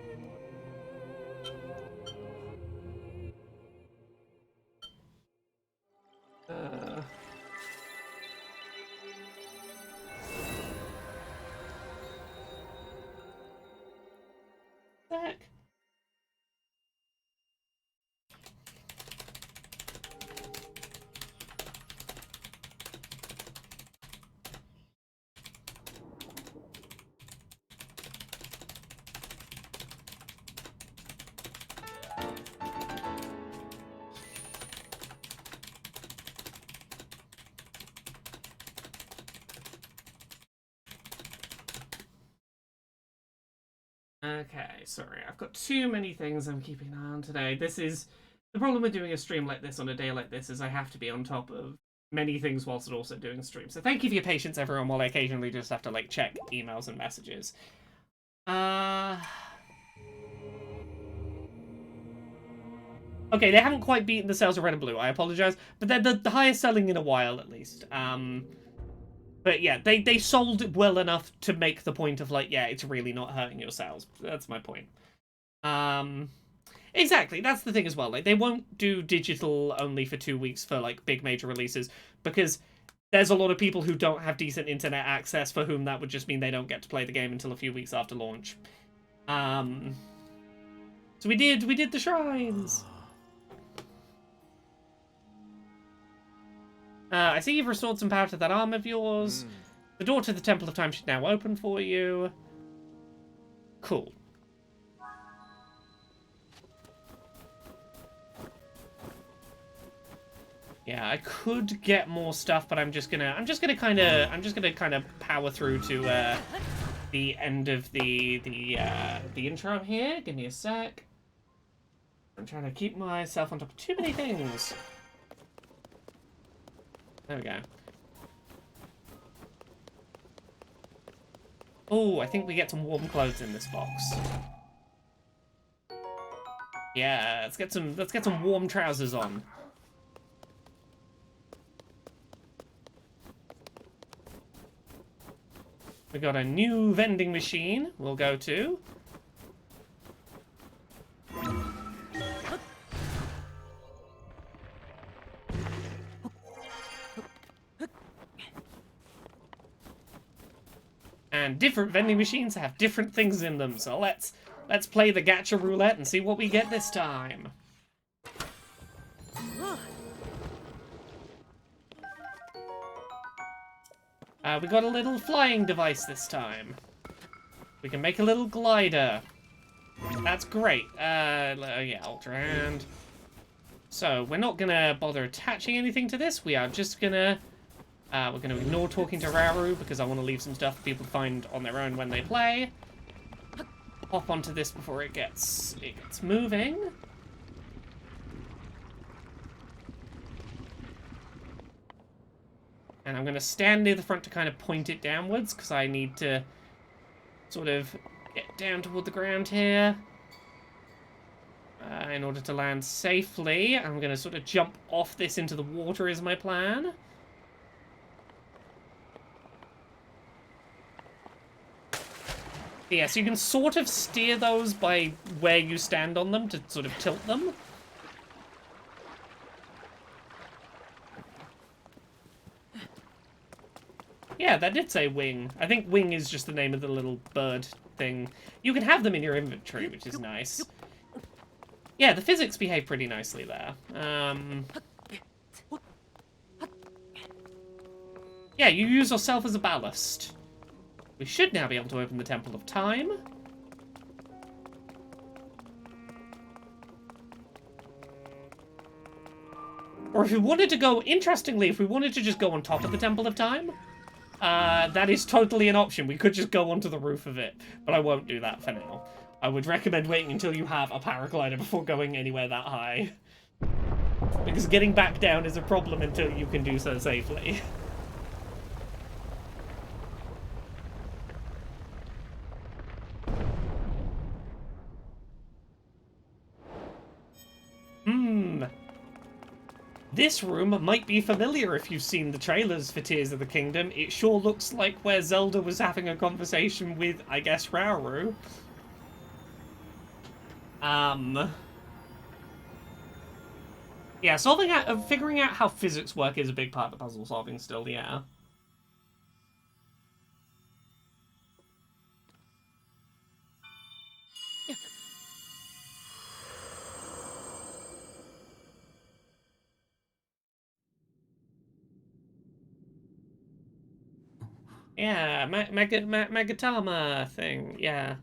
Heck. Okay, sorry, I've got too many things I'm keeping an eye on today. This is the problem with doing a stream like this on a day like this, is I have to be on top of many things whilst also doing a stream. So thank you for your patience, everyone, while I occasionally just have to, like, check emails and messages. Okay, they haven't quite beaten the sales of Red and Blue, I apologize, but they're the highest selling in a while, at least. But yeah, they sold it well enough to make the point of, like, yeah, it's really not hurting your sales. That's my point. Exactly, that's the thing as well. Like, they won't do digital only for 2 weeks for, like, big major releases, because there's a lot of people who don't have decent internet access for whom that would just mean they don't get to play the game until a few weeks after launch. So we did the shrines. I see you've restored some power to that arm of yours. The door to the Temple of Time should now open for you. Cool. Yeah, I could get more stuff, but I'm just gonna kind of power through to the end of the intro here. Give me a sec. I'm trying to keep myself on top of too many things. There we go. Oh, I think we get some warm clothes in this box. Yeah, let's get some warm trousers on. We got a new vending machine we'll go to. And different vending machines have different things in them, so let's play the gacha roulette and see what we get this time. We got a little flying device this time. We can make a little glider. That's great. Yeah, Ultra Hand. So, we're not gonna bother attaching anything to this. We are just gonna... we're gonna ignore talking to Rauru because I want to leave some stuff for people to find on their own when they play. Hop onto this before it gets moving. And I'm going to stand near the front to kind of point it downwards, because I need to sort of get down toward the ground here. In order to land safely, I'm going to sort of jump off this into the water is my plan. Yeah, so you can sort of steer those by where you stand on them to sort of tilt them. Yeah, that did say wing. I think wing is just the name of the little bird thing. You can have them in your inventory, which is nice. Yeah, the physics behave pretty nicely there. Yeah, you use yourself as a ballast. We should now be able to open the Temple of Time. Or if we wanted to go, interestingly, if we wanted to just go on top of the Temple of Time, that is totally an option. We could just go onto the roof of it, but I won't do that for now. I would recommend waiting until you have a paraglider before going anywhere that high. Because getting back down is a problem until you can do so safely. This room might be familiar if you've seen the trailers for Tears of the Kingdom. It sure looks like where Zelda was having a conversation with, I guess, Rauru. Yeah, figuring out how physics work is a big part of puzzle solving still, yeah. Yeah, Magatama thing, yeah.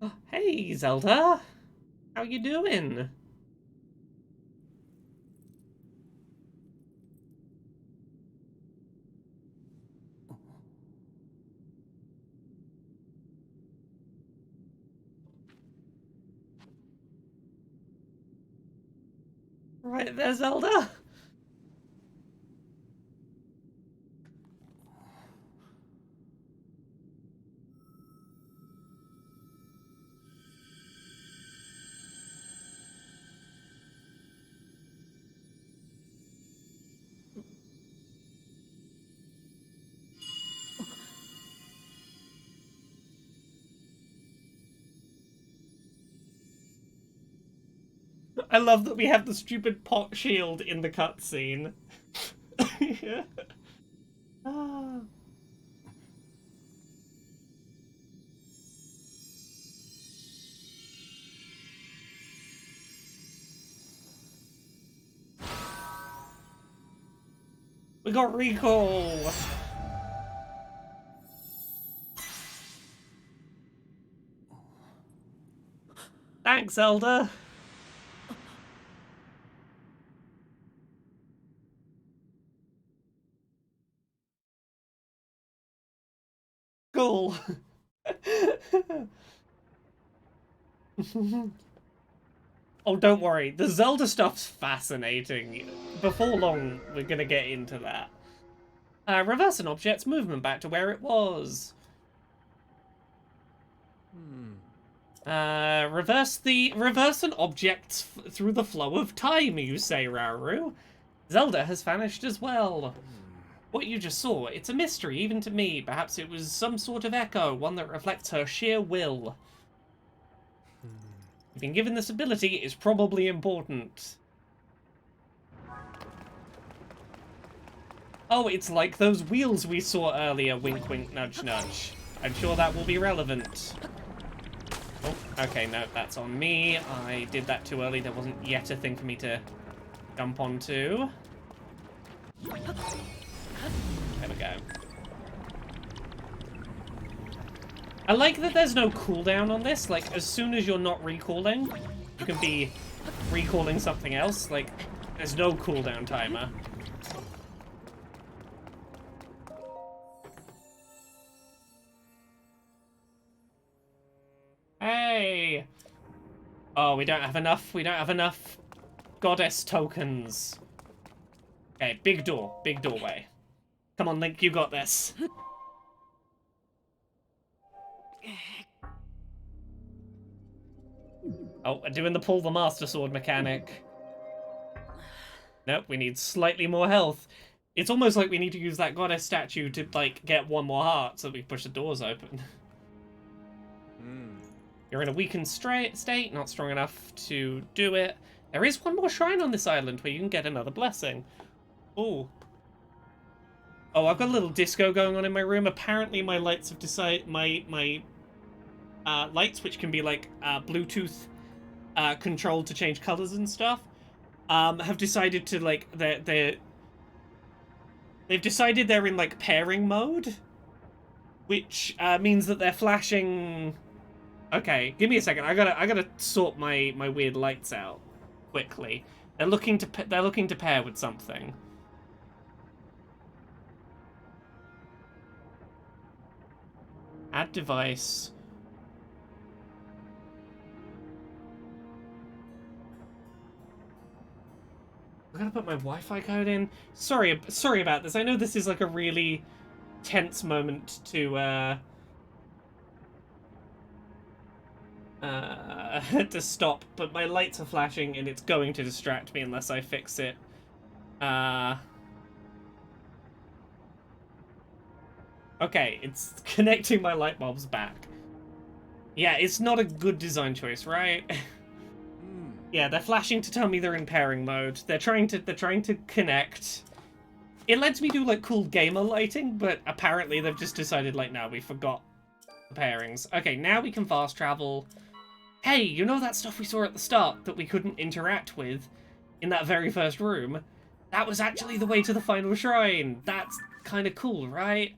Oh, hey, Zelda! How you doing? Right there, Zelda! I love that we have the stupid pot shield in the cutscene. Yeah. We got recall! Thanks, Zelda! Cool. Oh, don't worry. The Zelda stuff's fascinating. Before long, we're gonna get into that. Reverse an object's movement back to where it was. Reverse an object through the flow of time, you say, Rauru. Zelda has vanished as well. What you just saw, it's a mystery, even to me. Perhaps it was some sort of echo, one that reflects her sheer will. Being given this ability is probably important. Oh, it's like those wheels we saw earlier. Wink, wink, nudge, nudge. I'm sure that will be relevant. Oh, okay, no, that's on me. I did that too early. There wasn't yet a thing for me to jump onto. There we go. I like that there's no cooldown on this. Like, as soon as you're not recalling, you can be recalling something else. Like, there's no cooldown timer. Hey! Oh, we don't have enough. We don't have enough goddess tokens. Okay, big door. Big doorway. Come on, Link, you got this. Oh, we're doing the pull the Master Sword mechanic. Nope, we need slightly more health. It's almost like we need to use that goddess statue to, like, get one more heart so we push the doors open. You're in a weakened state, not strong enough to do it. There is one more shrine on this island where you can get another blessing. Ooh. Oh, I've got a little disco going on in my room. Apparently my lights have decided... My lights, which can be, like, Bluetooth controlled to change colors and stuff, have decided to, like, they've decided they're in, like, pairing mode, which means that they're flashing. Okay, give me a second. I gotta sort my weird lights out quickly. They're looking to pair with something. Add device. I'm gonna put my Wi-Fi code in. Sorry about this. I know this is like a really tense moment to to stop, but my lights are flashing and it's going to distract me unless I fix it. Okay, it's connecting my light bulbs back. Yeah, it's not a good design choice, right? Yeah, they're flashing to tell me they're in pairing mode. They're trying to connect. It lets me do like cool gamer lighting, but apparently they've just decided like, no, we forgot the pairings. Okay, now we can fast travel. Hey, you know that stuff we saw at the start that we couldn't interact with in that very first room? That was actually the way to the final shrine. That's kind of cool, right?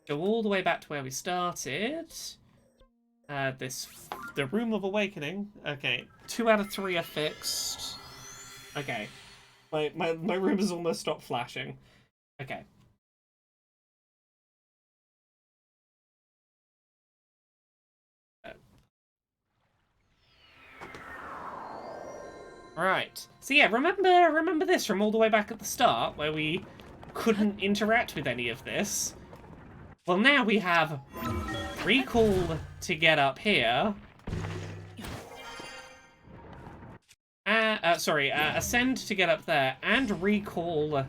Go all the way back to where we started. The Room of Awakening. Okay, 2 out of 3 are fixed. Okay, my room has almost stopped flashing. Okay. Right. So yeah, remember this from all the way back at the start, where we couldn't interact with any of this? Well, now we have recall to get up here. Ascend to get up there, and recall.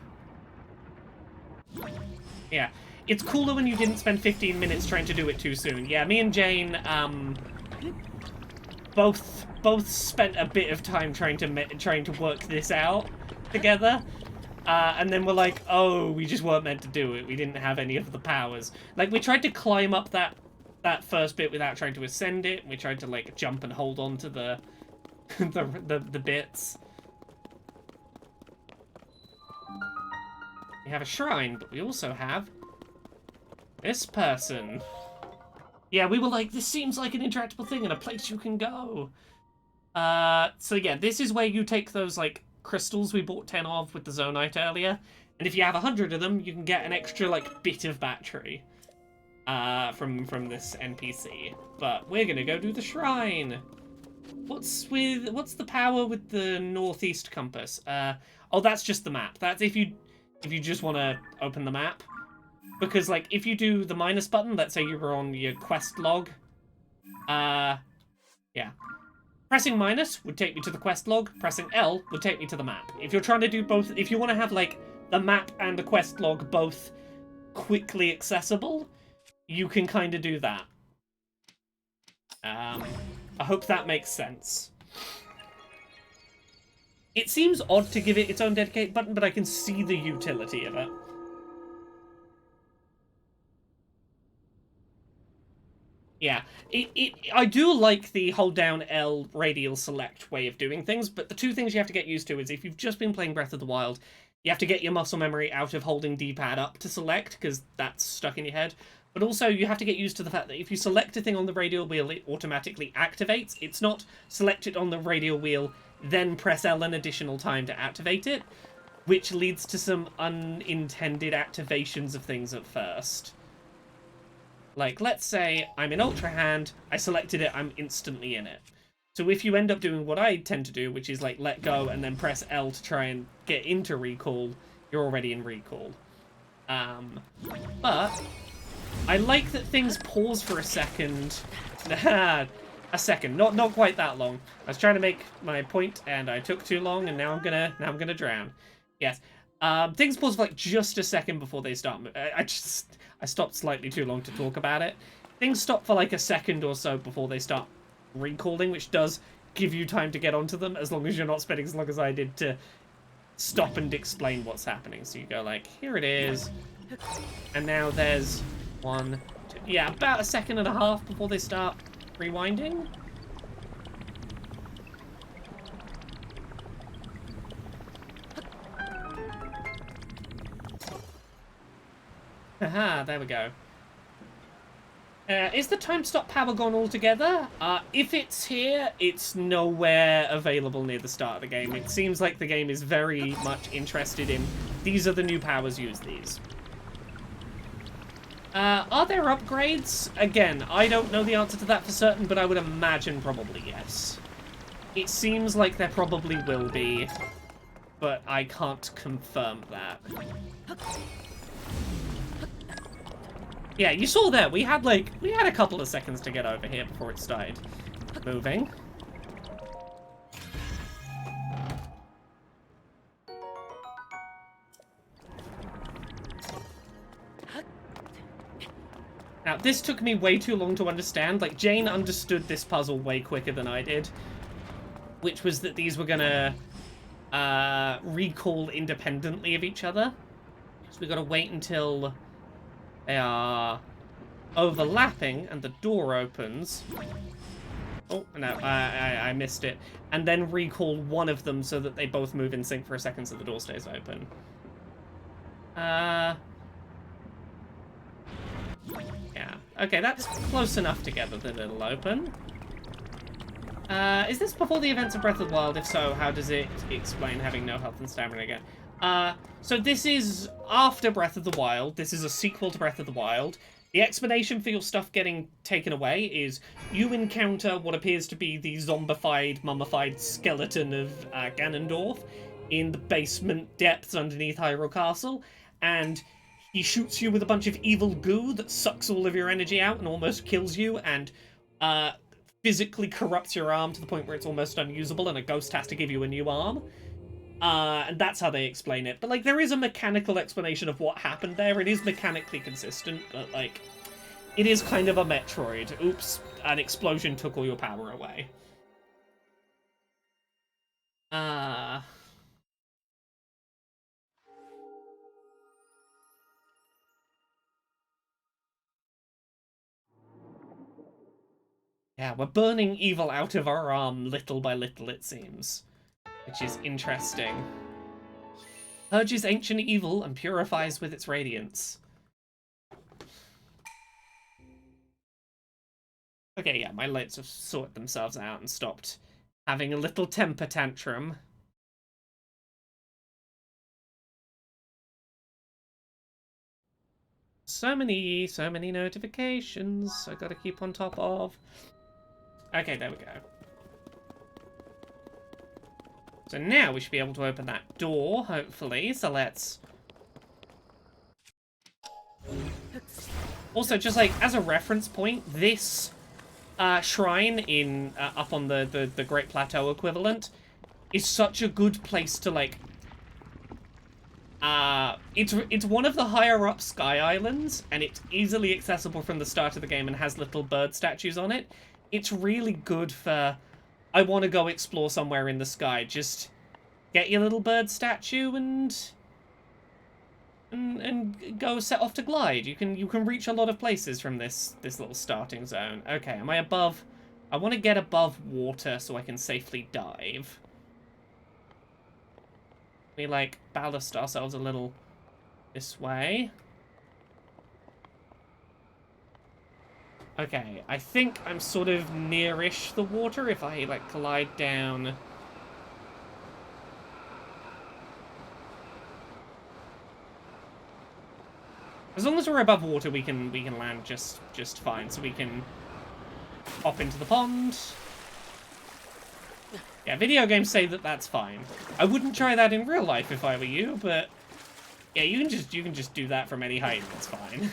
Yeah, it's cooler when you didn't spend 15 minutes trying to do it too soon. Yeah, me and Jane, both spent a bit of time trying to work this out together. And then we're like, oh, we just weren't meant to do it. We didn't have any of the powers. Like, we tried to climb up that first bit without trying to ascend it. We tried to, like, jump and hold on to the the bits. We have a shrine, but we also have this person. Yeah, we were like, this seems like an interactable thing and a place you can go. So yeah, this is where you take those, like, crystals we bought 10 of with the Zonite earlier. And if you have 100 of them, you can get an extra, like, bit of battery. From this NPC. But we're gonna go do the shrine. What's the power with the northeast compass? Oh, that's just the map. That's if you just want to open the map. Because, like, if you do the minus button, let's say you were on your quest log. Yeah. Pressing minus would take me to the quest log. Pressing L would take me to the map. If you're trying to do both, if you want to have, like, the map and the quest log both quickly accessible, you can kind of do that. I hope that makes sense. It seems odd to give it its own dedicated button, but I can see the utility of it. Yeah, I do like the hold down L radial select way of doing things, but the two things you have to get used to is if you've just been playing Breath of the Wild, you have to get your muscle memory out of holding D-pad up to select, because that's stuck in your head. But also, you have to get used to the fact that if you select a thing on the radial wheel, it automatically activates. It's not select it on the radial wheel, then press L an additional time to activate it, which leads to some unintended activations of things at first. Like, let's say I'm in Ultra Hand, I selected it, I'm instantly in it. So if you end up doing what I tend to do, which is, like, let go and then press L to try and get into recall, you're already in recall. But I like that things pause for a second. A second, not quite that long. I was trying to make my point, and I took too long, and now I'm gonna drown. Yes, things pause for like just a second before they start. I stopped slightly too long to talk about it. Things stop for like a second or so before they start recalling, which does give you time to get onto them, as long as you're not spending as long as I did to stop and explain what's happening. So you go like, here it is, and now there's 1, 2, yeah, about a second and a half before they start rewinding. Haha, there we go. Is the time stop power gone altogether? If it's here, it's nowhere available near the start of the game. It seems like the game is very much interested in, these are the new powers, use these. Are there upgrades? Again, I don't know the answer to that for certain, but I would imagine probably yes. It seems like there probably will be, but I can't confirm that. Yeah, you saw there, we had a couple of seconds to get over here before it started moving. Now, this took me way too long to understand. Like, Jane understood this puzzle way quicker than I did, which was that these were gonna recall independently of each other. So we gotta wait until they are overlapping and the door opens. Oh, no, I missed it. And then recall one of them so that they both move in sync for a second so the door stays open. Yeah. Okay, that's close enough together that it'll open. Is this before the events of Breath of the Wild? If so, how does it explain having no health and stamina again? So this is after Breath of the Wild. This is a sequel to Breath of the Wild. The explanation for your stuff getting taken away is you encounter what appears to be the zombified, mummified skeleton of Ganondorf in the basement depths underneath Hyrule Castle, and he shoots you with a bunch of evil goo that sucks all of your energy out and almost kills you, and physically corrupts your arm to the point where it's almost unusable and a ghost has to give you a new arm. And that's how they explain it. But, like, there is a mechanical explanation of what happened there. It is mechanically consistent, but, like, it is kind of a Metroid. Oops, an explosion took all your power away. Yeah, we're burning evil out of our arm little by little, it seems. Which is interesting. Purges ancient evil and purifies with its radiance. Okay, yeah, my lights have sorted themselves out and stopped having a little temper tantrum. So many notifications I gotta keep on top of. Okay, there we go. So now we should be able to open that door, hopefully. So let's... Also, just like, as a reference point, this shrine in up on the Great Plateau equivalent is such a good place to, like... it's one of the higher up Sky Islands, and it's easily accessible from the start of the game and has little bird statues on it. It's really good for... I want to go explore somewhere in the sky. Just get your little bird statue and go set off to glide. You can reach a lot of places from this little starting zone. Okay, am I above? I want to get above water so I can safely dive. We like ballast ourselves a little this way. Okay, I think I'm sort of nearish the water if I, like, glide down. As long as we're above water, we can land just fine. So we can hop into the pond. Yeah, video games say that that's fine. I wouldn't try that in real life if I were you, but yeah, you can just do that from any height. It's fine.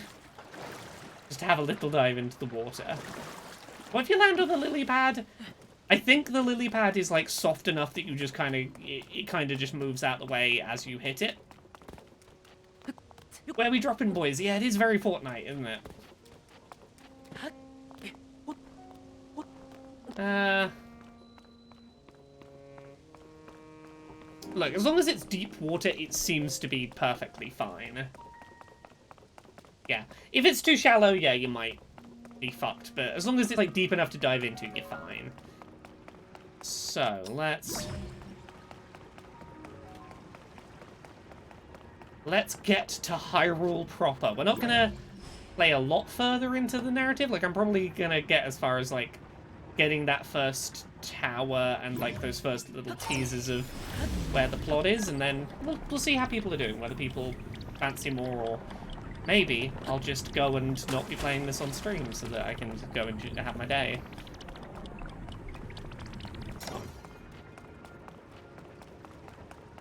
Just have a little dive into the water. What if you land on the lily pad? I think the lily pad is, like, soft enough that you just kind of... It kind of just moves out the way as you hit it. Where are we dropping, boys? Yeah, it is very Fortnite, isn't it? Look, as long as it's deep water, it seems to be perfectly fine. Yeah, if it's too shallow, yeah, you might be fucked. But as long as it's, like, deep enough to dive into, you're fine. So, let's get to Hyrule proper. We're not gonna play a lot further into the narrative. Like, I'm probably gonna get as far as, like, getting that first tower and, like, those first little teasers of where the plot is, and then we'll see how people are doing, whether people fancy more, or maybe I'll just go and not be playing this on stream so that I can go and have my day.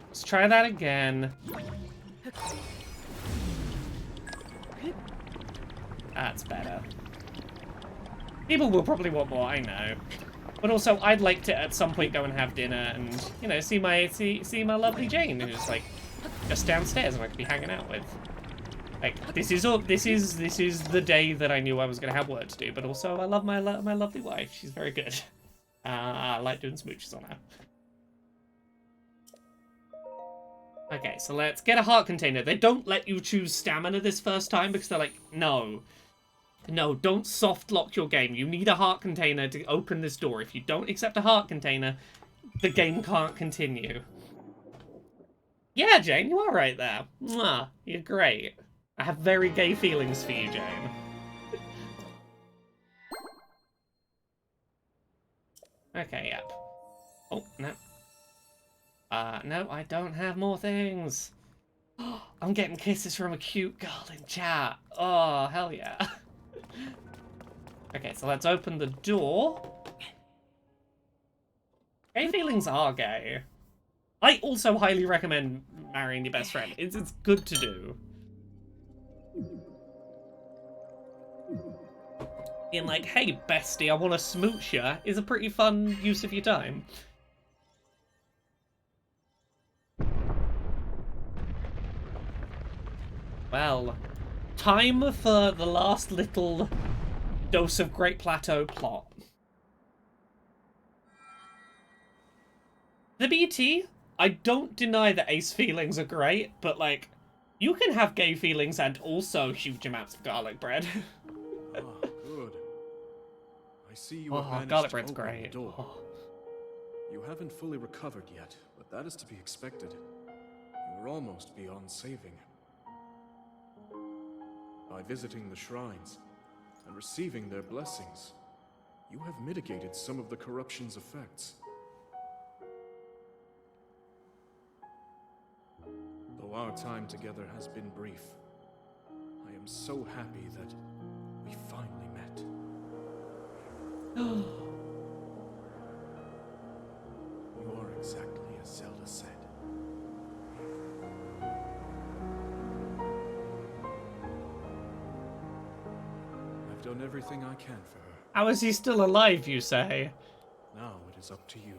Let's try that again. That's better. People will probably want more, I know. But also, I'd like to at some point go and have dinner and, you know, see my lovely Jane, who's, like, just downstairs and I could be hanging out with. Like, this is the day that I knew I was gonna have work to do. But also, I love my lovely wife. She's very good. I like doing smooches on her. Okay, so let's get a heart container. They don't let you choose stamina this first time because they're like, no, don't soft lock your game. You need a heart container to open this door. If you don't accept a heart container, the game can't continue. Yeah, Jane, you are right there. Mwah, you're great. I have very gay feelings for you, Jane. Okay, yep. Oh, no. No, I don't have more things. I'm getting kisses from a cute girl in chat. Oh, hell yeah. Okay, so let's open the door. Gay feelings are gay. I also highly recommend marrying your best friend. It's good to do. Being like, hey, bestie, I want to smooch ya is a pretty fun use of your time. Well, time for the last little dose of Great Plateau plot. The BT, I don't deny that Ace feelings are great, but, like, you can have gay feelings and also huge amounts of garlic bread. Ah, good. I see you have managed garlic to bread's open great. the door. You haven't fully recovered yet, but that is to be expected. You were almost beyond saving. By visiting the shrines and receiving their blessings, you have mitigated some of the corruption's effects. Though our time together has been brief, I am so happy that we finally met. You are exactly as Zelda said. I've done everything I can for her. How is he still alive, you say? Now it is up to you.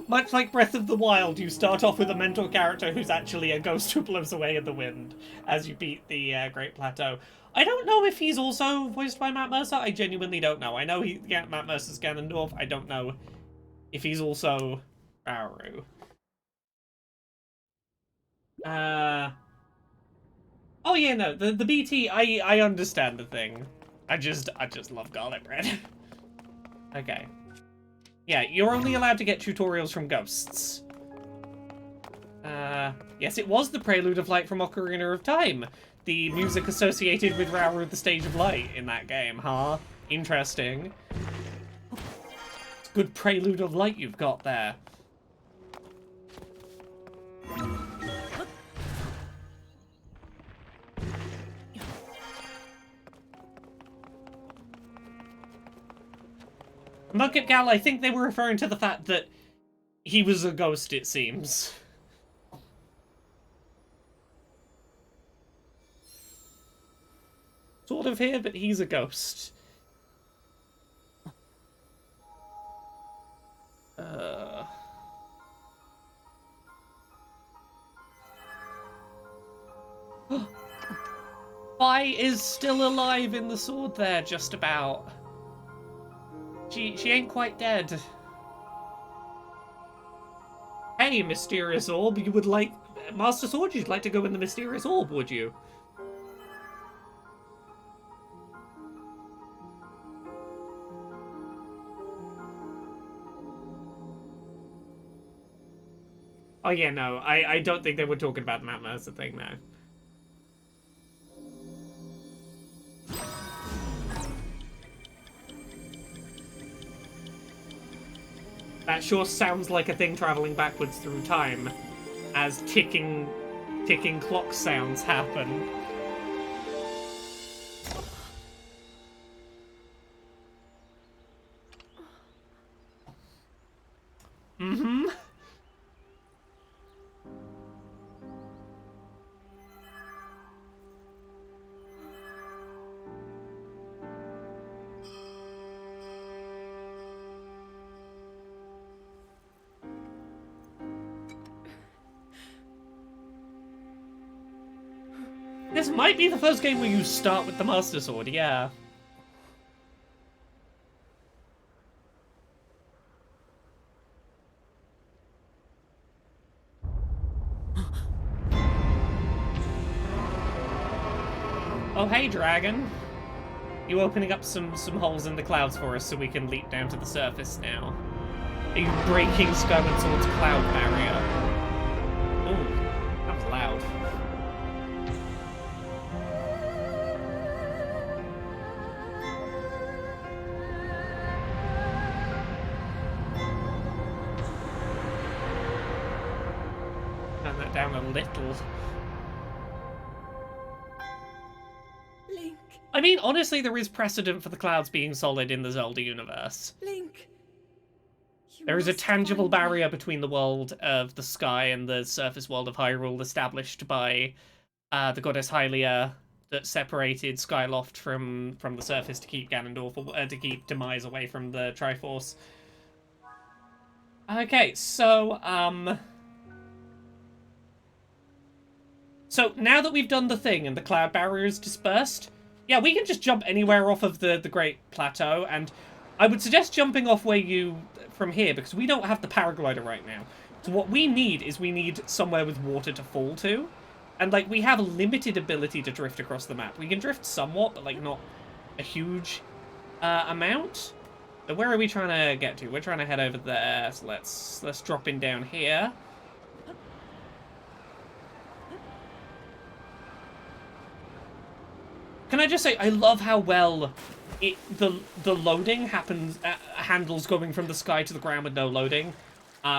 Much like Breath of the Wild, you start off with a mentor character who's actually a ghost who blows away in the wind as you beat the Great Plateau. I don't know if he's also voiced by Matt Mercer. I genuinely don't know. I know Matt Mercer's Ganondorf. I don't know if he's also Rauru. Oh yeah, no, the BT, I understand the thing. I just love garlic bread. Okay. Yeah, you're only allowed to get tutorials from ghosts. Yes, it was the Prelude of Light from Ocarina of Time. The music associated with Rauru, the Stage of Light in that game, huh? Interesting. It's a good Prelude of Light you've got there. Mudkip Gal, I think they were referring to the fact that he was a ghost, it seems. Sort of here, but he's a ghost. Fi is still alive in the sword there, just about. She ain't quite dead. Hey, Mysterious Orb, you would like... Master Sword, you'd like to go in the Mysterious Orb, would you? Oh yeah, no, I don't think they were talking about Matt Mercer thing now. That sure sounds like a thing traveling backwards through time, as ticking clock sounds happen. Mm-hmm. This might be the first game where you start with the Master Sword, yeah. Oh, hey, dragon. You opening up some holes in the clouds for us so we can leap down to the surface now. Are you breaking Skyward Sword's cloud barrier? Oh, that was loud. Turn that down a little. Link. I mean, honestly, there is precedent for the clouds being solid in the Zelda universe. Link. There is a tangible barrier between the world of the sky and the surface world of Hyrule established by the goddess Hylia that separated Skyloft from the surface to keep Ganondorf, to keep Demise away from the Triforce. Okay, so now that we've done the thing and the cloud barrier is dispersed, yeah, we can just jump anywhere off of the Great Plateau, and I would suggest jumping off from here, because we don't have the paraglider right now. So what we need is somewhere with water to fall to. And, like, we have a limited ability to drift across the map. We can drift somewhat, but, like, not a huge amount. So where are we trying to get to? We're trying to head over there. So let's drop in down here. Can I just say, I love how well the loading happens, handles going from the sky to the ground with no loading,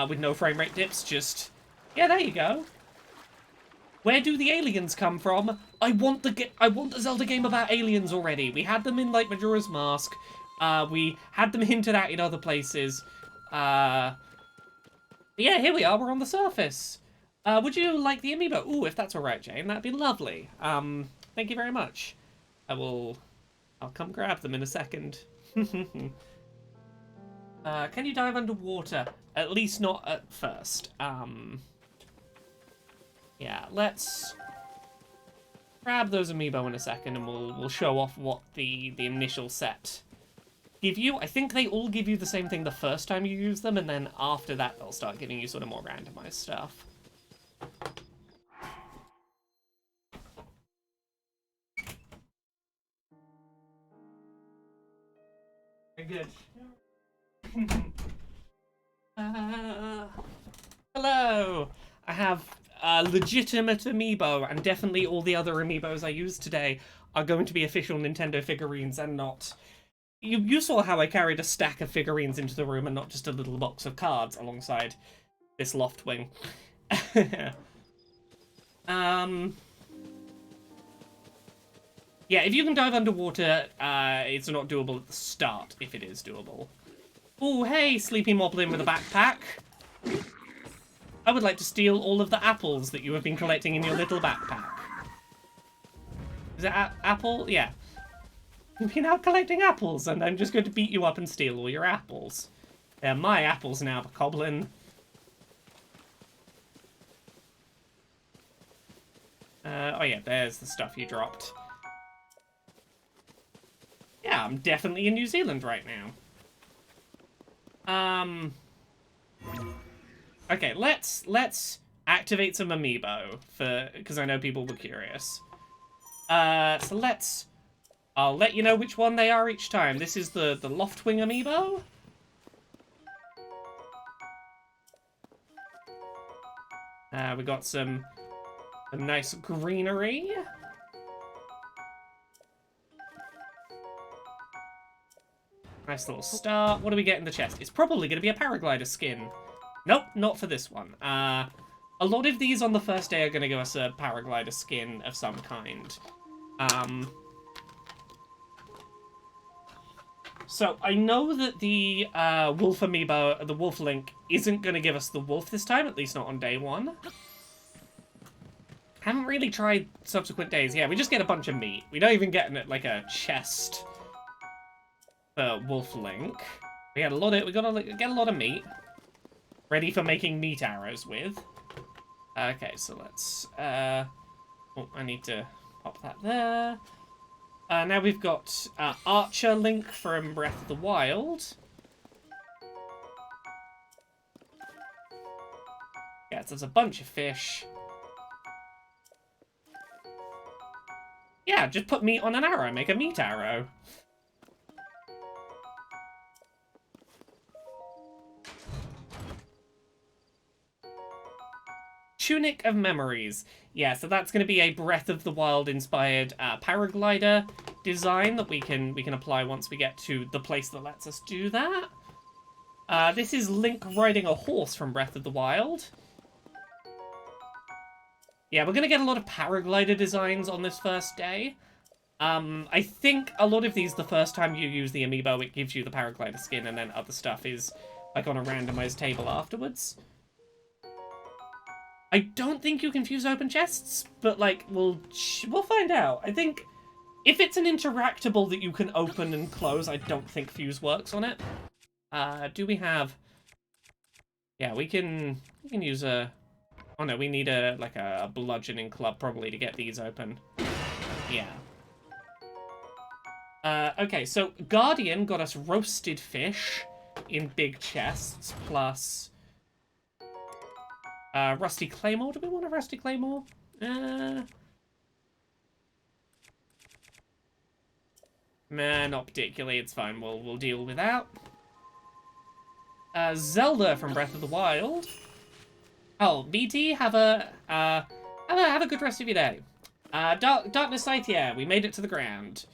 with no frame rate dips. Just, yeah, there you go. Where do the aliens come from? I want the Zelda game about aliens already. We had them in like Majora's Mask. We had them hinted at in other places. Yeah, here we are. We're on the surface. Would you like the amiibo? Ooh, if that's all right, Jane, that'd be lovely. Thank you very much. I'll come grab them in a second. Can you dive underwater? At least not at first. Yeah, let's grab those amiibo in a second, and we'll show off what the initial set give you. I think they all give you the same thing the first time you use them, and then after that they'll start giving you sort of more randomized stuff. Very good. Hello! I have a legitimate amiibo, and definitely all the other amiibos I used today are going to be official Nintendo figurines and not... You saw how I carried a stack of figurines into the room and not just a little box of cards alongside this loft wing. Yeah, if you can dive underwater, it's not doable at the start, if it is doable. Oh, hey, Sleepy Moblin with a backpack. I would like to steal all of the apples that you have been collecting in your little backpack. Is it apple? Yeah. You've been out collecting apples, and I'm just going to beat you up and steal all your apples. They're my apples now, Bokoblin. Oh yeah, there's the stuff you dropped. Yeah, I'm definitely in New Zealand right now. Okay, let's activate some amiibo because I know people were curious. So I'll let you know which one they are each time. This is the Loftwing amiibo. We got some nice greenery. Nice little star. What do we get in the chest? It's probably going to be a paraglider skin. Nope, not for this one. A lot of these on the first day are going to give us a paraglider skin of some kind. So I know that the wolf amiibo, the wolf link, isn't going to give us the wolf this time, at least not on day one. Haven't really tried subsequent days. Yeah, we just get a bunch of meat. We don't even get like a chest for wolf link. We got a lot of get a lot of meat. Ready for making meat arrows with. Okay, so let's oh, I need to pop that there. Now we've got Archer Link from Breath of the Wild. Yeah, so there's a bunch of fish. Yeah, just put meat on an arrow, make a meat arrow. Tunic of Memories. Yeah, so that's going to be a Breath of the Wild inspired paraglider design that we can apply once we get to the place that lets us do that. This is Link riding a horse from Breath of the Wild. Yeah, we're going to get a lot of paraglider designs on this first day. I think a lot of these, the first time you use the amiibo, it gives you the paraglider skin, and then other stuff is like on a randomized table afterwards. I don't think you can fuse open chests, but like we'll find out. I think if it's an interactable that you can open and close, I don't think fuse works on it. Do we have? Yeah, we can use a. Oh no, we need a bludgeoning club probably to get these open. Yeah. Okay, so Guardian got us roasted fish in big chests plus. Rusty Claymore. Do we want a Rusty Claymore? Nah, not particularly. It's fine. We'll deal with that. Zelda from Breath of the Wild. Oh, BT, have a good rest of your day. Darkness Light, yeah, we made it to the ground.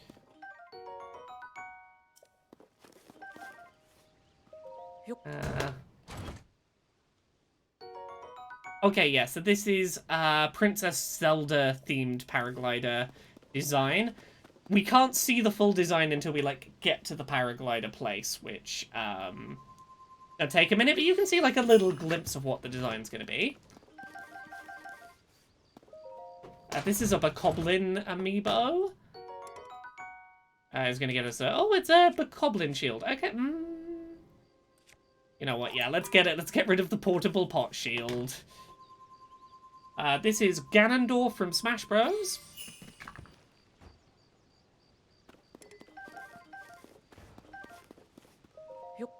Okay, yeah, so this is Princess Zelda themed paraglider design. We can't see the full design until we like get to the paraglider place, which it'll take a minute, but you can see like a little glimpse of what the design's gonna be. This is a Bokoblin amiibo. It's gonna get us a... Oh, it's a Bokoblin shield. Okay. You know what? Yeah, let's get it. Let's get rid of the portable pot shield. This is Ganondorf from Smash Bros.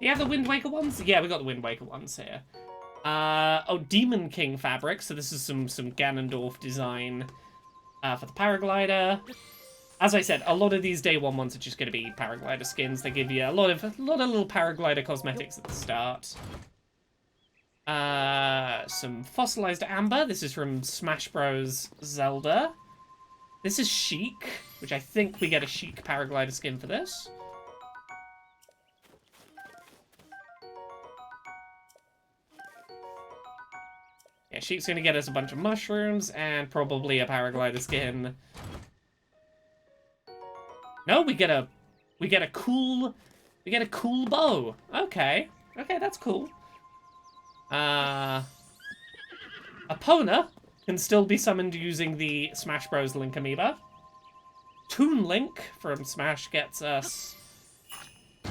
You have the Wind Waker ones? Yeah, we got the Wind Waker ones here. Oh, Demon King fabric. So this is some Ganondorf design for the paraglider. As I said, a lot of these day one ones are just going to be paraglider skins. They give you a lot of little paraglider cosmetics at the start. Some fossilized amber. This is from Smash Bros. Zelda. This is Sheik, which I think we get a Sheik paraglider skin for this. Yeah, Sheik's gonna get us a bunch of mushrooms and probably a paraglider skin. No, we get a cool bow. Okay, that's cool. Epona can still be summoned using the Smash Bros. Link amiibo. Toon Link from Smash gets us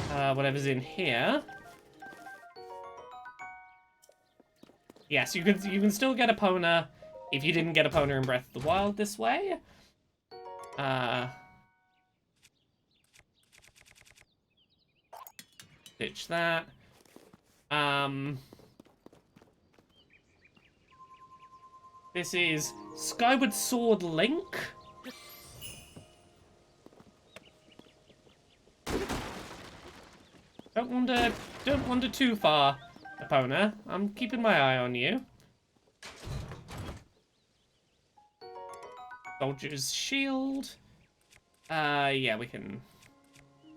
whatever's in here. Yes, you can still get Epona if you didn't get Epona in Breath of the Wild this way. Ditch that. This is Skyward Sword Link. Don't wander too far, Epona. I'm keeping my eye on you. Soldier's Shield. Yeah, we can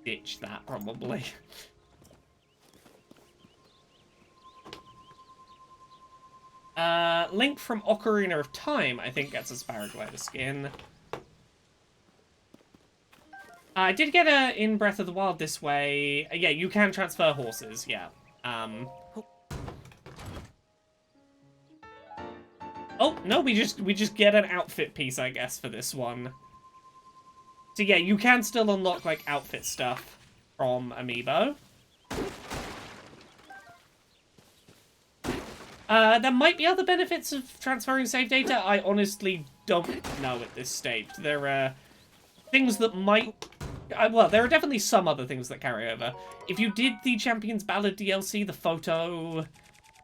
ditch that probably. Link from Ocarina of Time, I think, gets us paraglider skin. I did get a in Breath of the Wild this way. Yeah, you can transfer horses, yeah. Oh, no, we just get an outfit piece, I guess, for this one. So yeah, you can still unlock, like, outfit stuff from Amiibo. There might be other benefits of transferring save data. I honestly don't know at this stage. There are things that might... well, there are definitely some other things that carry over. If you did the Champion's Ballad DLC, the photo...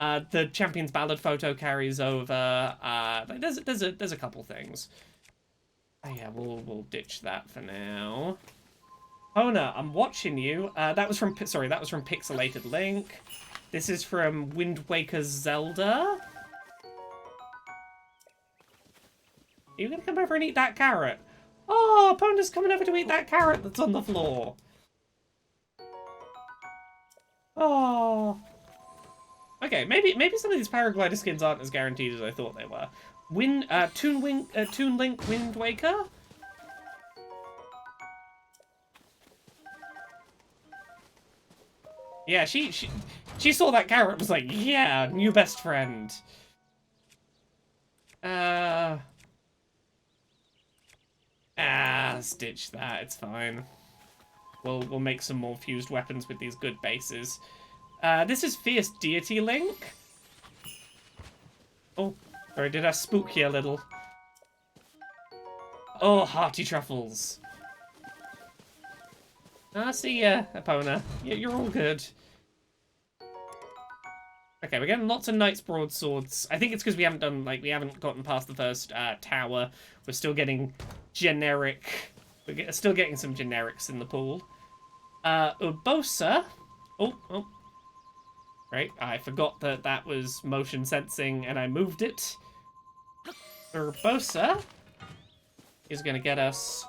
the Champion's Ballad photo carries over. There's a couple things. Oh yeah, we'll ditch that for now. Ona, I'm watching you. That was from Pixelated Link. This is from Wind Waker Zelda. Are you gonna come over and eat that carrot? Oh, Pona's coming over to eat that carrot that's on the floor. Oh. Okay, maybe some of these paraglider skins aren't as guaranteed as I thought they were. Toon Link Wind Waker. Yeah, she saw that carrot and was like, yeah, new best friend. Stitch that, it's fine. We'll make some more fused weapons with these good bases. This is Fierce Deity Link. Oh, sorry, did I spook you a little? Oh, hearty truffles. I see ya, Epona. Yeah, you're all good. Okay, we're getting lots of Knight's Broadswords. I think it's because we haven't gotten past the first tower. We're still getting generic... We're still getting some generics in the pool. Urbosa. Oh. Right, I forgot that that was motion sensing and I moved it. Urbosa is gonna get us...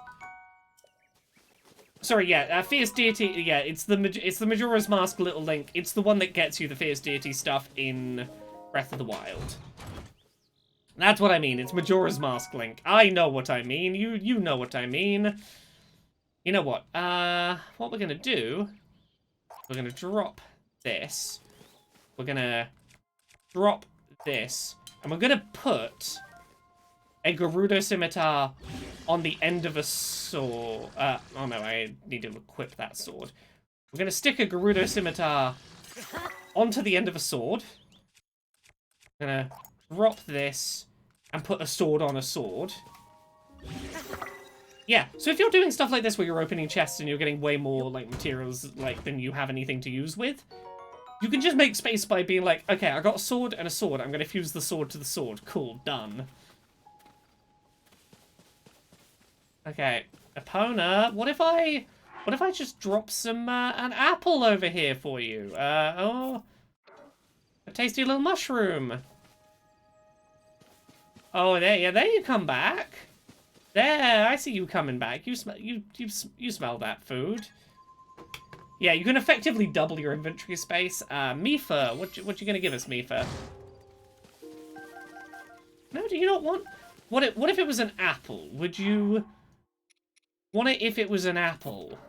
Sorry, yeah, Fierce Deity, yeah, it's the Majora's Mask Little Link. It's the one that gets you the Fierce Deity stuff in Breath of the Wild. That's what I mean, it's Majora's Mask Link. I know what I mean, you know what I mean. You know what, what we're gonna do, we're gonna drop this. We're gonna drop this, and we're gonna put a Gerudo Scimitar on the end of a sword. Oh no, I need to equip that sword. We're gonna stick a Gerudo Scimitar onto the end of a sword. I'm gonna drop this and put a sword on a sword. Yeah, so if you're doing stuff like this where you're opening chests and you're getting way more like materials like than you have anything to use with, you can just make space by being like, okay, I got a sword and a sword. I'm gonna fuse the sword to the sword. Cool, done. Okay, Epona, what if I just drop some, an apple over here for you? Oh, a tasty little mushroom. Oh, there you come back. There, I see you coming back. You smell that food. Yeah, you can effectively double your inventory space. Mifa, what you gonna give us, Mifa? No, do you not want... What if it was an apple? Would you... want it if it was an apple?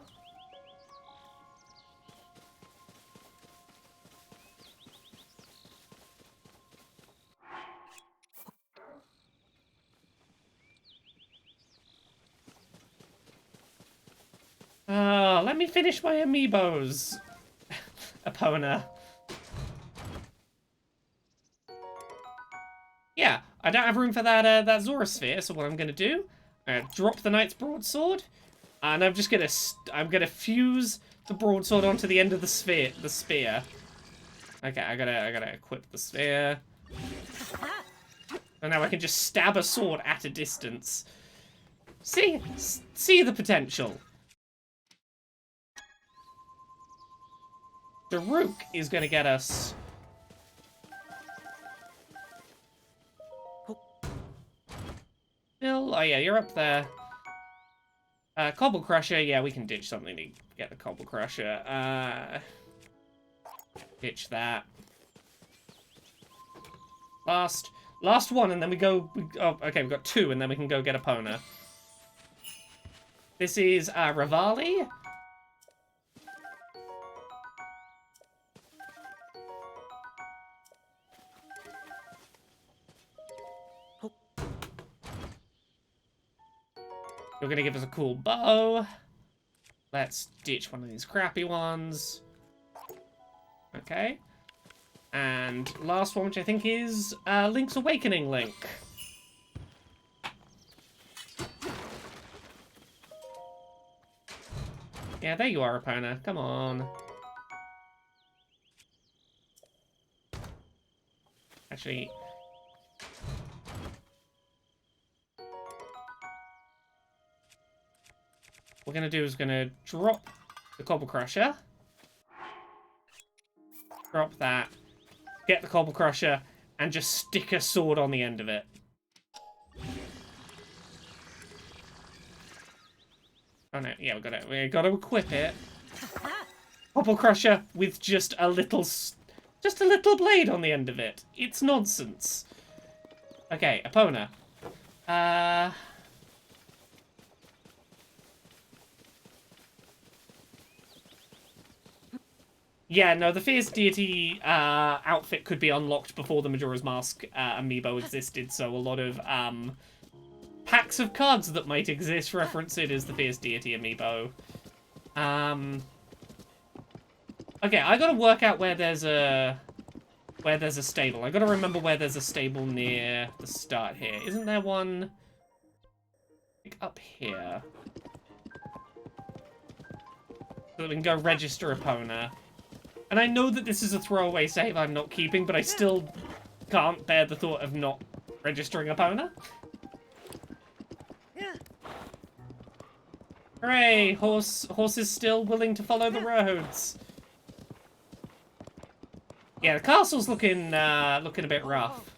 Let me finish my amiibos, Epona. Yeah, I don't have room for that that Zora sphere, so what I'm gonna do, drop the Knight's Broadsword, and I'm just gonna fuse the broadsword onto the end of the spear. Okay, I gotta equip the sphere. And now I can just stab a sword at a distance. See the potential. Daruk is gonna get us... Bill, oh yeah, you're up there. Cobble Crusher, yeah, we can ditch something to get the Cobble Crusher. Ditch that. Last one, and then we go... oh, okay, we've got 2, and then we can go get Epona. This is, Rivali. You're gonna give us a cool bow. Let's ditch one of these crappy ones. Okay. And last one, which I think is Link's Awakening Link. Yeah, there you are, Epona. Come on. Actually... what we're gonna do is gonna drop the Cobble Crusher. Drop that. Get the Cobble Crusher, and just stick a sword on the end of it. Oh no, yeah, we gotta equip it. Cobble Crusher with just a little blade on the end of it. It's nonsense. Okay, Epona. Yeah, no, the Fierce Deity outfit could be unlocked before the Majora's Mask amiibo existed, so a lot of packs of cards that might exist reference it as the Fierce Deity amiibo. Okay, I gotta work out where there's a stable. I gotta remember where there's a stable near the start here. Isn't there one like up here? So that we can go register Epona. And I know that this is a throwaway save I'm not keeping, but I still can't bear the thought of not registering Epona. Hooray! Horse is still willing to follow the roads. Yeah, the castle's looking a bit rough.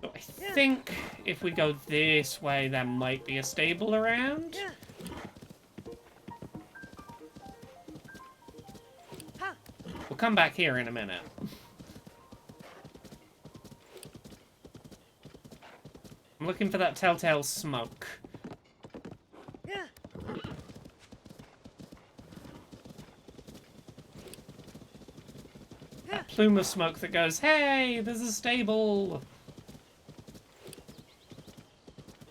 So I think if we go this way, there might be a stable around. We'll come back here in a minute. I'm looking for that telltale smoke. That plume of smoke that goes, hey, there's a stable.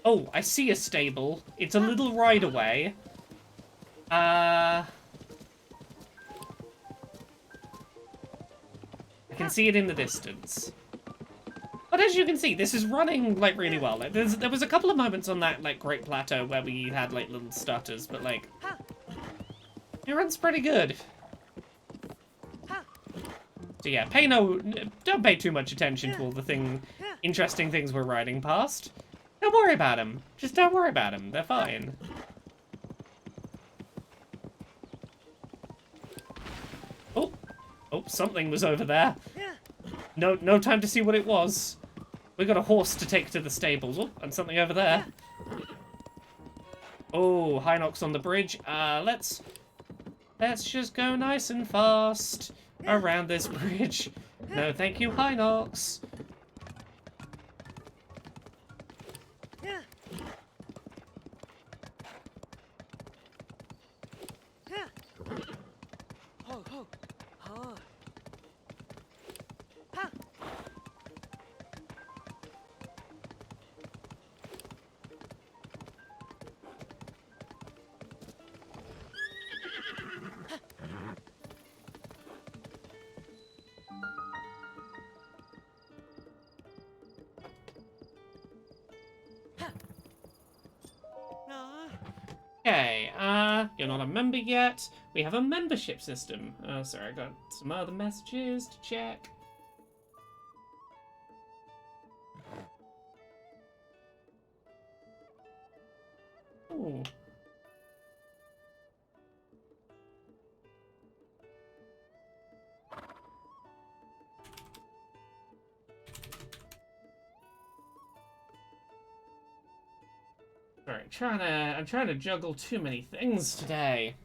Oh, I see a stable. It's a little ride away. I can see it in the distance. But as you can see, this is running, like, really well. Like, there was a couple of moments on that, like, Great Plateau where we had, like, little stutters, but, like, it runs pretty good. So yeah, don't pay too much attention to all the interesting things we're riding past. Don't worry about them. Just don't worry about them. They're fine. Oh, something was over there. No time to see what it was. We got a horse to take to the stables. Oh, and something over there. Oh, Hinox on the bridge. Let's just go nice and fast around this bridge. No, thank you, Hinox. Okay, you're not a member yet. We have a membership system. Oh, sorry, I got some other messages to check. Ooh. Alright, I'm trying to juggle too many things today.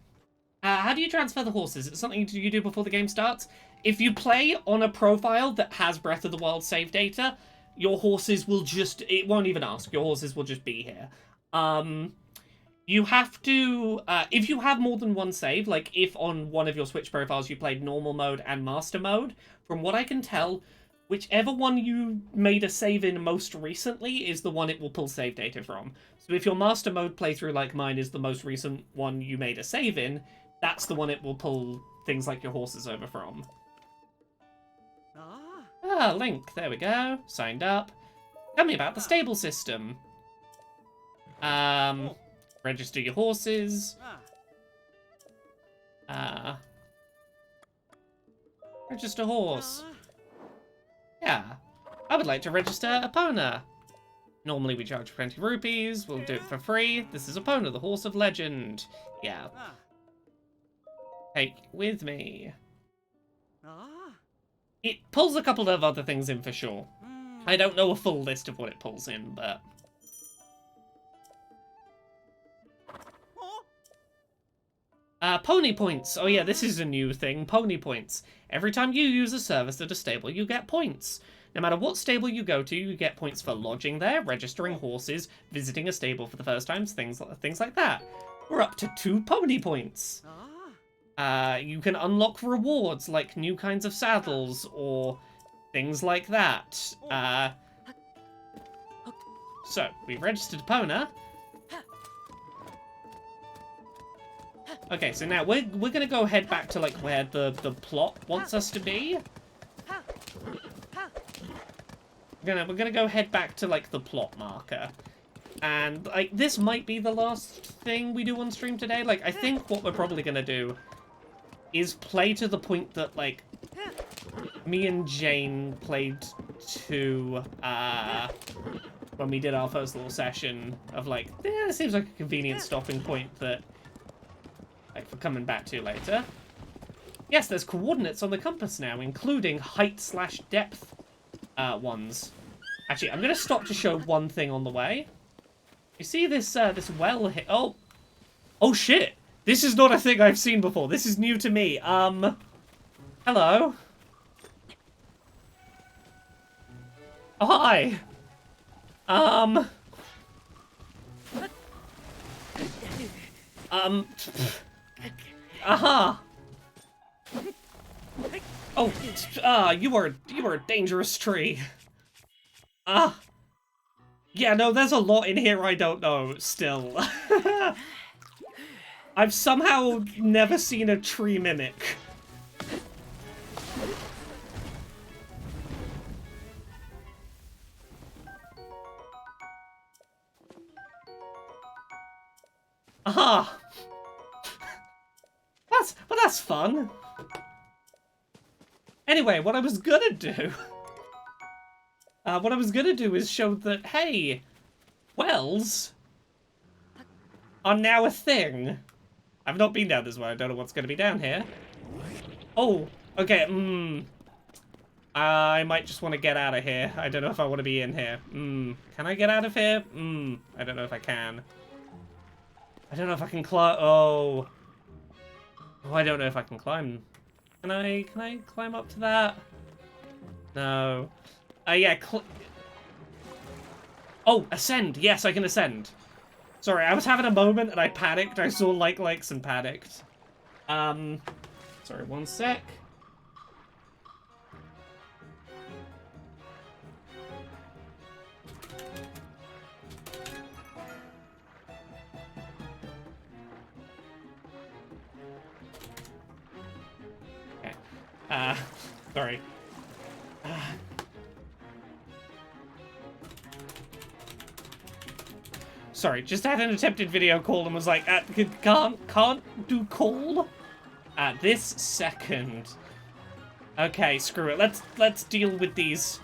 How do you transfer the horses? Is it something you do before the game starts? If you play on a profile that has Breath of the Wild save data, your horses will just... It won't even ask. Your horses will just be here. You have to... if you have more than one save, like if on one of your Switch profiles you played normal mode and master mode, from what I can tell, whichever one you made a save in most recently is the one it will pull save data from. So if your master mode playthrough, like mine, is the most recent one you made a save in, that's the one it will pull things like your horses over from. Ah, Link. There we go. Signed up. Tell me about the stable system. Register your horses. Register horse. Yeah. I would like to register Epona. Normally we charge 20 rupees. We'll do it for free. This is Epona, the horse of legend. Yeah. Take with me. It pulls a couple of other things in for sure. I don't know a full list of what it pulls in, but... Pony points. Oh yeah, this is a new thing. Pony points. Every time you use a service at a stable, you get points. No matter what stable you go to, you get points for lodging there, registering horses, visiting a stable for the first time, things like that. We're up to 2 pony points. You can unlock rewards like new kinds of saddles or things like that. So, we've registered Epona. Okay, so now we're gonna go head back to like where the plot wants us to be. We're gonna go head back to like the plot marker. And like this might be the last thing we do on stream today. Like I think what we're probably gonna do is play to the point that like me and Jane played to when we did our first little session of like, it seems like a convenient stopping point that, like, for coming back to later. Yes, there's coordinates on the compass now, including height/depth ones. Actually, I'm gonna stop to show one thing on the way. You see this this well here? Oh shit! This is not a thing I've seen before. This is new to me. Hello. Oh, hi. Aha. Oh, you are a dangerous tree. Yeah, no, there's a lot in here I don't know, still. I've somehow never seen a tree mimic. Aha! That's fun. Anyway, what I was gonna do is show that, hey, wells are now a thing. I've not been down this way. I don't know what's gonna be down here. Oh, okay, I might just want to get out of here. I don't know if I want to be in here. Can I get out of here? I don't know if I can. I don't know if I can climb. Oh, I don't know if I can climb. Can I climb up to that? No. Yeah. Oh, ascend. Yes, I can ascend. Sorry, I was having a moment and I panicked. I saw likes and panicked. Sorry, one sec. Sorry. Sorry, just had an attempted video call and was like, can't do call at this second. Okay, screw it. Let's deal with these.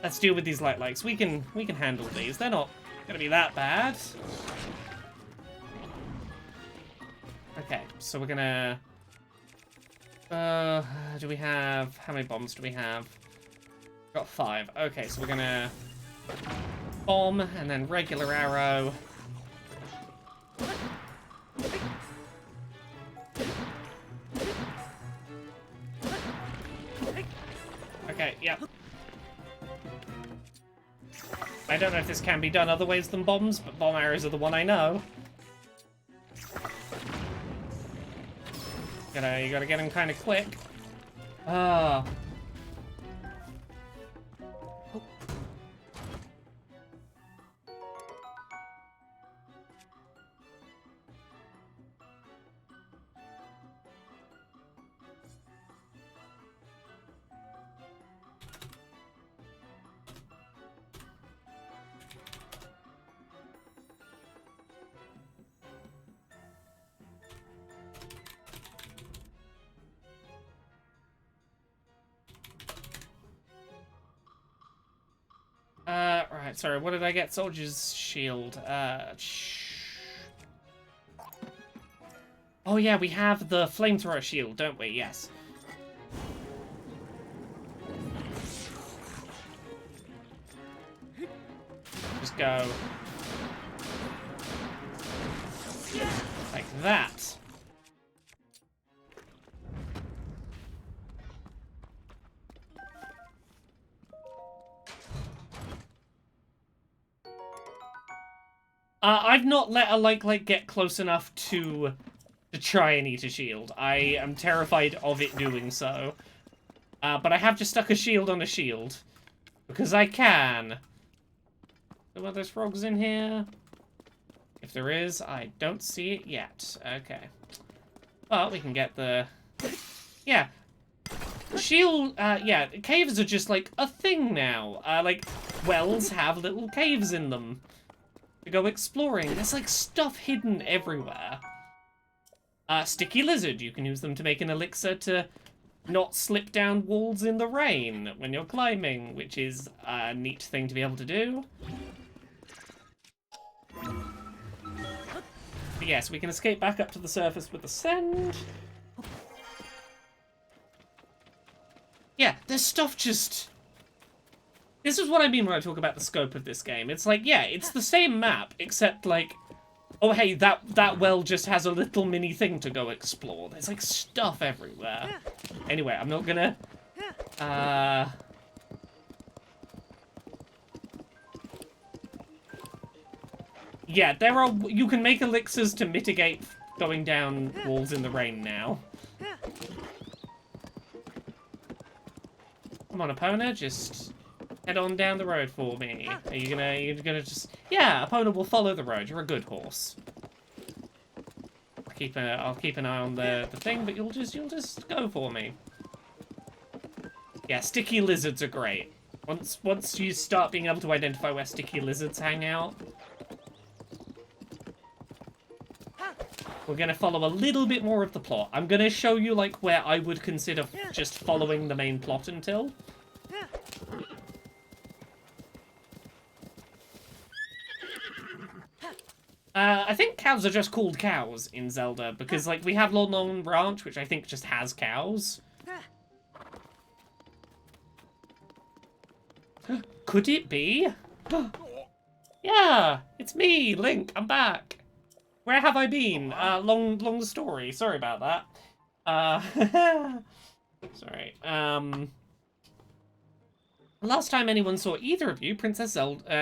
Let's deal with these likes. We can handle these. They're not gonna be that bad. Okay, so we're gonna. Do we have... How many bombs do we have? We've got 5. Okay, so we're gonna... Bomb, and then regular arrow. Okay, yep. I don't know if this can be done other ways than bombs, but bomb arrows are the one I know. You gotta get him kind of quick. Right, sorry, what did I get? Soldier's shield. Oh yeah, we have the flamethrower shield, don't we? Yes. Just go. Like that. I've not let a like get close enough to try and eat a shield. I am terrified of it doing so. But I have just stuck a shield on a shield. Because I can. Are there frogs in here? If there is, I don't see it yet. Okay. Well, we can get the... Yeah. Shield, yeah, caves are just, like, a thing now. Like, wells have little caves in them. To go exploring. There's, like, stuff hidden everywhere. Sticky lizard. You can use them to make an elixir to not slip down walls in the rain when you're climbing, which is a neat thing to be able to do. Yes, we can escape back up to the surface with the send. Yeah, there's stuff just... This is what I mean when I talk about the scope of this game. It's like, yeah, it's the same map, except like, oh hey, that well just has a little mini thing to go explore. There's like stuff everywhere. Anyway, I'm not gonna... Yeah, there are... You can make elixirs to mitigate going down walls in the rain now. Come on, Epona, just head on down the road for me. Are you gonna just... Yeah, Epona will follow the road. You're a good horse. I'll keep an eye on the thing, but you'll just go for me. Yeah, sticky lizards are great. Once you start being able to identify where sticky lizards hang out, we're gonna follow a little bit more of the plot. I'm gonna show you like where I would consider just following the main plot until. I think cows are just called cows in Zelda, because, like, we have Lon Lon Ranch, which I think just has cows. Could it be? Yeah, it's me, Link, I'm back. Where have I been? Long story, sorry about that. Sorry, last time anyone saw either of you,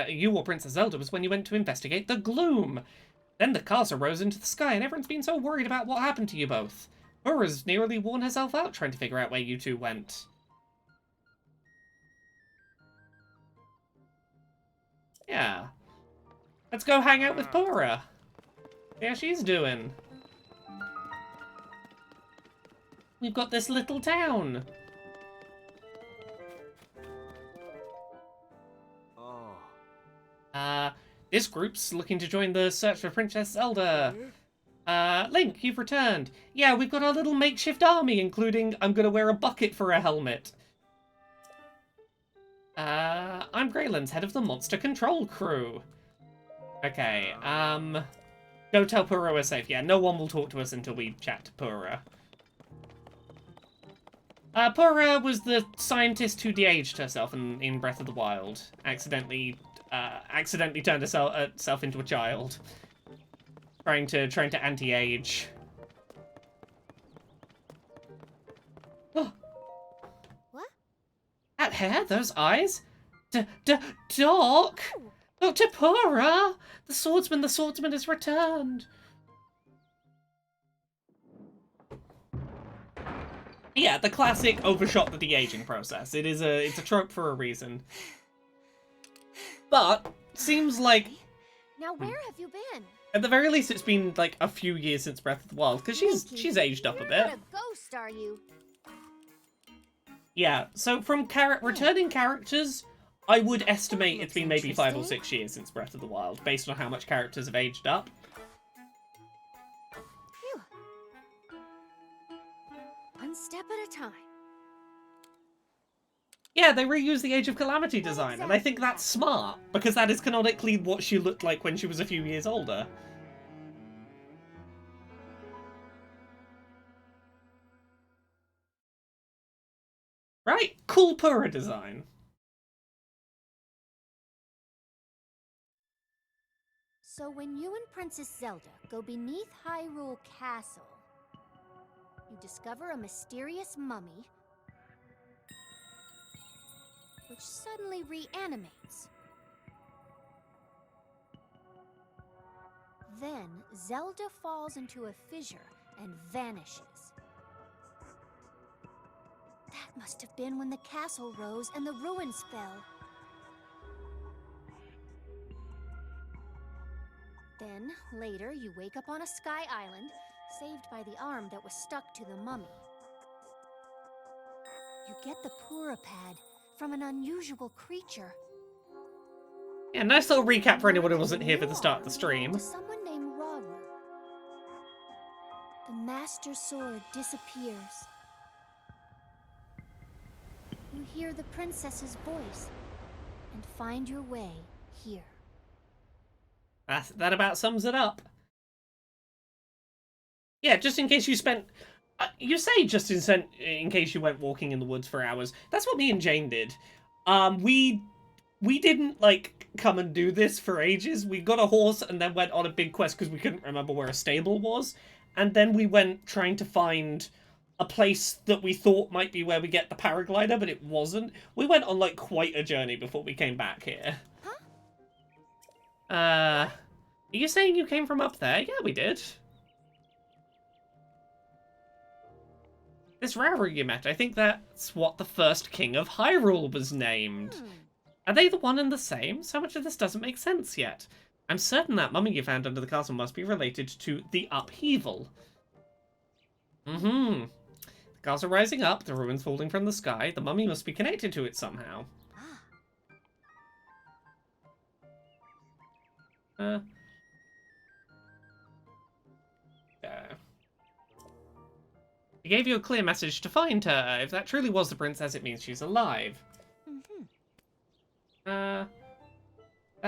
you or Princess Zelda, was when you went to investigate the gloom. Then the castle rose into the sky, and everyone's been so worried about what happened to you both. Ura's nearly worn herself out trying to figure out where you two went. Yeah. Let's go hang out with Pura. See how she's doing. We've got this little town. This group's looking to join the search for Princess Zelda. Link, you've returned. Yeah, we've got our little makeshift army, including I'm gonna wear a bucket for a helmet. I'm Greylands, head of the monster control crew. Okay, go tell Pura we're safe. Yeah, no one will talk to us until we chat to Pura. Pura was the scientist who de-aged herself in Breath of the Wild. Accidentally turned herself into a child. Trying to anti-age. Oh. What? That hair, those eyes. Doc! Dr. Pura! The swordsman has returned! Yeah, the classic overshot the de-aging process. It's a trope for a reason. But, seems like... Now where have you been? At the very least, it's been, like, a few years since Breath of the Wild, because she's aged up a bit. You're not a ghost, are you? Yeah, so from returning characters, I would estimate it's been maybe 5 or 6 years since Breath of the Wild, based on how much characters have aged up. Phew. One step at a time. Yeah, they reused the Age of Calamity design, and I think that's smart, because that is canonically what she looked like when she was a few years older. Right? Cool Pura design. So when you and Princess Zelda go beneath Hyrule Castle, you discover a mysterious mummy which suddenly reanimates. Then Zelda falls into a fissure and vanishes. That must have been when the castle rose and the ruins fell. Then, later, you wake up on a sky island, saved by the arm that was stuck to the mummy. You get the Pura pad from an unusual creature. Yeah, nice little recap for anyone who wasn't here for the start of the stream. To someone named Rauru. The Master Sword disappears. You hear the princess's voice and find your way here. That about sums it up. Yeah, just in case you spent... you say just in case you went walking in the woods for hours. That's what me and Jane did. We didn't, like, come and do this for ages. We got a horse and then went on a big quest because we couldn't remember where a stable was. And then we went trying to find a place that we thought might be where we get the paraglider, but it wasn't. We went on, like, quite a journey before we came back here. Are you saying you came from up there? Yeah, we did. This Rauru you met, I think that's what the first king of Hyrule was named. Are they the one and the same? So much of this doesn't make sense yet. I'm certain that mummy you found under the castle must be related to the upheaval. The castle rising up, the ruins falling from the sky. The mummy must be connected to it somehow. He gave you a clear message to find her. If that truly was the princess, it means she's alive. That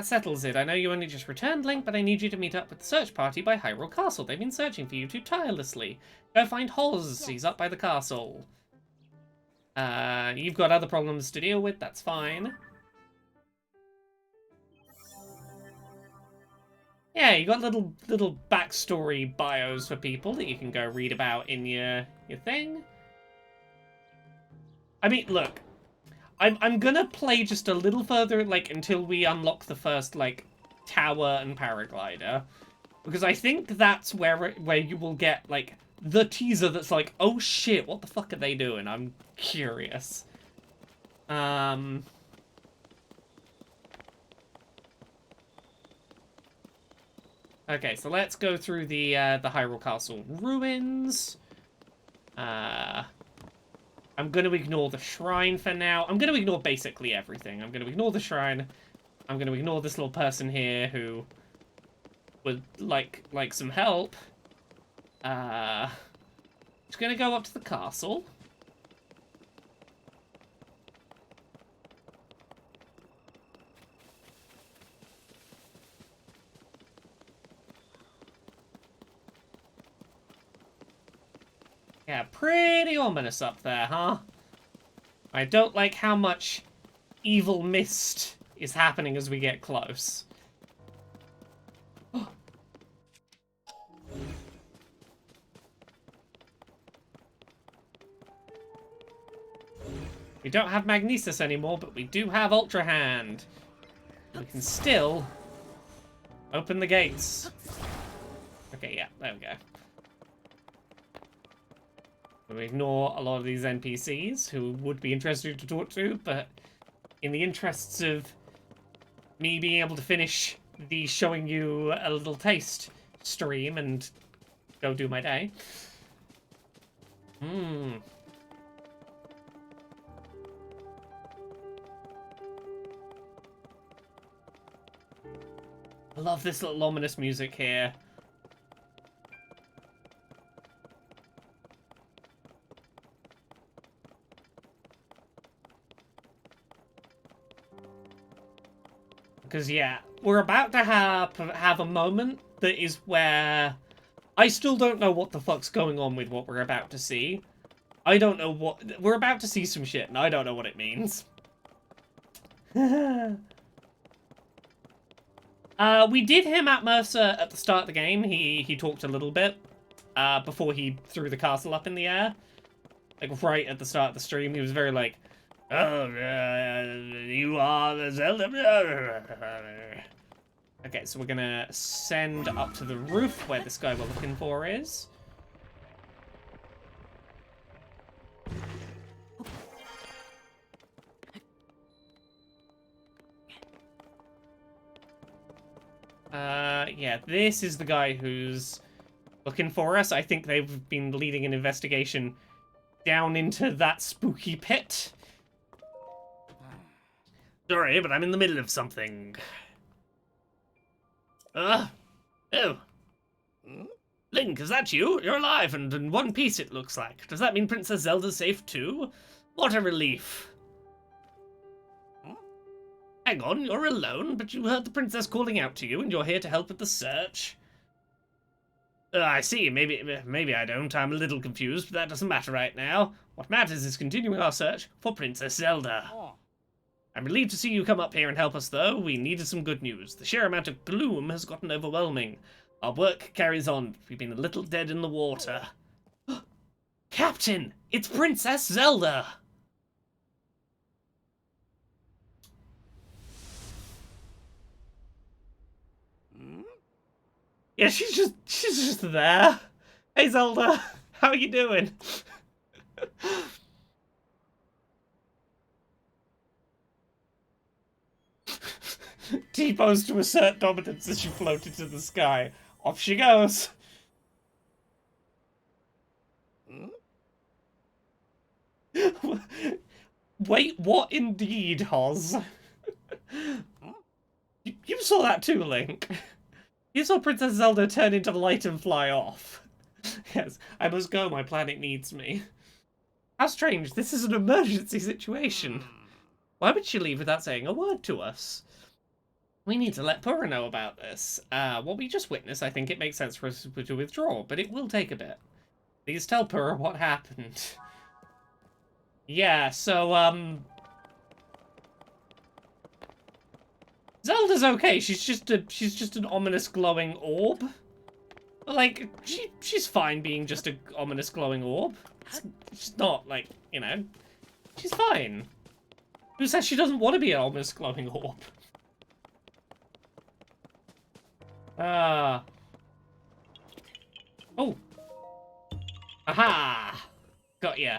settles it. I know you only just returned, Link, but I need you to meet up with the search party by Hyrule Castle. They've been searching for you too tirelessly. Go find Hoz. Yes. He's up by the castle. You've got other problems to deal with. That's fine. Yeah, you got little backstory bios for people that you can go read about in your thing. I mean, look, I'm gonna play just a little further, like, until we unlock the first, like, tower and paraglider, because I think that's where you will get, like, the teaser that's like, oh shit, what the fuck are they doing? I'm curious. Okay, so let's go through the Hyrule Castle ruins. I'm going to ignore the shrine for now. I'm going to ignore basically everything. I'm going to ignore the shrine. I'm going to ignore this little person here who would like some help. Just going to go up to the castle. Yeah, pretty ominous up there, huh? I don't like how much evil mist is happening as we get close. We don't have Magnesis anymore, but we do have Ultra Hand. We can still open the gates. Okay, yeah, there we go. We ignore a lot of these NPCs who would be interesting to talk to, but in the interests of me being able to finish the showing you a little taste stream and go do my day. I love this little ominous music here. Because, yeah, we're about to have a moment that is where I still don't know what the fuck's going on with what we're about to see. I don't know what... We're about to see some shit, and I don't know what it means. We did hear Matt Mercer at the start of the game. He talked a little bit before he threw the castle up in the air. Like, right at the start of the stream, he was very like... Oh, you are the Zelda. Okay, so we're gonna send up to the roof where this guy we're looking for is. Yeah, this is the guy who's looking for us. I think they've been leading an investigation down into that spooky pit. Sorry, but I'm in the middle of something. Oh. Link, is that you? You're alive and in one piece, it looks like. Does that mean Princess Zelda's safe too? What a relief. Hang on, you're alone, but you heard the princess calling out to you and you're here to help with the search. I see. Maybe I don't. I'm a little confused, but that doesn't matter right now. What matters is continuing our search for Princess Zelda. I'm relieved to see you come up here and help us, though. We needed some good news. The sheer amount of gloom has gotten overwhelming. Our work carries on. We've been a little dead in the water. Captain! It's Princess Zelda! Yeah, she's just there. Hey Zelda, how are you doing? T-pose to assert dominance as she floated to the sky. Off she goes. Wait, what indeed, Hoz? You saw that too, Link. You saw Princess Zelda turn into light and fly off. Yes, I must go, my planet needs me. How strange, this is an emergency situation. Why would she leave without saying a word to us? We need to let Purah know about this. What we just witnessed, I think it makes sense for us to withdraw, but it will take a bit. Please tell Purah what happened. Yeah, so, Zelda's okay. She's just an ominous glowing orb. But, like, she's fine being just an ominous glowing orb. She's not, like, you know, she's fine. Who says she doesn't want to be an ominous glowing orb? Oh. Aha! Got ya.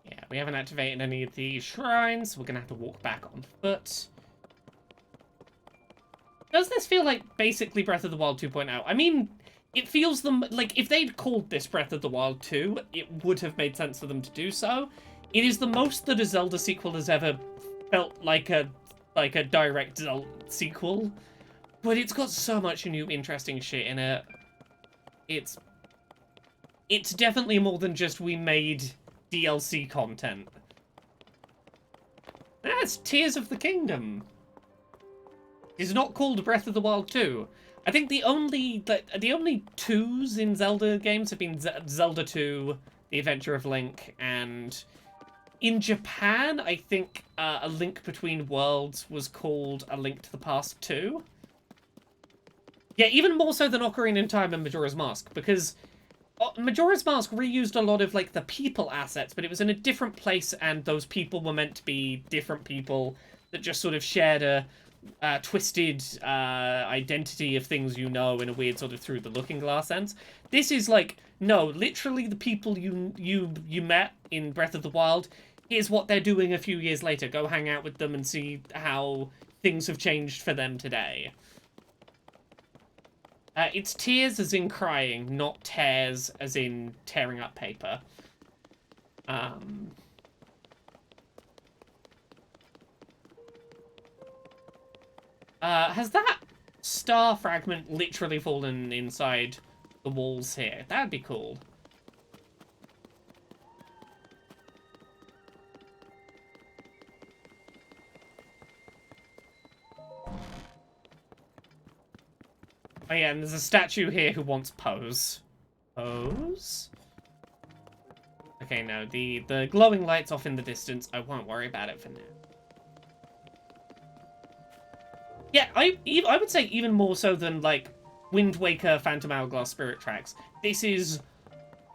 Yeah, we haven't activated any of these shrines. We're gonna have to walk back on foot. Does this feel like basically Breath of the Wild 2.0? I mean, it feels like if they'd called this Breath of the Wild 2, it would have made sense for them to do so. It is the most that a Zelda sequel has ever felt like a direct Zelda sequel, but it's got so much new interesting shit in it. It's definitely more than just we made DLC content. That's Tears of the Kingdom. It's not called Breath of the Wild 2. I think the only 2s in Zelda games have been Zelda 2, The Adventure of Link, and in Japan, I think A Link Between Worlds was called A Link to the Past 2. Yeah, even more so than Ocarina in Time and Majora's Mask, because Majora's Mask reused a lot of, like, the people assets, but it was in a different place, and those people were meant to be different people that just sort of shared a twisted identity of things you know in a weird sort of through the looking glass sense. This is like, no, literally the people you met in Breath of the Wild, here's what they're doing a few years later. Go hang out with them and see how things have changed for them today. It's tears as in crying, not tears as in tearing up paper. Has that star fragment literally fallen inside the walls here? That'd be cool. Oh yeah, and there's a statue here who wants pose. Pose? Okay, no, the glowing light's off in the distance. I won't worry about it for now. Yeah, I would say even more so than, like, Wind Waker, Phantom Hourglass, Spirit Tracks. This is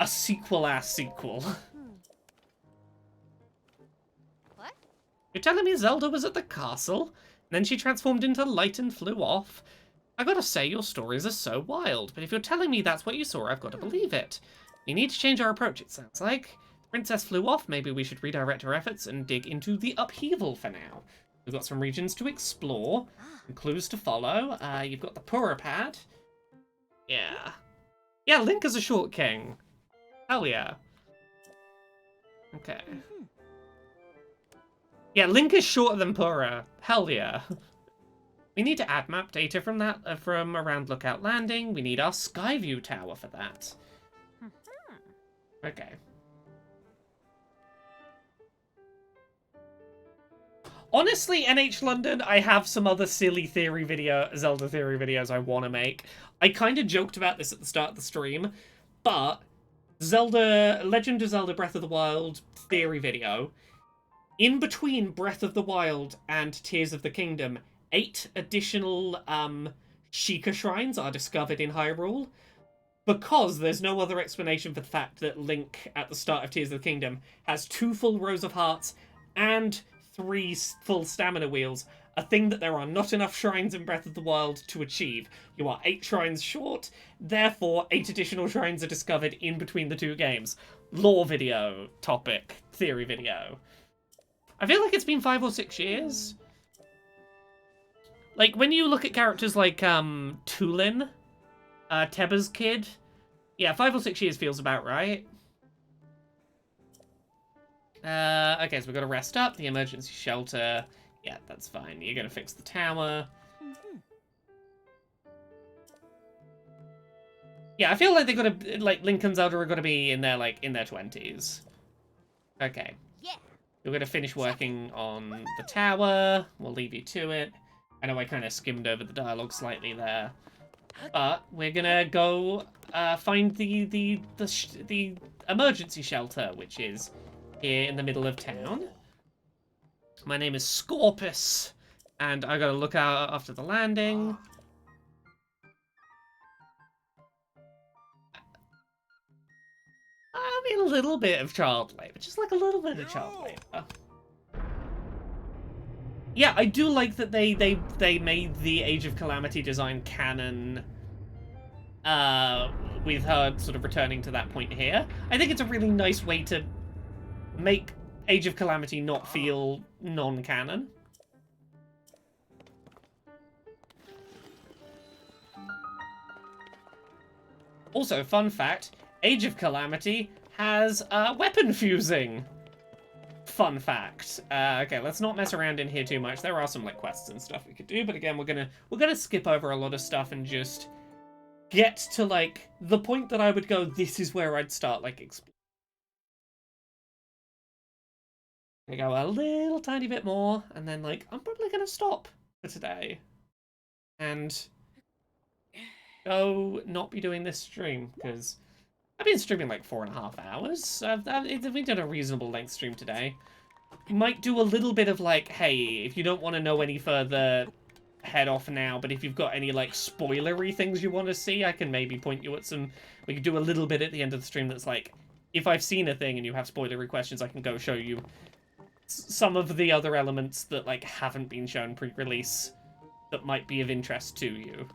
a sequel-ass sequel. What? You're telling me Zelda was at the castle, and then she transformed into light and flew off? I gotta say, your stories are so wild, but if you're telling me that's what you saw, I've got to believe it. We need to change our approach, it sounds like. The princess flew off, maybe we should redirect our efforts and dig into the upheaval for now. We've got some regions to explore, and clues to follow. You've got the Purah pad. Yeah. Yeah, Link is a short king. Hell yeah. Okay. Yeah, Link is shorter than Purah. Hell yeah. We need to add map data from that from around Lookout Landing. We need our Skyview Tower for that. Okay. Honestly, NH London, I have some other silly Zelda theory videos I want to make. I kind of joked about this at the start of the stream, but Legend of Zelda Breath of the Wild theory video, in between Breath of the Wild and Tears of the Kingdom, 8 additional Sheikah shrines are discovered in Hyrule, because there's no other explanation for the fact that Link, at the start of Tears of the Kingdom, has 2 full rows of hearts and 3 full stamina wheels, a thing that there are not enough shrines in Breath of the Wild to achieve. You are 8 shrines short, therefore 8 additional shrines are discovered in between the 2 games. Lore video, topic, theory video. I feel like it's been 5 or 6 years. Like, when you look at characters like, Tulin, Teba's kid, yeah, 5 or 6 years feels about right. Okay, so we've got to rest up. The emergency shelter. Yeah, that's fine. You're going to fix the tower. Yeah, I feel like they're going to, like, Link and Zelda are going to be in their, like, in their 20s. Okay. Yeah. We're going to finish working on the tower. We'll leave you to it. I know I kind of skimmed over the dialogue slightly there. But we're going to go find the emergency shelter, which is here in the middle of town. My name is Scorpus, and I gotta look out after the landing. I mean, a little bit of child labor, just like a little bit of child labor. Yeah, I do like that they made the Age of Calamity design canon, with her sort of returning to that point here. I think it's a really nice way to make Age of Calamity not feel non-canon. Also, fun fact, Age of Calamity has weapon fusing. Fun fact. Okay, let's not mess around in here too much. There are some like quests and stuff we could do, but again, we're gonna skip over a lot of stuff and just get to like the point that I would go, this is where I'd start like exploring. I go a little tiny bit more, and then, like, I'm probably going to stop for today. And go not be doing this stream, because I've been streaming, like, 4.5 hours. We've done a reasonable length stream today. Might do a little bit of, like, hey, if you don't want to know any further, head off now, but if you've got any, like, spoilery things you want to see, I can maybe point you at some... We could do a little bit at the end of the stream that's, like, if I've seen a thing and you have spoilery questions, I can go show you some of the other elements that, like, haven't been shown pre-release that might be of interest to you.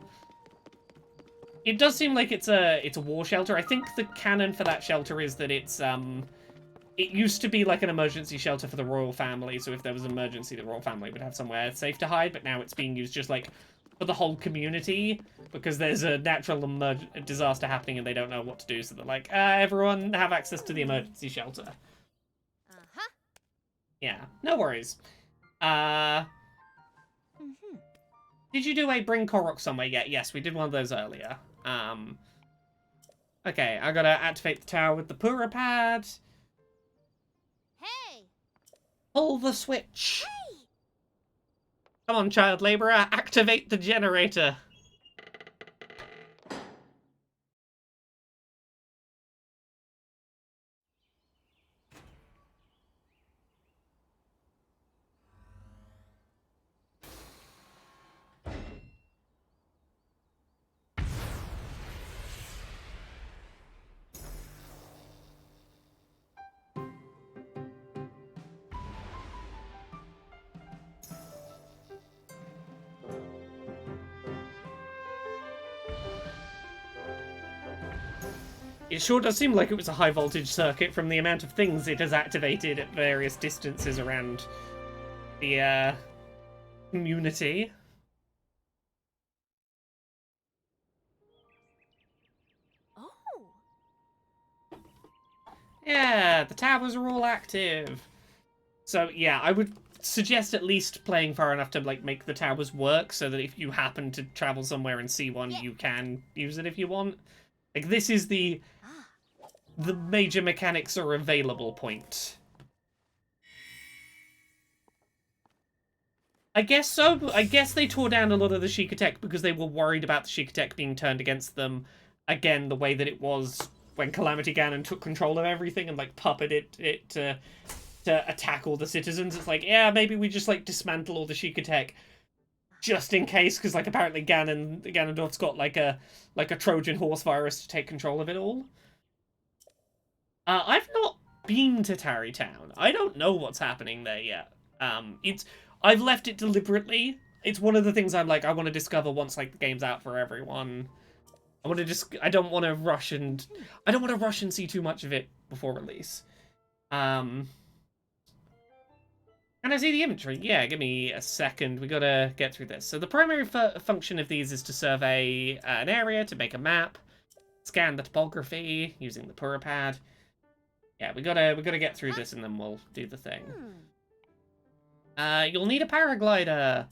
It does seem like it's a war shelter. I think the canon for that shelter is that it's, it used to be like an emergency shelter for the royal family, so if there was an emergency, the royal family would have somewhere safe to hide, but now it's being used just, like, for the whole community, because there's a natural disaster happening and they don't know what to do, so they're like, everyone have access to the emergency shelter. Yeah, no worries. Did you do a bring Korok somewhere yet? Yes, we did one of those earlier. Okay, I gotta activate the tower with the Pura pad. Hey! Pull the switch. Hey! Come on, child laborer, activate the generator. It sure does seem like it was a high voltage circuit from the amount of things it has activated at various distances around the community. Oh. Yeah, the towers are all active. So yeah, I would suggest at least playing far enough to like make the towers work, so that if you happen to travel somewhere and see one, you can use it if you want. Like, this is the major mechanics are available point. I guess so. I guess they tore down a lot of the Shikatek because they were worried about the Shikatek being turned against them again, the way that it was when Calamity Ganon took control of everything and like puppeted it to attack all the citizens. It's like, yeah, maybe we just like dismantle all the Shikatek just in case, because like apparently Ganondorf's got like a Trojan horse virus to take control of it all. I've not been to Tarry Town. I don't know what's happening there yet. I've left it deliberately. It's one of the things I'm like, I want to discover once like the game's out for everyone. I don't want to rush and see too much of it before release. Can I see the inventory? Yeah, give me a second. We gotta get through this. So the primary function of these is to survey an area, to make a map, scan the topography using the Purapad. Yeah, we gotta get through this and then we'll do the thing. You'll need a paraglider.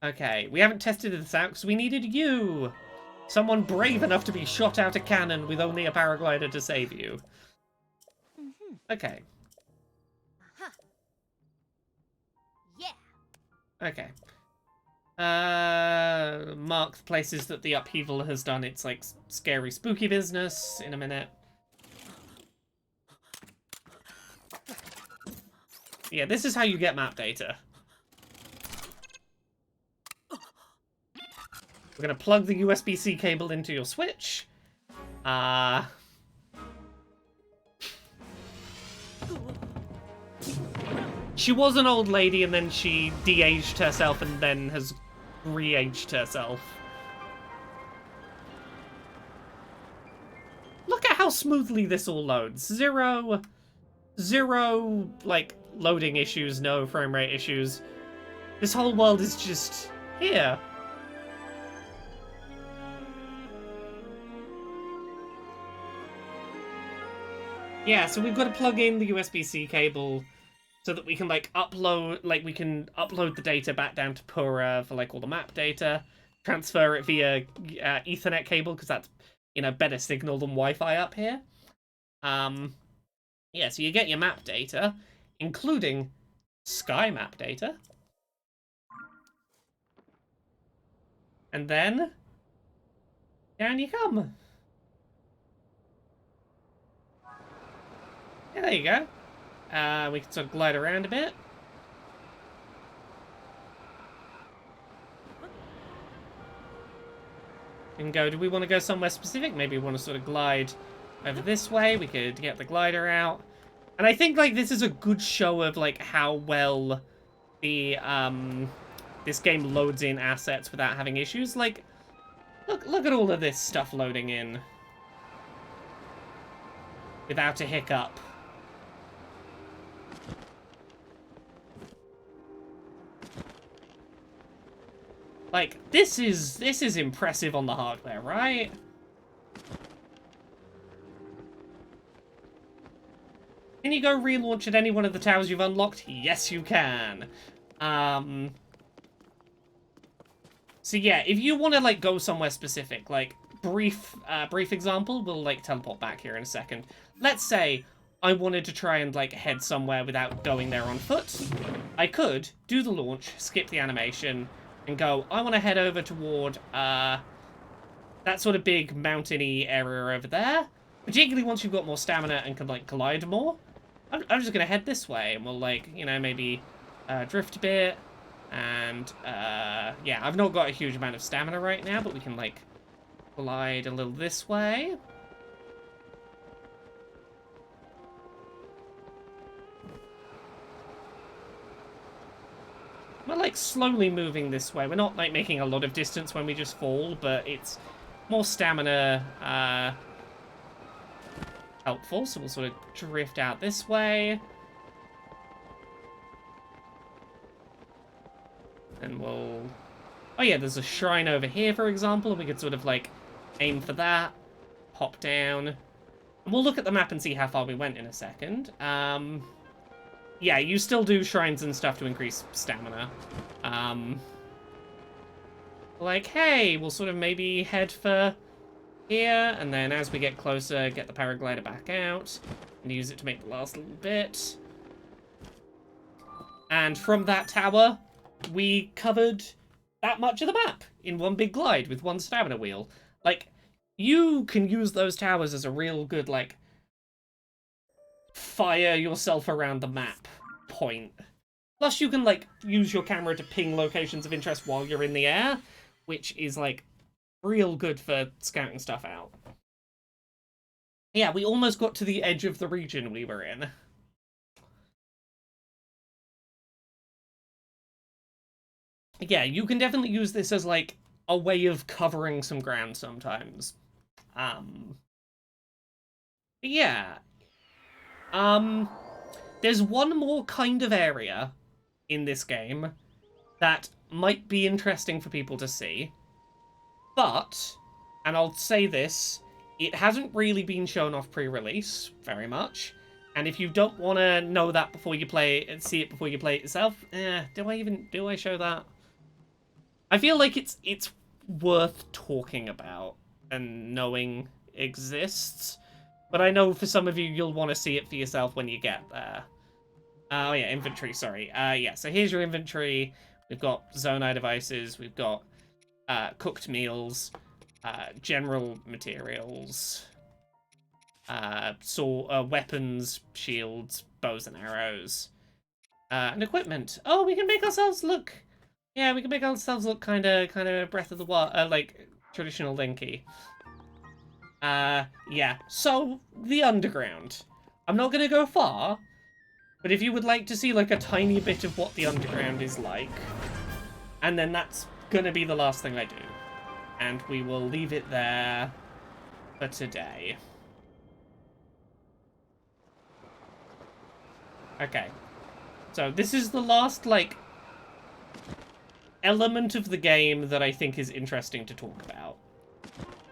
Okay, we haven't tested this out because we needed you. Someone brave enough to be shot out a cannon with only a paraglider to save you. Okay. Yeah. Okay. Mark the places that the upheaval has done its, like, scary, spooky business in a minute. Yeah, this is how you get map data. We're gonna plug the USB-C cable into your Switch. She was an old lady and then she de-aged herself and then has re-aged herself. Look at how smoothly this all loads. Zero, like, loading issues, no frame rate issues. This whole world is just here. Yeah, so we've got to plug in the USB-C cable so that we can, like, upload the data back down to Pura for, like, all the map data, transfer it via Ethernet cable, because that's, you know, better signal than Wi-Fi up here. Yeah, so you get your map data, including sky map data. And then, down you come. Yeah, there you go. We can sort of glide around a bit. And go, do we want to go somewhere specific? Maybe we want to sort of glide over this way. We could get the glider out. And I think, like, this is a good show of, like, how well the, this game loads in assets without having issues. Like, look at all of this stuff loading in without a hiccup. Like, this is impressive on the hardware, right? Can you go relaunch at any one of the towers you've unlocked? Yes, you can. So yeah, if you want to, like, go somewhere specific, like, brief example, we'll, like, teleport back here in a second. Let's say I wanted to try and, like, head somewhere without going there on foot. I could do the launch, skip the animation, and go, I want to head over toward, that sort of big mountainy area over there. Particularly once you've got more stamina and can, like, glide more. I'm just going to head this way, and we'll, like, you know, maybe drift a bit. And, yeah, I've not got a huge amount of stamina right now, but we can, like, glide a little this way. We're, like, slowly moving this way. We're not, like, making a lot of distance when we just fall, but it's more stamina, helpful. So we'll sort of drift out this way. And we'll... Oh, yeah, there's a shrine over here, for example. We could sort of, like, aim for that. Hop down. And we'll look at the map and see how far we went in a second. yeah, you still do shrines and stuff to increase stamina. Like, hey, we'll sort of maybe head for here, and then as we get closer, get the paraglider back out, and use it to make the last little bit. And from that tower, we covered that much of the map in one big glide with one stamina wheel. Like, you can use those towers as a real good, like, fire yourself around the map point. Plus, you can, like, use your camera to ping locations of interest while you're in the air, which is, like, real good for scouting stuff out. Yeah, we almost got to the edge of the region we were in. Yeah, you can definitely use this as, like, a way of covering some ground sometimes. Yeah. There's one more kind of area in this game that might be interesting for people to see. But, and I'll say this, it hasn't really been shown off pre-release very much. And if you don't want to know that before you play it, see it before you play it yourself, do I show that? I feel like it's worth talking about and knowing exists. But I know for some of you, you'll want to see it for yourself when you get there. Oh yeah, inventory, sorry. Yeah, so here's your inventory. We've got Zonai devices, we've got cooked meals, general materials, weapons, shields, bows and arrows, and equipment. Oh, we can make ourselves look... Yeah, we can make ourselves look kind of Breath of the Wild, like traditional Linky. Yeah. So the underground. I'm not gonna go far, but if you would like to see like a tiny bit of what the underground is like, and then that's gonna be the last thing I do, and we will leave it there for today. Okay. So this is the last like element of the game that I think is interesting to talk about.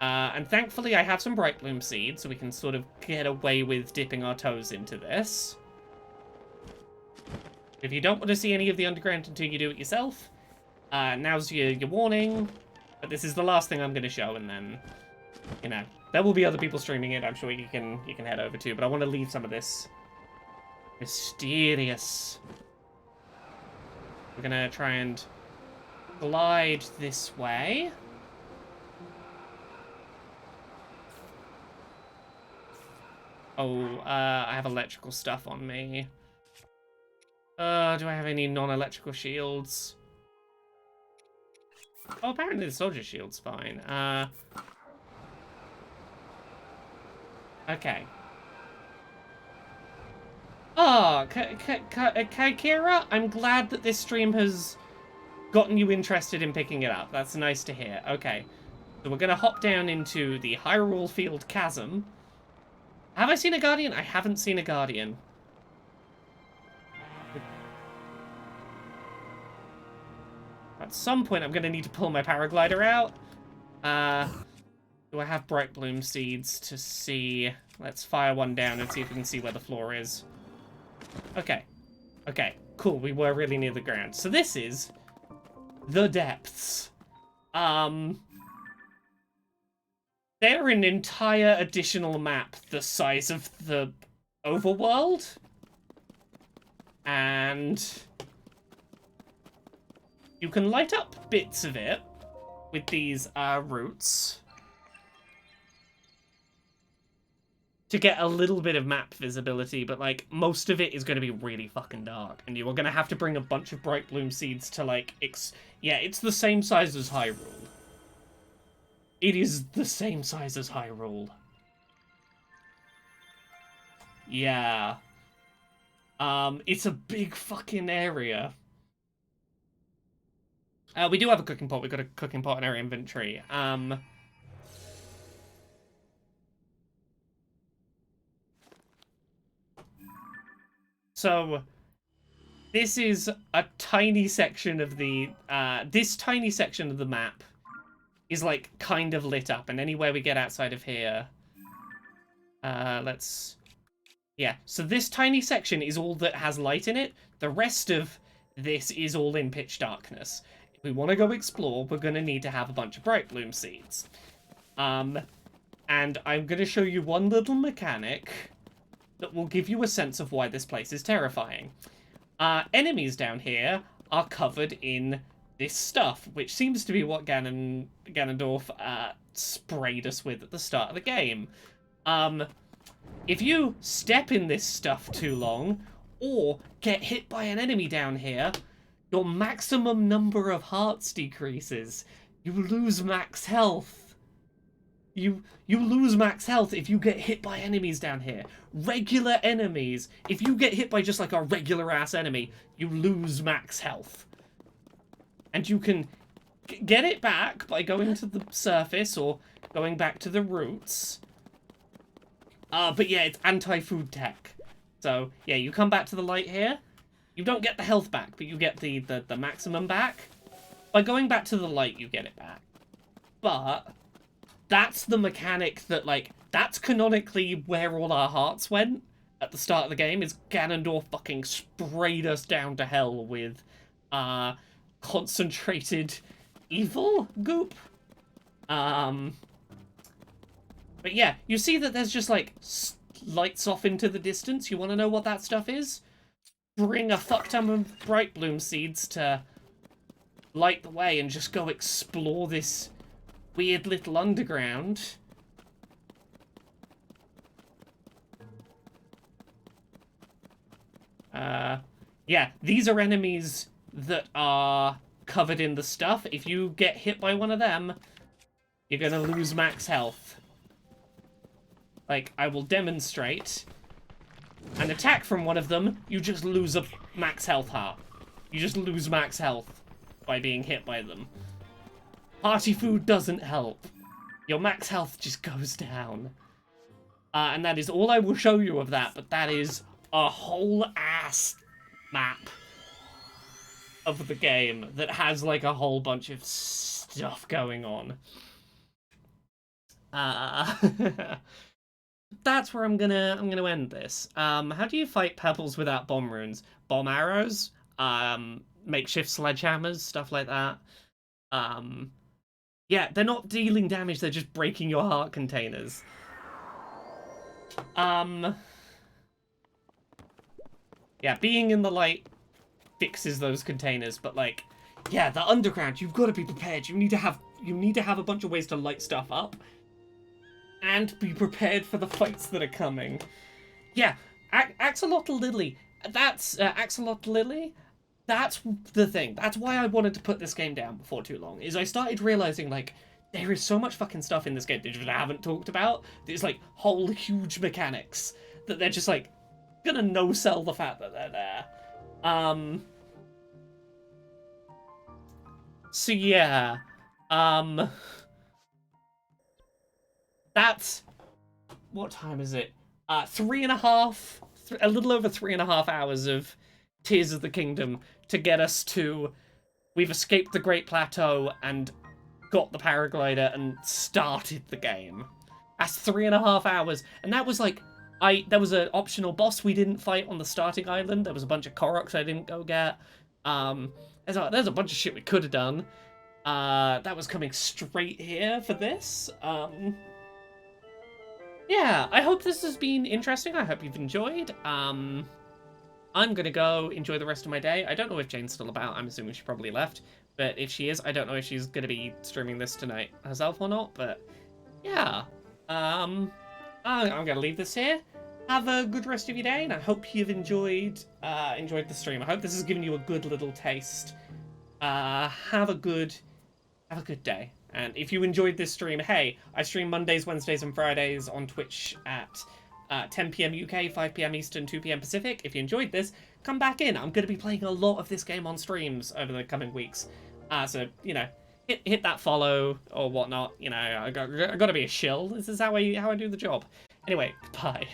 And thankfully I have some Bright Bloom seeds, so we can sort of get away with dipping our toes into this. If you don't want to see any of the underground until you do it yourself, now's your warning. But this is the last thing I'm going to show, and then, you know, there will be other people streaming it. I'm sure you can head over to. But I want to leave some of this mysterious. We're gonna try and glide this way. Oh, I have electrical stuff on me. Do I have any non-electrical shields? Oh, apparently the soldier shield's fine. Okay. Oh, Kira, I'm glad that this stream has gotten you interested in picking it up. That's nice to hear. Okay. So we're going to hop down into the Hyrule Field Chasm. Have I seen a Guardian? I haven't seen a Guardian. At some point, I'm going to need to pull my paraglider out. Do I have Bright Bloom seeds to see? Let's fire one down and see if we can see where the floor is. Okay. Okay, cool. We were really near the ground. So this is the depths. They're an entire additional map the size of the overworld. And you can light up bits of it with these roots to get a little bit of map visibility, but like most of it is going to be really fucking dark, and you are going to have to bring a bunch of Bright Bloom seeds to like yeah, it's the same size as Hyrule. It is the same size as Hyrule. Yeah. It's a big fucking area. We do have a cooking pot. We've got a cooking pot in our inventory. So this is a tiny section of the this tiny section of the map is like kind of lit up, and anywhere we get outside of here, let's Yeah, so this tiny section is all that has light in it. The rest of this is all in pitch darkness. If we want to go explore, we're going to need to have a bunch of bright bloom seeds. And I'm going to show you one little mechanic that will give you a sense of why this place is terrifying. Enemies down here are covered in this stuff, which seems to be what Ganondorf sprayed us with at the start of the game. If you step in this stuff too long, or get hit by an enemy down here, your maximum number of hearts decreases. You lose max health. You lose max health if you get hit by enemies down here. Regular enemies, if you get hit by just like a regular ass enemy, you lose max health. And you can get it back by going to the surface or going back to the roots. But yeah, it's anti-food tech. So, yeah, you come back to the light here. You don't get the health back, but you get the maximum back. By going back to the light, you get it back. But that's the mechanic that, like, that's canonically where all our hearts went at the start of the game, is Ganondorf fucking sprayed us down to hell with, concentrated evil goop. But yeah, you see that there's just, like, lights off into the distance. You want to know what that stuff is? Bring a fuck ton of bright bloom seeds to light the way and just go explore this weird little underground. Yeah, these are enemies that are covered in the stuff. If you get hit by one of them, you're gonna lose max health. Like, I will demonstrate. An attack from one of them, you just lose a max health heart. You just lose max health by being hit by them. Party food doesn't help. Your max health just goes down. And that is all I will show you of that, but that is a whole ass map of the game that has, like, a whole bunch of stuff going on. That's where I'm gonna end this. How do you fight pebbles without bomb runes? Bomb arrows, makeshift sledgehammers, stuff like that. Yeah, they're not dealing damage, they're just breaking your heart containers. Yeah, being in the light fixes those containers, but, like, yeah, the underground, you've got to be prepared. You need to have a bunch of ways to light stuff up. And be prepared for the fights that are coming. Yeah, Axolotl Lily. That's Axolotl Lily. That's the thing. That's why I wanted to put this game down before too long. Is I started realizing, like, there is so much fucking stuff in this game that I haven't talked about. There's, like, whole huge mechanics that they're just, like, gonna no-sell the fact that they're there. So yeah. That's, what time is it? A little over 3.5 hours of Tears of the Kingdom to get us to, we've escaped the Great Plateau and got the paraglider and started the game. That's 3.5 hours, and that was like, there was an optional boss we didn't fight on the starting island. There was a bunch of Koroks I didn't go get. There's a bunch of shit we could have done. That was coming straight here for this. Yeah, I hope this has been interesting. I hope you've enjoyed. I'm gonna go enjoy the rest of my day. I don't know if Jane's still about. I'm assuming she probably left. But if she is, I don't know if she's gonna be streaming this tonight herself or not. But yeah, I'm gonna leave this here. Have a good rest of your day, and I hope you've enjoyed the stream. I hope this has given you a good little taste. Have a good day. And if you enjoyed this stream, hey, I stream Mondays, Wednesdays, and Fridays on Twitch at 10 PM UK, 5 PM Eastern, 2 PM Pacific. If you enjoyed this, come back in. I'm going to be playing a lot of this game on streams over the coming weeks. So, you know, hit that follow or whatnot. You know, I got to be a shill. This is how I do the job. Anyway, bye.